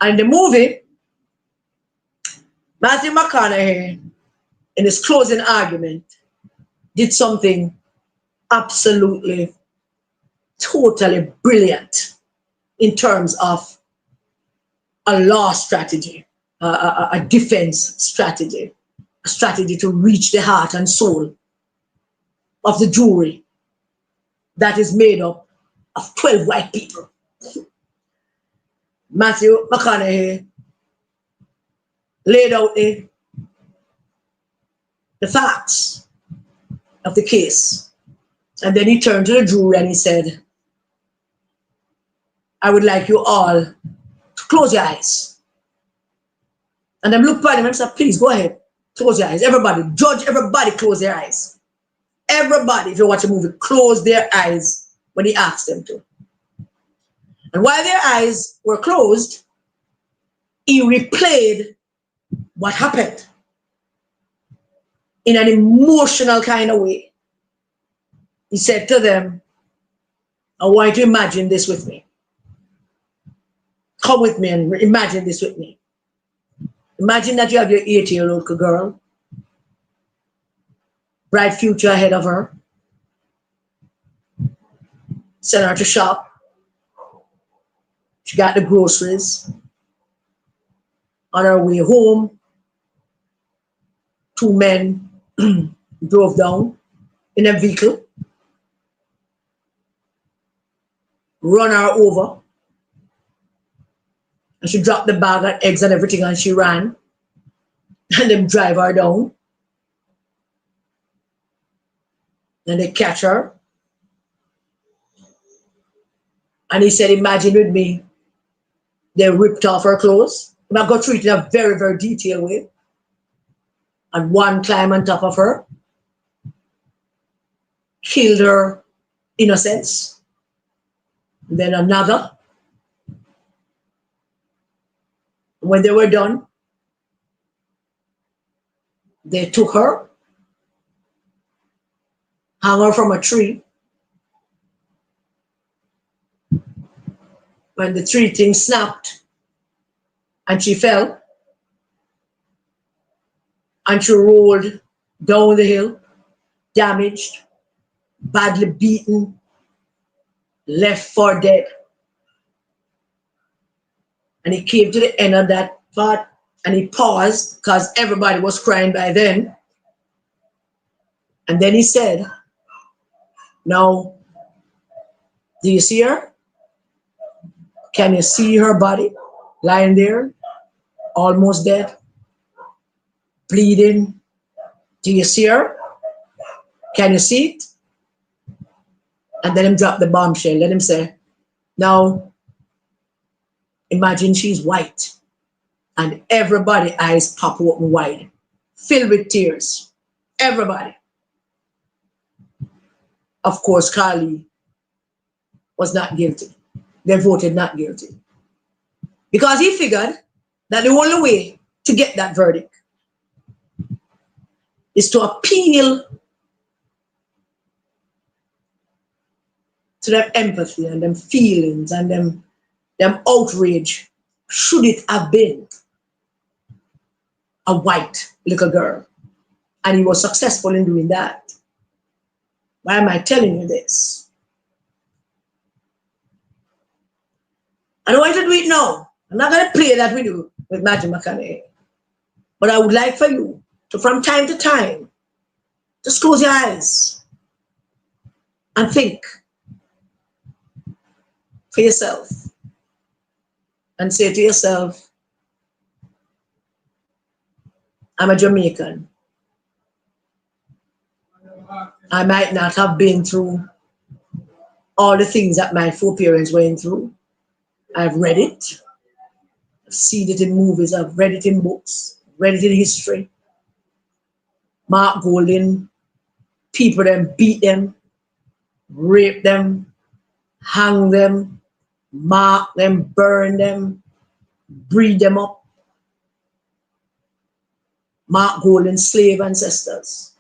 And the movie, Matthew McConaughey, in his closing argument, did something absolutely, totally brilliant in terms of a law strategy, a defense strategy, a strategy to reach the heart and soul of the jury that is made up of 12 white people. Matthew McConaughey laid out the facts of the case. And then he turned to the jury and he said, I would like you all to close your eyes. And then looked at him and said, please go ahead, close your eyes. Everybody, judge, everybody close their eyes. Everybody, if you watch a movie, close their eyes when he asked them to. And while their eyes were closed, he replayed what happened in an emotional kind of way. He said to them, I want you to imagine this with me. Come with me and imagine this with me. Imagine that you have your 8-year-old girl, bright future ahead of her. Send her to shop. She got the groceries. On her way home, 2 men drove down in a vehicle, run her over, and she dropped the bag and eggs and everything and she ran, and them drive her down, and they catch her. And he said, imagine with me, they ripped off her clothes. And I got through it in a very, very detailed way. And one climbed on top of her, killed her innocence. And then another. When they were done, they took her, hung her from a tree. When the tree thing snapped and she fell and she rolled down the hill, damaged, badly beaten, left for dead. And he came to the end of that part and he paused because everybody was crying by then. And then he said, now, do you see her? Can you see her body lying there, almost dead, bleeding? Do you see her? Can you see it? And then him drop the bombshell. Let him say, now, imagine she's white and everybody's eyes pop open wide, filled with tears. Everybody. Of course, Carly was not guilty. They voted not guilty. Because he figured that the only way to get that verdict is to appeal to them empathy and them feelings and them outrage. Should it have been a white little girl? And he was successful in doing that. Why am I telling you this? I don't want you to do it now. I'm not going to play that with you with Matthew McConaughey. But I would like for you to, from time to time, just close your eyes and think for yourself and say to yourself, I'm a Jamaican. I might not have been through all the things that my foreparents went through. I've read it. I've seen it in movies. I've read it in books. Read it in history. Mark Golding, people them beat them, rape them, hang them, mark them, burn them, breed them up. Mark Golding's slave ancestors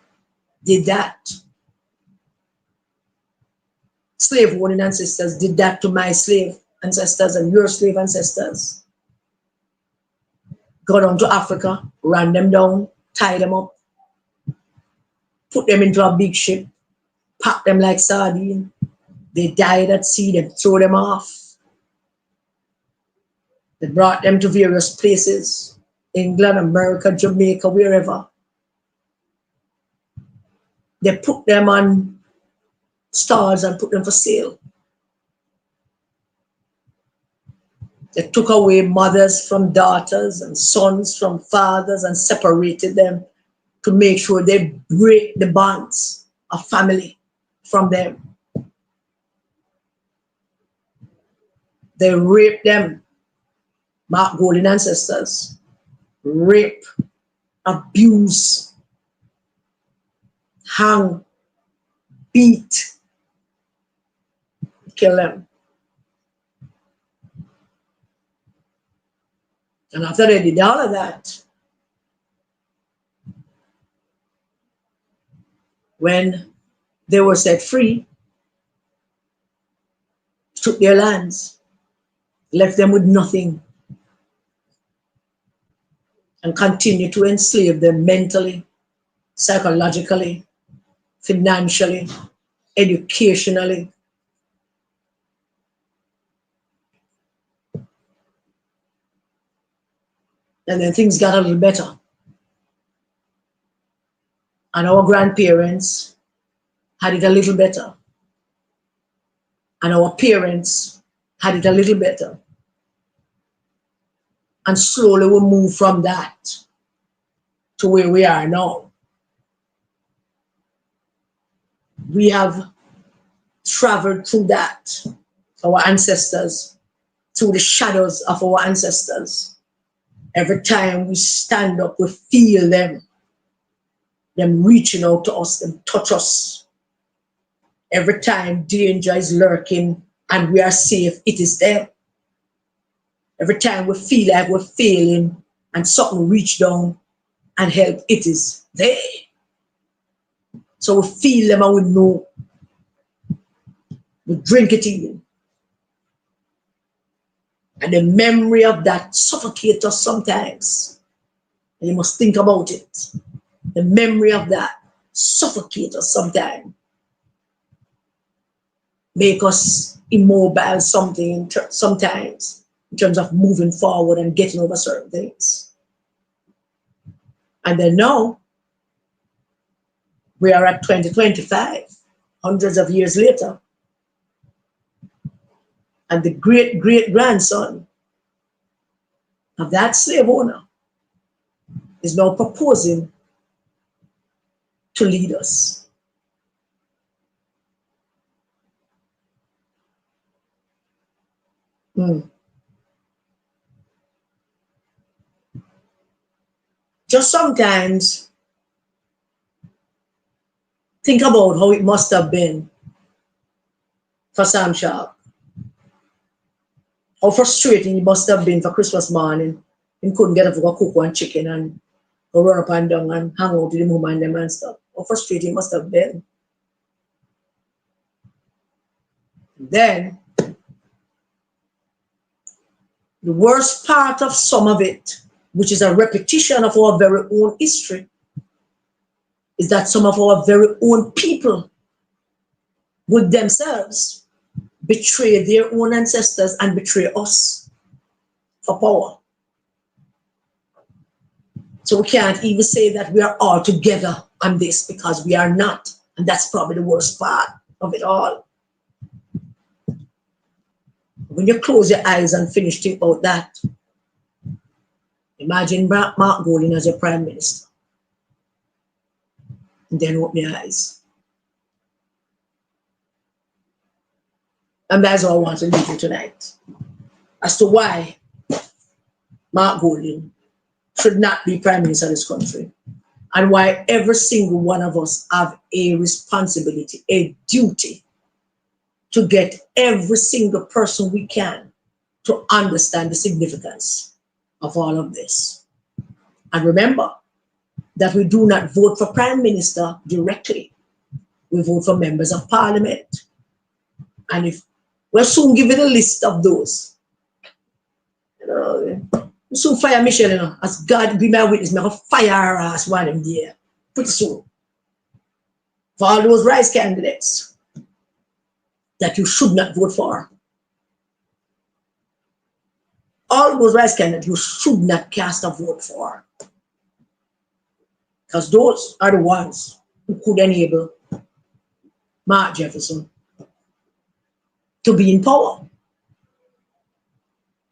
did that. Slave owning ancestors did that to my slave ancestors and your slave ancestors. Go down to Africa, ran them down, tie them up, put them into a big ship, pack them like sardines. They died at sea, then throw them off. They brought them to various places, England, America, Jamaica, wherever. They put them on stalls and put them for sale. They took away mothers from daughters and sons from fathers and separated them to make sure they break the bonds of family from them. They raped them, Mark Golding ancestors. Rape, abuse, hang, beat, kill them. And after they did all of that, when they were set free, took their lands, left them with nothing, and continued to enslave them mentally, psychologically, financially, educationally. And then things got a little better. And our grandparents had it a little better. And our parents had it a little better. And slowly we moved from that to where we are now. We have traveled through that, our ancestors, through the shadows of our ancestors. Every time we stand up, we feel them reaching out to us, them touch us. Every time danger is lurking and we are safe, it is them. Every time we feel like we're failing and something reach down and help, it is there. So we feel them and we know. We drink it in. And the memory of that suffocates us sometimes. And you must think about it. The memory of that suffocates us sometimes. Make us immobile sometimes in terms of moving forward and getting over certain things. And then now, we are at 2025, hundreds of years later. And the great-great-grandson of that slave owner is now proposing to lead us. Just sometimes think about how it must have been for Sam Sharp. How frustrating it must have been for Christmas morning. He couldn't get up for cook one chicken and go run up and down and hang out with the mom and them and stuff. How frustrating it must have been. Then, the worst part of some of it, which is a repetition of our very own history, is that some of our very own people would themselves betray their own ancestors and betray us for power. So we can't even say that we are all together on this, because we are not. And that's probably the worst part of it all. When you close your eyes and finish thinking about that, imagine Mark Golding as your prime minister. And then open your eyes. And that's all I want to leave you tonight. As to why Mark Golding should not be prime minister of this country. And why every single one of us have a responsibility, a duty to get every single person we can to understand the significance of all of this. And remember that we do not vote for prime minister directly. We vote for members of parliament. And if we're soon given a list of those, we soon fire Michelle, as God be my witness, I'm going to fire her ass while I'm there. Pretty soon. For all those rice candidates that you should not vote for. all those vice candidates you should not cast a vote for. Because those are the ones who could enable Mark Jefferson to be in power.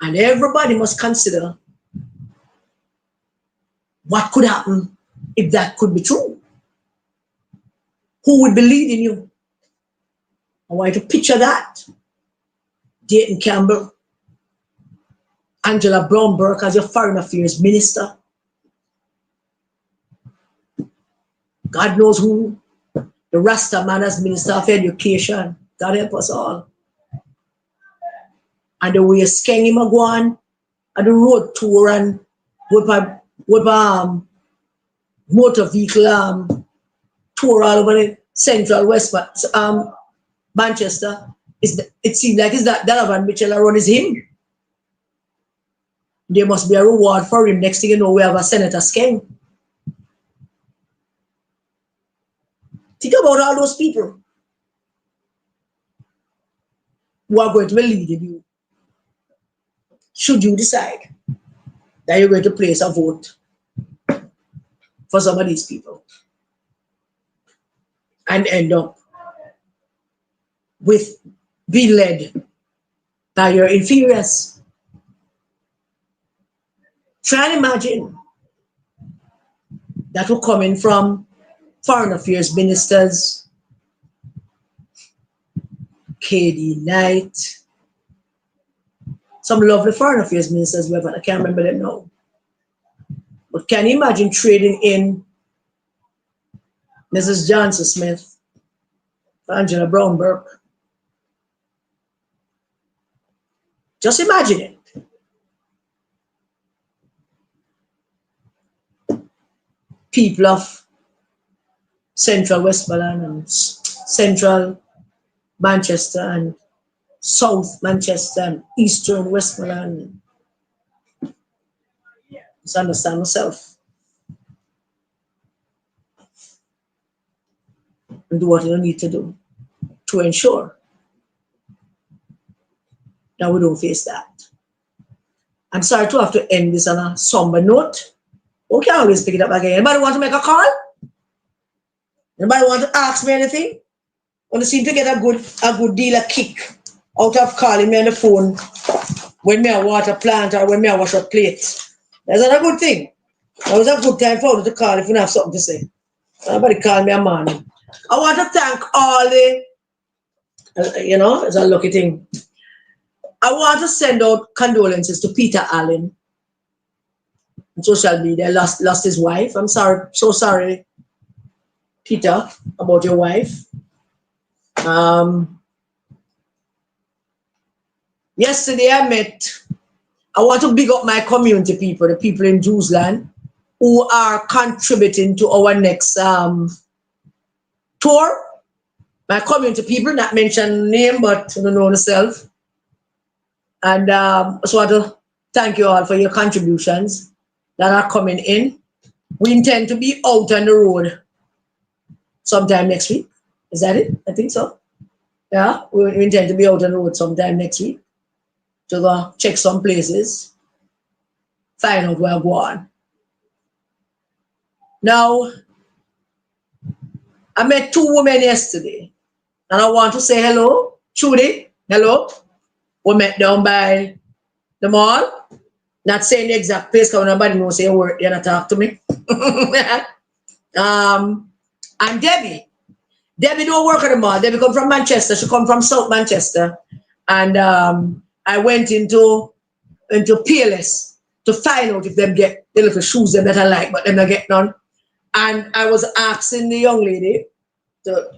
And everybody must consider what could happen if that could be true. Who would be leading you? I want you to picture that. Dayton Campbell, Angela Brown Burke as your foreign affairs minister. God knows who. The Rasta man as minister of education. God help us all. And the way Skengy Magwan and the road tour and with motor vehicle tour all over the central west Manchester. It seems like it's that Donovan Mitchell run is him. There must be a reward for him. Next thing you know, we have a Senator Skeng. Think about all those people who are going to be leading you. Should you decide that you're going to place a vote for some of these people and end up with being led by your inferiors. Try and imagine that will come in from foreign affairs ministers, KD Knight, some lovely foreign affairs ministers, I can't remember them now. But can you imagine trading in Mrs. Johnson Smith, Angela Brown Burke? Just imagine it. People of Central Westmoreland and Central Manchester and South Manchester and Eastern Westmoreland. Just understand myself. And do what you need to do to ensure that we don't face that. I'm sorry to have to end this on a somber note. We can always pick it up again. Anybody want to make a call? Anybody want to ask me anything? Want to seem to get a good deal of kick out of calling me on the phone when me a water plant or when me a wash up plates. That's not a good thing. That was a good time for you to call if you have something to say. Nobody call me a man. I want to thank all the, it's a lucky thing. I want to send out condolences to Peter Allen on social media. Lost his wife. I'm sorry, so sorry, Peter, about your wife. Yesterday I want to big up my community people, the people in Jewsland who are contributing to our next tour. My community people, not mention name, but you know myself. And I just want to thank you all for your contributions that are coming in. We intend to be out on the road sometime next week. Is that it? I think so. Yeah, we intend to be out on the road sometime next week to go check some places, find out where I go on. Now, I met two women yesterday, and I want to say hello. Trudy, hello. We met down by the mall. Not saying the exact place because nobody knows say a word, you're not talk to me. And Debbie. Debbie don't work at the mall. Debbie come from Manchester. She come from South Manchester. And I went into PLS to find out if them get the little shoes them that I like, but them not get none. And I was asking the young lady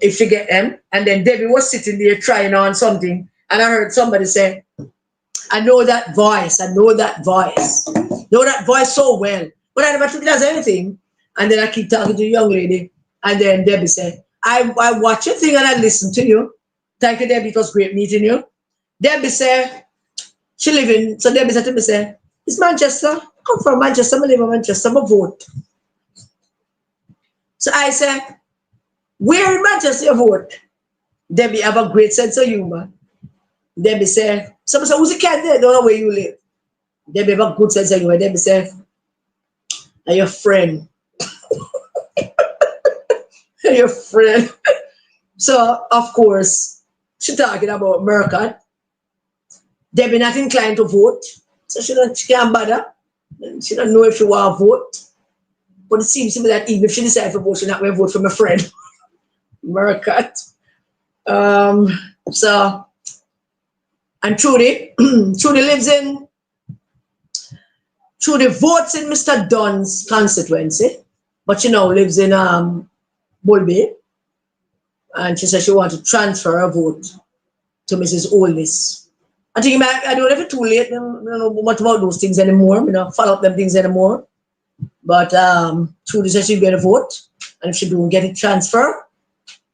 if she get them. And then Debbie was sitting there trying on something. And I heard somebody say, I know that voice. I know that voice. Know that voice so well. But I never took it as anything. And then I keep talking to the young lady. And then Debbie said, I watch your thing and I listen to you. Thank you, Debbie. It was great meeting you. Debbie said, she live in, so Debbie said to me, say, it's Manchester. Come from Manchester. I live in Manchester. I vote. So I said, where in Manchester you vote? Debbie have a great sense of humor. Debbie said, somebody said, who's the candidate? Don't know where you live. Debbie have a good sense anyway. Debbie say, are your friend. Are your friend. So, of course, she talking about Mercat. Debbie not inclined to vote. So she can't bother. She don't know if she want to vote. But it seems to me that even if she decides to vote, she's not going to vote for my friend. Mercat. So, and Trudy, Trudy lives in, Trudy votes in Mr. Dunn's constituency, but she now lives in Bulby. And she said she wants to transfer her vote to Mrs. Oldness. I think I don't know if it's too late. I don't know much about those things anymore. I don't follow up them things anymore. But Trudy said she's going to vote. And if she don't get it transferred,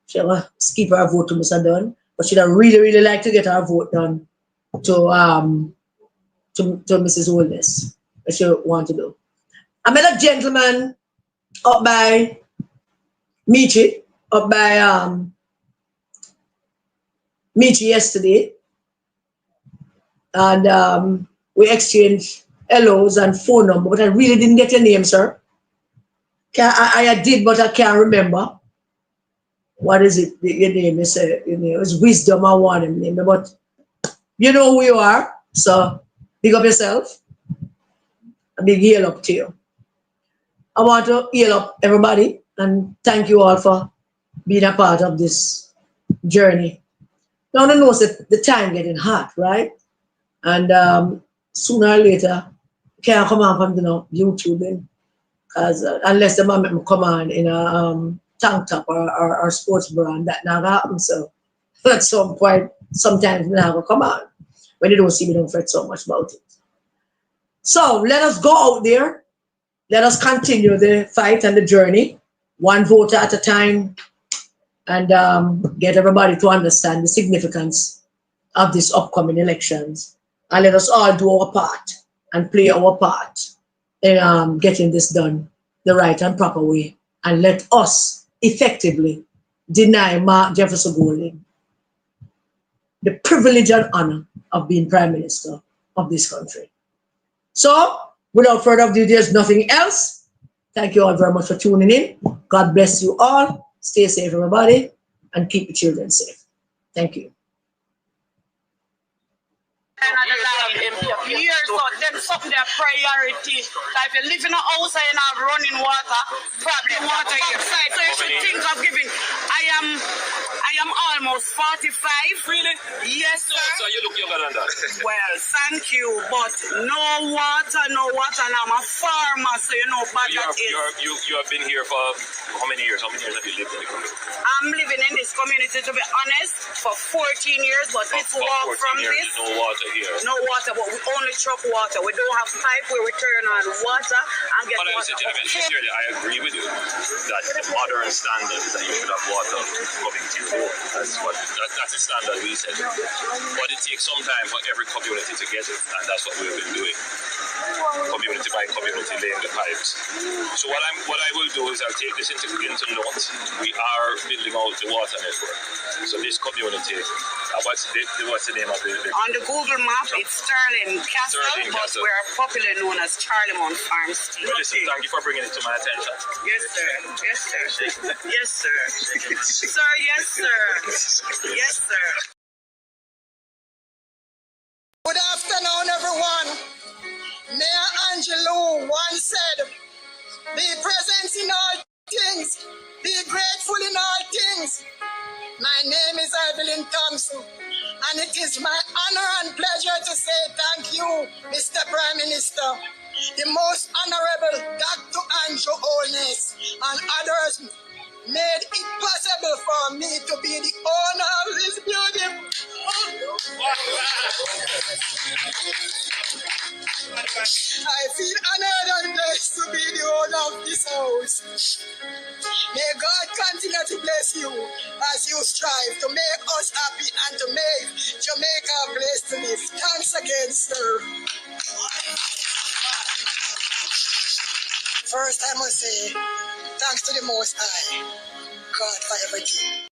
she'll skip her vote to Mr. Dunn. But she'd really, really like to get her vote done to Mrs. Oldness. What she want to do. I met a gentleman up by Michi, up by Michi yesterday. And we exchanged hellos and phone number, but I really didn't get your name, sir. I did, but I can't remember. What is it? Your name is, it's Wisdom. I want him name, but you know who you are. So big up yourself. A big hail up to you. I want to hail up everybody and thank you all for being a part of this journey. Now, I know that the time getting hot, right? And sooner or later, can't come on from YouTube, because unless the mom come on in a tank top or sports brand, that never happens. So at some point, sometimes we never come on when you don't see me, don't fret so much about it. So let us go out there. Let us continue the fight and the journey, one voter at a time, and get everybody to understand the significance of these upcoming elections. And let us all do our part and play our part in getting this done the right and proper way. And let us effectively deny Mark Jefferson Golding the privilege and honor of being Prime Minister of this country. So, without further ado, there's nothing else. Thank you all very much for tuning in. God bless you all. Stay safe, everybody, and keep your children safe. Thank you. Years so them something their priority. Like if you live in a house and you have running water, probably water outside. So you should think of giving. I am almost 45. Really? Yes, sir. So you look younger than that. Well, thank you, but no water, and I'm a farmer, so you know but you have been here for how many years? How many years have you lived in the community? I'm living in this community, to be honest, for 14 years, but it's walk from years, this. No water here. No water, but we only truck water. We don't have pipe where we turn on water and get but water. Sincerely, I agree with you that the modern standard is that you should have water coming to you. That's the standard we set. But it takes some time for every community to get it, and that's what we've been doing. Community by community, laying the pipes. So what I will do is I'll take this into note. We are building out the water network. So this community, what's the name of it? On the Google map, it's Sterling Castle, but we're popularly known as Charlemont Farmstead. Well, listen, thank you for bringing it to my attention. Yes, sir. Yes, sir. Yes, sir. Sir, yes, sir. Yes, sir. Good afternoon, everyone. Mayor Angelou once said, be present in all things, be grateful in all things. My name is Evelyn Thompson, and it is my honor and pleasure to say thank you, Mr. Prime Minister, the most honorable Dr. Andrew Holness, and others made it possible for me to be the owner of this building. I feel honored and blessed to be the owner of this house. May God continue to bless you as you strive to make us happy and to make Jamaica a place to live. Thanks again, sir. First, I must say, thanks to the Most High, God, for everything.